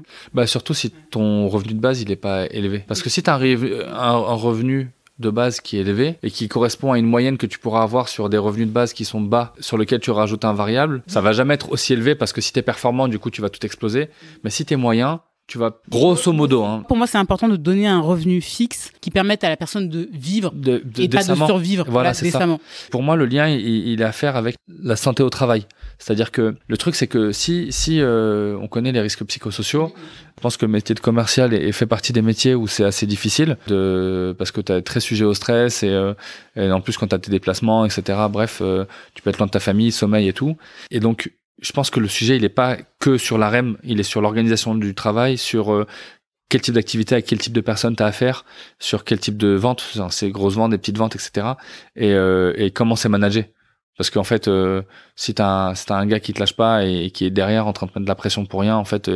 Surtout si ton revenu de base, il n'est pas élevé. Parce que si tu as un revenu de base qui est élevé et qui correspond à une moyenne que tu pourras avoir sur des revenus de base qui sont bas, sur lequel tu rajoutes un variable, ça va jamais être aussi élevé parce que si tu es performant, du coup, tu vas tout exploser. Mais si tu es moyen, tu vas grosso modo. Pour moi, c'est important de donner un revenu fixe qui permette à la personne de vivre et pas de survivre décemment. Pour moi, le lien, il est à faire avec la santé au travail. C'est-à-dire que le truc, c'est que si on connaît les risques psychosociaux, je pense que le métier de commercial fait partie des métiers où c'est assez difficile parce que tu es très sujet au stress et en plus quand tu as tes déplacements, etc. Bref, tu peux être loin de ta famille, sommeil et tout. Et donc, je pense que le sujet, il est pas que sur la REM, il est sur l'organisation du travail, sur quel type d'activité, avec quel type de personnes tu as affaire, sur quel type de vente, ces grosses ventes, des petites ventes, etc. Et comment c'est managé. Parce qu'en fait, si t'as un gars qui te lâche pas et qui est derrière en train de mettre de la pression pour rien, en fait,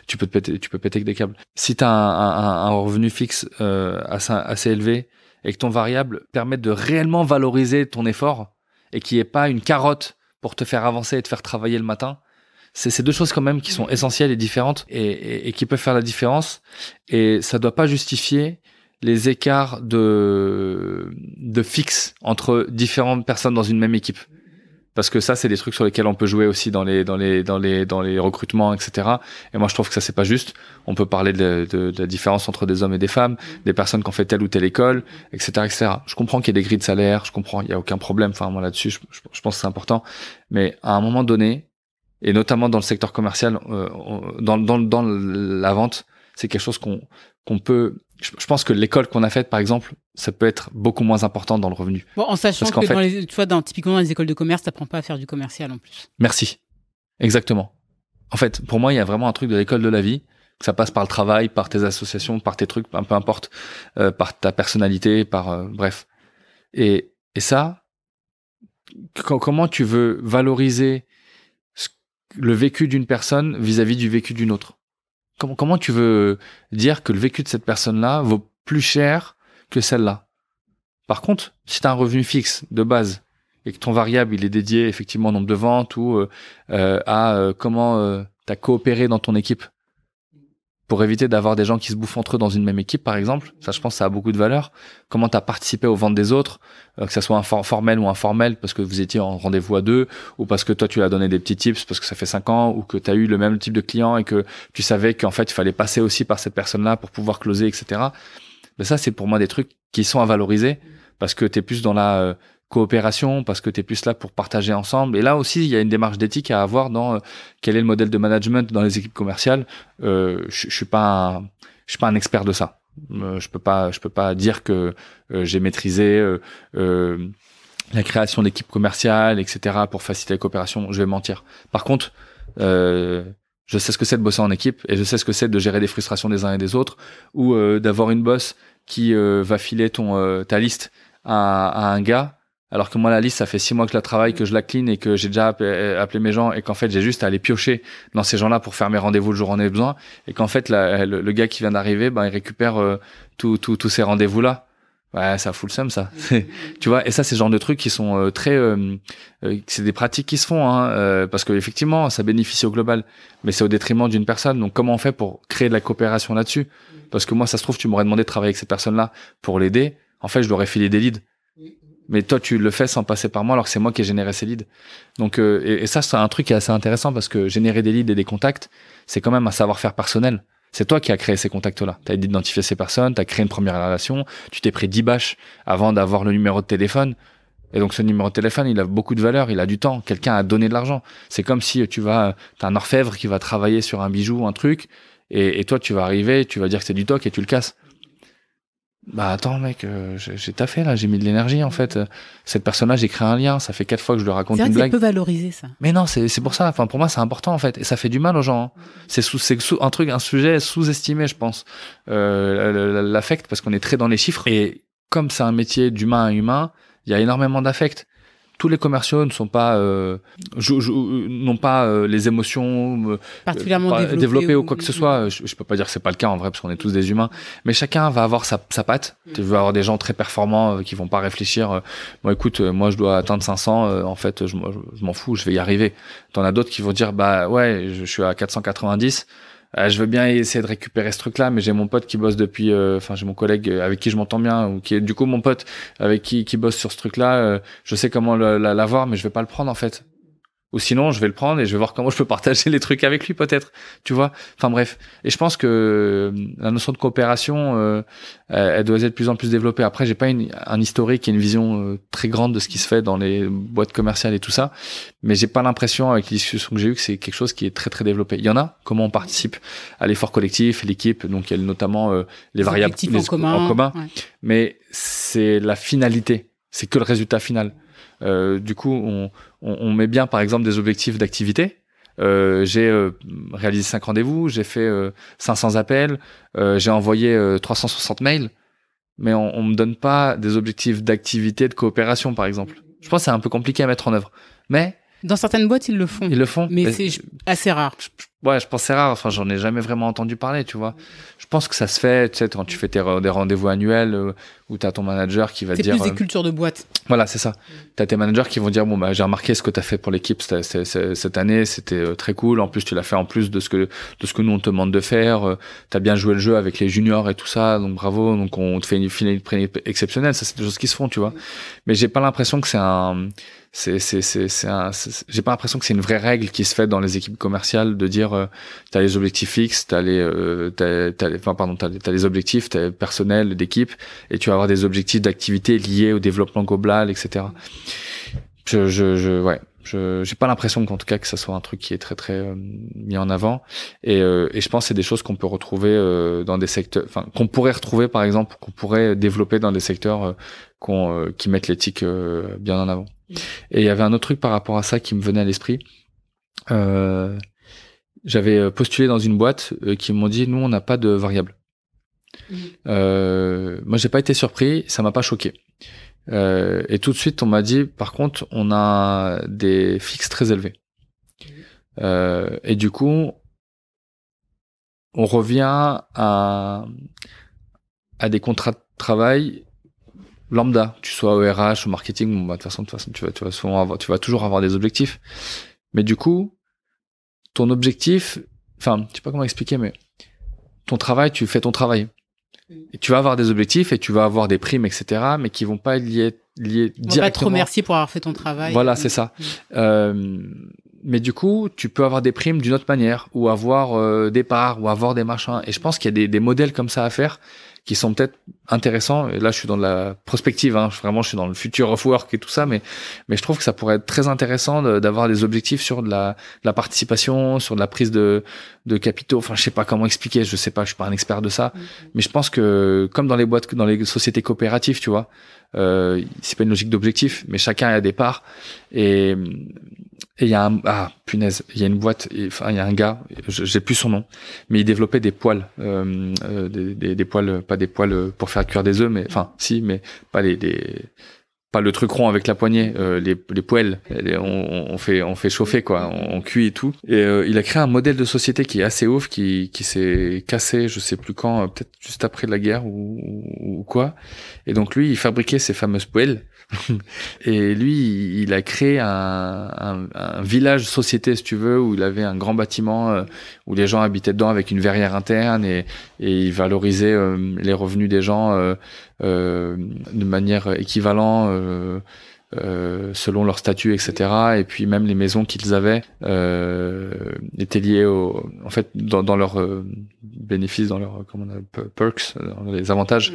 tu peux péter que des câbles. Si t'as un revenu fixe assez élevé et que ton variable permet de réellement valoriser ton effort et qu'il n'y ait pas une carotte pour te faire avancer et te faire travailler le matin, c'est deux choses quand même qui sont essentielles et différentes et qui peuvent faire la différence. Et ça doit pas justifier les écarts de fixe entre différentes personnes dans une même équipe. Parce que ça, c'est des trucs sur lesquels on peut jouer aussi dans les recrutements, etc. Et moi, je trouve que ça, c'est pas juste. On peut parler de la différence entre des hommes et des femmes, des personnes qui ont fait telle ou telle école, etc., etc. Je comprends qu'il y ait des grilles de salaire, je comprends, il y a aucun problème. Enfin, moi, là-dessus, je pense que c'est important. Mais à un moment donné, et notamment dans le secteur commercial, dans la vente, c'est quelque chose qu'on peut. Je pense que l'école qu'on a faite, par exemple, ça peut être beaucoup moins important dans le revenu. Bon, en sachant que tu vois, typiquement dans les écoles de commerce, t'apprends pas à faire du commercial en plus. Merci. Exactement. En fait, pour moi, il y a vraiment un truc de l'école de la vie, que ça passe par le travail, par tes associations, par tes trucs, peu importe, par ta personnalité, bref. Et ça, comment tu veux valoriser le vécu d'une personne vis-à-vis du vécu d'une autre? Comment tu veux dire que le vécu de cette personne-là vaut plus cher que celle-là? Par contre, si tu as un revenu fixe de base et que ton variable il est dédié effectivement au nombre de ventes ou à comment tu as coopéré dans ton équipe pour éviter d'avoir des gens qui se bouffent entre eux dans une même équipe, par exemple. Ça, je pense, ça a beaucoup de valeur. Comment tu as participé aux ventes des autres, que ça soit formel ou informel, parce que vous étiez en rendez-vous à deux, ou parce que toi, tu lui as donné des petits tips parce que ça fait 5 ans, ou que tu as eu le même type de client et que tu savais qu'en fait, il fallait passer aussi par cette personne-là pour pouvoir closer, etc. Mais ça, c'est pour moi des trucs qui sont à valoriser parce que tu es plus dans la coopération, parce que tu es plus là pour partager ensemble. Et là aussi, il y a une démarche d'éthique à avoir dans quel est le modèle de management dans les équipes commerciales. Je suis pas un expert de ça. Je peux pas dire que j'ai maîtrisé la création d'équipes commerciales, etc. pour faciliter la coopération. Je vais mentir. Par contre, je sais ce que c'est de bosser en équipe et je sais ce que c'est de gérer des frustrations des uns et des autres ou d'avoir une boss qui va filer ta liste à un gars. Alors que moi, la liste, ça fait 6 mois que je la travaille, que je la clean et que j'ai déjà appelé mes gens et qu'en fait, j'ai juste à aller piocher dans ces gens-là pour faire mes rendez-vous le jour où on a besoin. Et qu'en fait, le gars qui vient d'arriver, il récupère tous ces rendez-vous-là. Ouais, ça fout le seum, ça. Tu vois, et ça, c'est le genre de trucs qui sont c'est des pratiques qui se font, parce que effectivement, ça bénéficie au global, mais c'est au détriment d'une personne. Donc, comment on fait pour créer de la coopération là-dessus? Parce que moi, ça se trouve, tu m'aurais demandé de travailler avec cette personne-là pour l'aider. En fait, je lui aurais filé des leads. Mais toi, tu le fais sans passer par moi, alors que c'est moi qui ai généré ces leads. Donc, et ça, c'est un truc qui est assez intéressant parce que générer des leads et des contacts, c'est quand même un savoir-faire personnel. C'est toi qui as créé ces contacts-là. Tu as identifié ces personnes, tu as créé une première relation, tu t'es pris 10 bâches avant d'avoir le numéro de téléphone. Et donc, ce numéro de téléphone, il a beaucoup de valeur, il a du temps. Quelqu'un a donné de l'argent. C'est comme si t'as un orfèvre qui va travailler sur un bijou, un truc, et toi, tu vas arriver, tu vas dire que c'est du toc et tu le casses. Bah attends mec, j'ai taffé là, j'ai mis de l'énergie en fait. Cette personne-là, j'ai créé un lien, ça fait 4 fois que je lui raconte une blague. C'est peu valorisé ça. Mais non, c'est pour ça. Enfin pour moi c'est important en fait et ça fait du mal aux gens. C'est un sujet sous-estimé je pense. L'affect parce qu'on est très dans les chiffres et comme c'est un métier d'humain à humain, il y a énormément d'affect. Tous les commerciaux ne sont pas n'ont pas les émotions particulièrement développées ou quoi que ce soit. Je peux pas dire que c'est pas le cas en vrai parce qu'on est tous des humains, mais chacun va avoir sa patte. Tu vas avoir des gens très performants qui vont pas réfléchir. Bon écoute, moi je dois atteindre 500. En fait, je m'en fous, je vais y arriver. T'en as d'autres qui vont dire bah ouais, je suis à 490. Je veux bien essayer de récupérer ce truc-là, mais j'ai mon pote qui bosse depuis, j'ai mon collègue avec qui je m'entends bien, ou qui est du coup mon pote avec qui bosse sur ce truc-là. Je sais comment l'avoir, mais je vais pas le prendre en fait. Ou sinon, je vais le prendre et je vais voir comment je peux partager les trucs avec lui peut-être. Tu vois. Enfin bref. Et je pense que la notion de coopération, elle doit être de plus en plus développée. Après, j'ai pas un historique et une vision très grande de ce qui se fait dans les boîtes commerciales et tout ça, mais j'ai pas l'impression avec les discussions que j'ai eues que c'est quelque chose qui est très très développé. Il y en a. Comment on participe à l'effort collectif, l'équipe. Donc il y a notamment les variables en commun. Ouais. Mais c'est la finalité. C'est que le résultat final. Du coup, on met bien, par exemple, des objectifs d'activité. J'ai réalisé 5 rendez-vous, j'ai fait 500 appels, j'ai envoyé 360 mails, mais on me donne pas des objectifs d'activité, de coopération, par exemple. Je pense que c'est un peu compliqué à mettre en œuvre. Mais dans certaines boîtes, ils le font. Ils le font. Mais c'est assez rare. Ouais, je pense que c'est rare. Enfin, j'en ai jamais vraiment entendu parler, tu vois. Je pense que ça se fait, tu sais, quand tu fais des rendez-vous annuels où t'as ton manager qui va te dire. C'est plus des cultures de boîte. Voilà, c'est ça. T'as tes managers qui vont dire bon bah j'ai remarqué ce que t'as fait pour l'équipe cette année, c'était très cool. En plus, tu l'as fait en plus de ce que nous on te demande de faire. T'as bien joué le jeu avec les juniors et tout ça, donc bravo. Donc on te fait une finale exceptionnelle. Ça, c'est des choses qui se font, tu vois. Mais j'ai pas l'impression que j'ai pas l'impression que c'est une vraie règle qui se fait dans les équipes commerciales de dire t'as les objectifs fixes, t'as les objectifs personnels d'équipe et tu vas avoir des objectifs d'activité liés au développement global, etc. J'ai pas l'impression qu'en tout cas que ça soit un truc qui est très très mis en avant et je pense que c'est des choses qu'on peut retrouver dans des secteurs, enfin qu'on pourrait retrouver par exemple, qu'on pourrait développer dans des secteurs qui mettent l'éthique bien en avant. Et il y avait un autre truc par rapport à ça qui me venait à l'esprit. J'avais postulé dans une boîte qui m'ont dit nous on n'a pas de variable. Moi j'ai pas été surpris, ça m'a pas choqué. Et tout de suite on m'a dit par contre on a des fixes très élevés. Et du coup on revient à des contrats de travail lambda, tu sois au RH, au marketing, bon, bah, de toute façon, tu vas toujours avoir des objectifs. Mais du coup, ton objectif, enfin, je sais pas comment expliquer, mais ton travail, tu fais ton travail. Et tu vas avoir des objectifs et tu vas avoir des primes, etc., mais qui vont pas être liés directement. On va pas te remercier pour avoir fait ton travail. Voilà, c'est ça. Mais du coup, tu peux avoir des primes d'une autre manière, ou avoir des parts, ou avoir des machins. Et je pense qu'il y a des modèles comme ça à faire qui sont peut-être intéressants. Et là, je suis dans la prospective, hein. Vraiment, je suis dans le future of work et tout ça, mais je trouve que ça pourrait être très intéressant d'avoir des objectifs sur de la participation, sur de la prise de capitaux. Enfin, je sais pas comment expliquer, je sais pas, je suis pas un expert de ça, mais je pense que comme dans les sociétés coopératives, tu vois, c'est pas une logique d'objectif, mais chacun a des parts. Et il y a il y a une boîte, enfin il y a un gars, j'ai plus son nom, mais il développait des poêles, des poêles, pas des poêles pour faire cuire des œufs, mais enfin si, mais pas pas le truc rond avec la poignée, les poêles, on fait chauffer quoi, on cuit et tout. Et il a créé un modèle de société qui est assez ouf, qui s'est cassé, je sais plus quand, peut-être juste après la guerre ou quoi. Et donc lui, il fabriquait ces fameuses poêles. Et lui, il a créé un village société, si tu veux, où il avait un grand bâtiment où les gens habitaient dedans avec une verrière interne et il valorisait les revenus des gens de manière équivalente selon leur statut, etc. Et puis même les maisons qu'ils avaient étaient liées en fait dans leurs bénéfices, dans leurs perks, dans les avantages.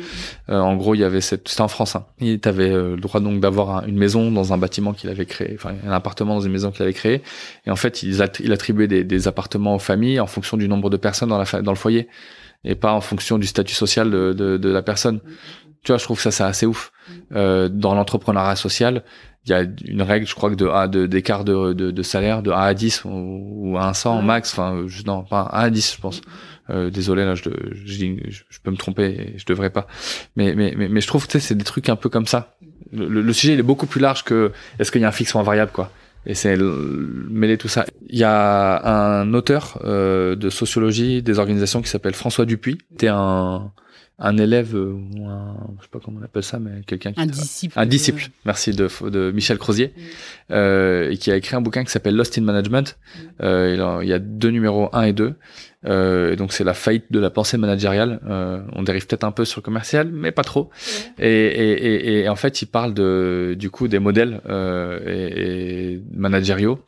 En gros, il y avait c'était en France. Hein. Et t'avais le droit donc d'avoir une maison dans un bâtiment qu'il avait créé, enfin un appartement dans une maison qu'il avait créé. Et en fait, il attribuait des appartements aux familles en fonction du nombre de personnes dans le foyer et pas en fonction du statut social de la personne. Tu vois, je trouve que ça c'est assez ouf. Dans l'entrepreneuriat social, il y a une règle, je crois que d'écart de salaire de 1 à 10 ou à 100 max, enfin non, pas 1 à 10 je pense. Désolé là, je peux me tromper, je devrais pas. Mais je trouve que tu sais, c'est des trucs un peu comme ça. Le sujet il est beaucoup plus large que est-ce qu'il y a un fixe ou un variable quoi. Et c'est mêler tout ça. Il y a un auteur de sociologie des organisations qui s'appelle François Dupuis. C'était un élève ou je sais pas comment on appelle ça, mais quelqu'un qui un disciple, merci, de Michel Crozier, et qui a écrit un bouquin qui s'appelle Lost in Management. Il y a 2 numéros 1 et 2. Et donc c'est la faillite de la pensée managériale. On dérive peut-être un peu sur le commercial, mais pas trop. Et en fait, il parle du coup des modèles et managériaux.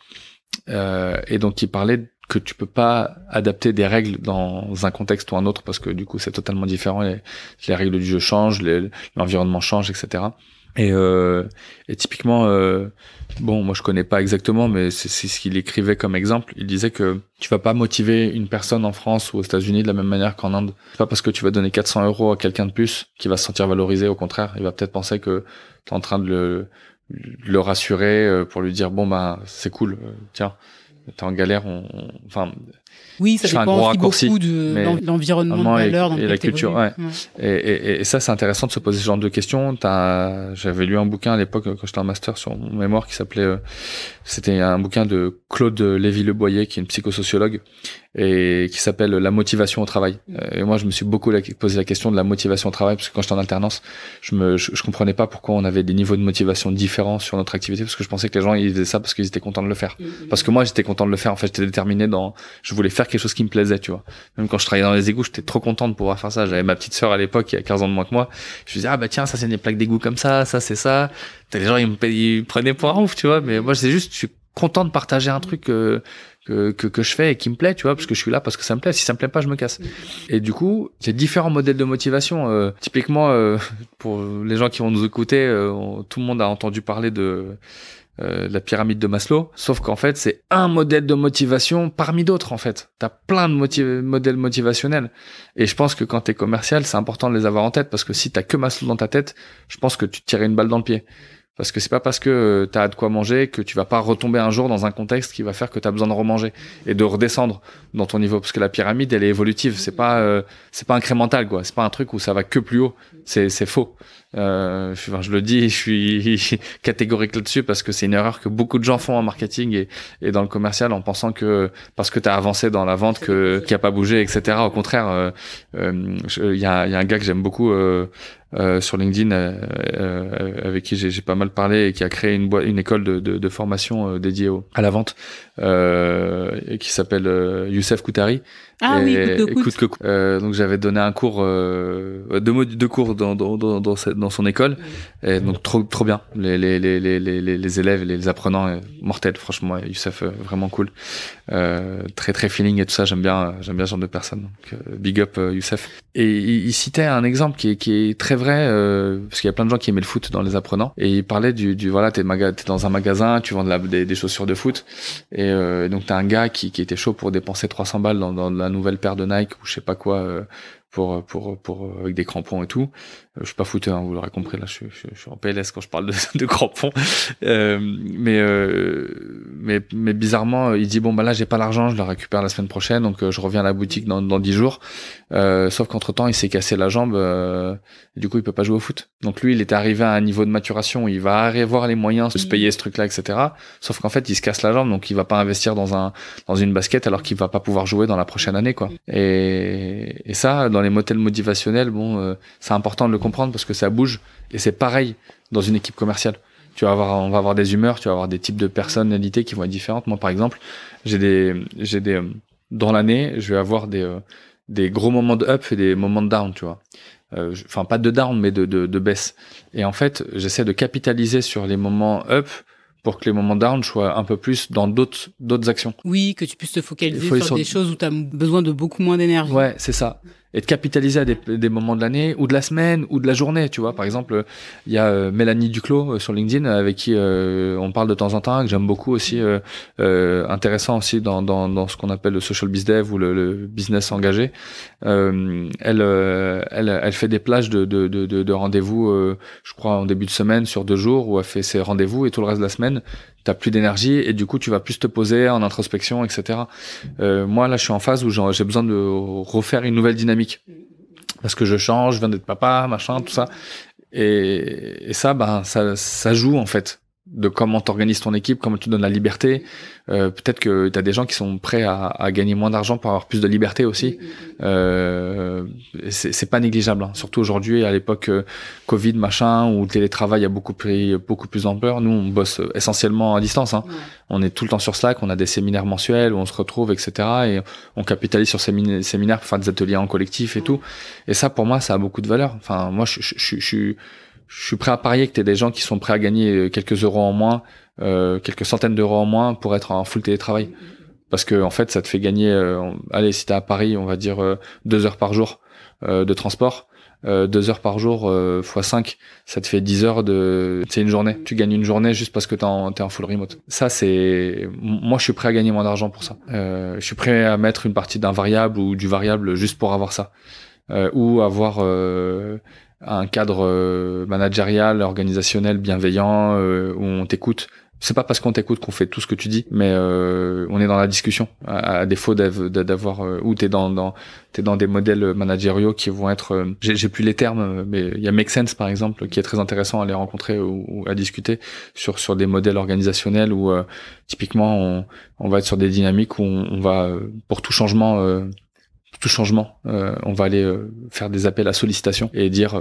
Et donc il parlait que tu peux pas adapter des règles dans un contexte ou un autre parce que du coup c'est totalement différent. Les règles du jeu changent, l'environnement change, etc. Et typiquement, bon, moi je connais pas exactement, mais c'est ce qu'il écrivait comme exemple. Il disait que tu vas pas motiver une personne en France ou aux États-Unis de la même manière qu'en Inde. C'est pas parce que tu vas donner 400 € à quelqu'un de plus qu'il va se sentir valorisé. Au contraire, il va peut-être penser que t'es en train de le rassurer pour lui dire bon bah c'est cool, tiens. T'es en galère, enfin. Oui, ça dépend aussi beaucoup de l'environnement, de valeur, et la culture. Ouais. Et ça, c'est intéressant de se poser ce genre de questions. J'avais lu un bouquin à l'époque quand j'étais en master sur mon mémoire qui s'appelait, c'était un bouquin de Claude Lévy-Leboyer, qui est une psychosociologue, et qui s'appelle La motivation au travail. Et moi, je me suis beaucoup posé la question de la motivation au travail, parce que quand j'étais en alternance, je comprenais pas pourquoi on avait des niveaux de motivation différents sur notre activité, parce que je pensais que les gens, ils faisaient ça parce qu'ils étaient contents de le faire. Parce que moi, j'étais content de le faire. En fait, j'étais déterminé je voulais faire quelque chose qui me plaisait, tu vois. Même quand je travaillais dans les égouts, j'étais trop content de pouvoir faire ça. J'avais ma petite sœur à l'époque, qui a 15 ans de moins que moi. Je me disais, ah bah tiens, ça c'est des plaques d'égout comme ça c'est ça. Les gens, ils me prenaient pour un ouf, tu vois. Mais moi, c'est juste, je suis content de partager un truc que je fais et qui me plaît, tu vois, parce que je suis là parce que ça me plaît. Si ça me plaît pas, je me casse. Et du coup, j'ai différents modèles de motivation. Typiquement, pour les gens qui vont nous écouter, tout le monde a entendu parler de la pyramide de Maslow, sauf qu'en fait c'est un modèle de motivation parmi d'autres. En fait t'as plein de modèles motivationnels, et je pense que quand t'es commercial, c'est important de les avoir en tête, parce que si t'as que Maslow dans ta tête, je pense que tu te tirais une balle dans le pied, parce que c'est pas parce que t'as de quoi manger que tu vas pas retomber un jour dans un contexte qui va faire que t'as besoin de remanger et de redescendre dans ton niveau, parce que la pyramide elle est évolutive, c'est pas incrémental quoi, c'est pas un truc où ça va que plus haut, c'est faux. Je le dis, je suis catégorique là-dessus, parce que c'est une erreur que beaucoup de gens font en marketing et dans le commercial, en pensant que parce que t'as avancé dans la vente qui a pas bougé, etc. Au contraire, il y a un gars que j'aime beaucoup sur LinkedIn, avec qui j'ai pas mal parlé et qui a créé une école de formation dédiée à la vente, qui s'appelle Youssef Koutari. Ah oui, Coûte que coûte. Donc j'avais donné un cours, deux cours dans son école, et donc trop bien. Les élèves, les apprenants, mortels, franchement. Youssef, vraiment cool. Très feeling et tout ça. J'aime bien ce genre de personnes. Donc, big up Youssef. Et il citait un exemple qui est très vrai, parce qu'il y a plein de gens qui aimaient le foot dans les apprenants, et il parlait du voilà, t'es dans un magasin, tu vends des chaussures de foot, et donc t'as un gars qui était chaud pour dépenser 300 balles dans la nouvelle paire de Nike ou je sais pas quoi, pour avec des crampons et tout. Je suis pas footeur, hein, vous l'aurez compris, là je suis en PLS quand je parle de crampons. Mais bizarrement, il dit bon bah là j'ai pas l'argent, je le récupère la semaine prochaine, donc je reviens à la boutique dans 10 jours. Sauf qu'entre-temps, il s'est cassé la jambe, et du coup il peut pas jouer au foot. Donc lui, il était arrivé à un niveau de maturation où il va avoir les moyens de se payer ce truc-là, etc. Sauf qu'en fait, il se casse la jambe, donc il va pas investir dans une basket alors qu'il va pas pouvoir jouer dans la prochaine année, quoi. Et ça, dans les modèles motivationnels, bon, c'est important de le comprendre parce que ça bouge, et c'est pareil dans une équipe commerciale. On va avoir des humeurs, tu vas avoir des types de personnalités qui vont être différentes. Moi, par exemple, dans l'année, je vais avoir des gros moments de up et des moments de down, tu vois. Enfin, pas de down, mais de baisse. Et en fait, j'essaie de capitaliser sur les moments up pour que les moments down soient un peu plus dans d'autres actions. Oui, que tu puisses te focaliser sur des choses où tu as besoin de beaucoup moins d'énergie. Ouais, c'est ça. Et de capitaliser à des moments de l'année ou de la semaine ou de la journée, tu vois. Par exemple, il y a Mélanie Duclos sur LinkedIn avec qui on parle de temps en temps, que j'aime beaucoup aussi, intéressant aussi dans ce qu'on appelle le social biz dev ou le business engagé. Elle fait des plages de rendez-vous, je crois en début de semaine sur 2 jours, où elle fait ses rendez-vous, et tout le reste de la semaine t'as plus d'énergie et du coup tu vas plus te poser en introspection, etc. Moi là je suis en phase où j'ai besoin de refaire une nouvelle dynamique parce que je change, je viens d'être papa, machin, tout ça, et ça joue en fait de comment t'organises ton équipe, comment tu donnes la liberté. Peut-être que t'as des gens qui sont prêts à gagner moins d'argent pour avoir plus de liberté aussi. C'est pas négligeable, hein. Surtout aujourd'hui, à l'époque Covid, machin, où le télétravail a pris beaucoup plus d'ampleur. Nous, on bosse essentiellement à distance, hein. Ouais. On est tout le temps sur Slack, on a des séminaires mensuels où on se retrouve, etc. Et on capitalise sur ces séminaires pour faire des ateliers en collectif et tout. Et ça, pour moi, ça a beaucoup de valeur. Enfin, moi, je suis prêt à parier que t'es des gens qui sont prêts à gagner quelques euros en moins, quelques centaines d'euros en moins pour être en full télétravail. Parce que, en fait, ça te fait gagner, allez, si t'es à Paris, on va dire 2 heures par jour de transport. 2 heures par jour fois 5, ça te fait 10 heures c'est une journée. Tu gagnes une journée juste parce que t'es en full remote. Ça, moi, je suis prêt à gagner moins d'argent pour ça. Je suis prêt à mettre une partie d'un variable ou du variable juste pour avoir ça. Ou avoir un cadre managérial, organisationnel, bienveillant, où on t'écoute. C'est pas parce qu'on t'écoute qu'on fait tout ce que tu dis, mais on est dans la discussion. À défaut d'avoir où t'es dans des modèles managériaux qui vont être, j'ai plus les termes, mais il y a Make Sense par exemple qui est très intéressant à les rencontrer ou à discuter sur des modèles organisationnels où typiquement on va être sur des dynamiques où on va pour tout changement, on va aller faire des appels à sollicitation et dire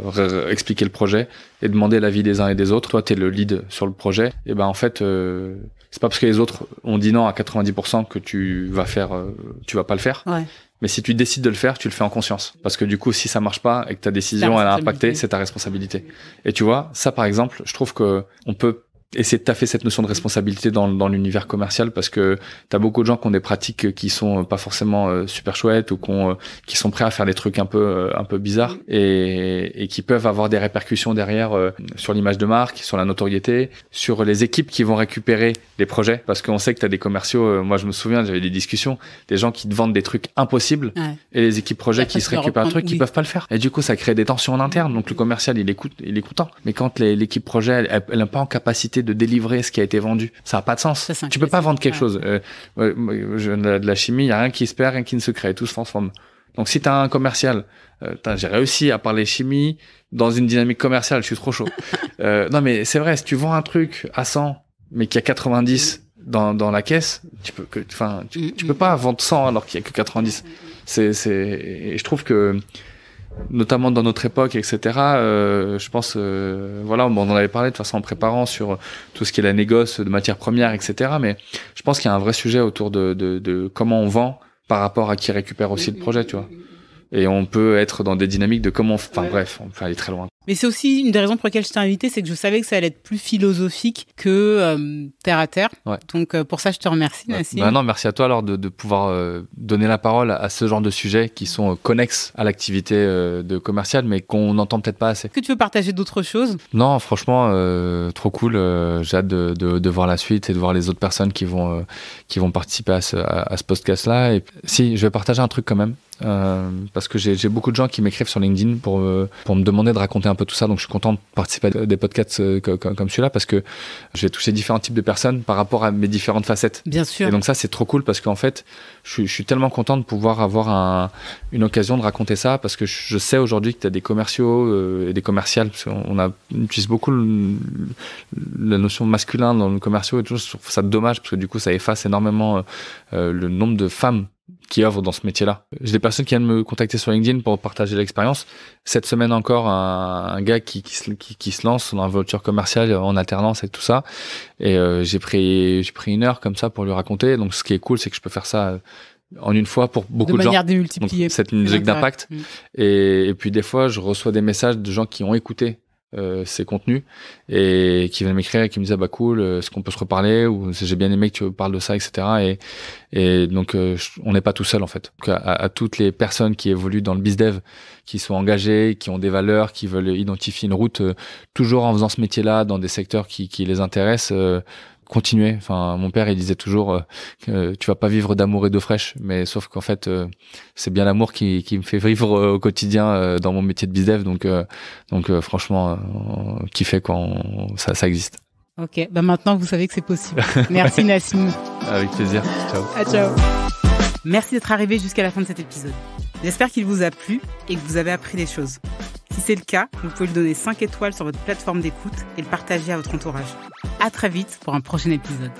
expliquer le projet et demander l'avis des uns et des autres. Toi, t'es le lead sur le projet. Et ben en fait, c'est pas parce que les autres ont dit non à 90% que tu vas pas le faire. Ouais. Mais si tu décides de le faire, tu le fais en conscience. Parce que du coup, si ça marche pas et que ta décision elle a impacté, c'est ta responsabilité. Et tu vois, ça par exemple, je trouve que on peut essayer de taffer cette notion de responsabilité dans l'univers commercial, parce que t'as beaucoup de gens qui ont des pratiques qui sont pas forcément super chouettes ou qui sont prêts à faire des trucs un peu bizarres et qui peuvent avoir des répercussions derrière sur l'image de marque, sur la notoriété, sur les équipes qui vont récupérer les projets, parce qu'on sait que t'as des commerciaux, moi je me souviens, j'avais des discussions, des gens qui te vendent des trucs impossibles, ouais, et les équipes projets qui se récupèrent un truc qui peuvent pas le faire, et du coup ça crée des tensions en interne. Donc le commercial il est content, mais quand l'équipe projet elle n'a pas en capacité de délivrer ce qui a été vendu, ça a pas de sens. Tu peux pas vendre quelque chose. De la chimie, il y a rien qui se perd, rien qui ne se crée, tout se transforme. Donc si t'as un commercial, j'ai réussi à parler chimie dans une dynamique commerciale, je suis trop chaud. Non mais c'est vrai, si tu vends un truc à 100 mais qu'il y a 90 dans la caisse, tu peux pas vendre 100 alors qu'il y a que 90. Et je trouve que notamment dans notre époque, etc. Je pense, voilà, on en avait parlé de toute façon en préparant sur tout ce qui est la négoce de matières premières, etc. Mais je pense qu'il y a un vrai sujet autour de comment on vend par rapport à qui récupère aussi le projet, tu vois. Et on peut être dans des dynamiques de comment... bref, on peut aller très loin. Mais c'est aussi une des raisons pour lesquelles je t'ai invité, c'est que je savais que ça allait être plus philosophique que terre à terre. Ouais. Donc pour ça, je te remercie, Nassim. Non, merci à toi alors de pouvoir donner la parole à ce genre de sujets qui sont connexes à l'activité de commercial, mais qu'on n'entend peut-être pas assez. Est-ce que tu veux partager d'autres choses ? Non, franchement, trop cool. J'ai hâte de voir la suite et de voir les autres personnes qui vont participer à ce podcast-là. Et si, je vais partager un truc quand même. Parce que j'ai beaucoup de gens qui m'écrivent sur LinkedIn pour me demander de raconter un peu tout ça, donc je suis content de participer à des podcasts comme celui-là parce que j'ai touché différents types de personnes par rapport à mes différentes facettes. Bien sûr. Et donc ça c'est trop cool parce qu'en fait je suis tellement content de pouvoir avoir une occasion de raconter ça parce que je sais aujourd'hui que tu as des commerciaux et des commerciales, parce qu'on utilise beaucoup la notion masculin dans le commerciaux et tout, je trouve ça dommage parce que du coup ça efface énormément le nombre de femmes qui œuvrent dans ce métier-là. J'ai des personnes qui viennent me contacter sur LinkedIn pour partager l'expérience. Cette semaine encore, un gars qui se lance dans la voiture commerciale en alternance et tout ça. Et j'ai pris 1 heure comme ça pour lui raconter. Donc ce qui est cool, c'est que je peux faire ça en une fois pour beaucoup de gens. De manière démultipliée. C'est une logique d'impact. Et puis des fois, je reçois des messages de gens qui ont écouté ces contenus et qui viennent m'écrire et qui me disent bah cool, est-ce qu'on peut se reparler, ou j'ai bien aimé que tu parles de ça, etc. Et donc on n'est pas tout seul en fait. Donc, à toutes les personnes qui évoluent dans le bizdev, qui sont engagées, qui ont des valeurs, qui veulent identifier une route, toujours en faisant ce métier-là dans des secteurs qui les intéressent, continuer. Enfin, mon père, il disait toujours que tu vas pas vivre d'amour et d'eau fraîche, mais sauf qu'en fait, c'est bien l'amour qui me fait vivre au quotidien dans mon métier de bizdev. Donc franchement, kiffer quand ça existe. Ok, bah maintenant vous savez que c'est possible. Merci Nassim. Avec plaisir. Ciao. Ciao. Merci d'être arrivé jusqu'à la fin de cet épisode. J'espère qu'il vous a plu et que vous avez appris des choses. Si c'est le cas, vous pouvez lui donner 5 étoiles sur votre plateforme d'écoute et le partager à votre entourage. À très vite pour un prochain épisode.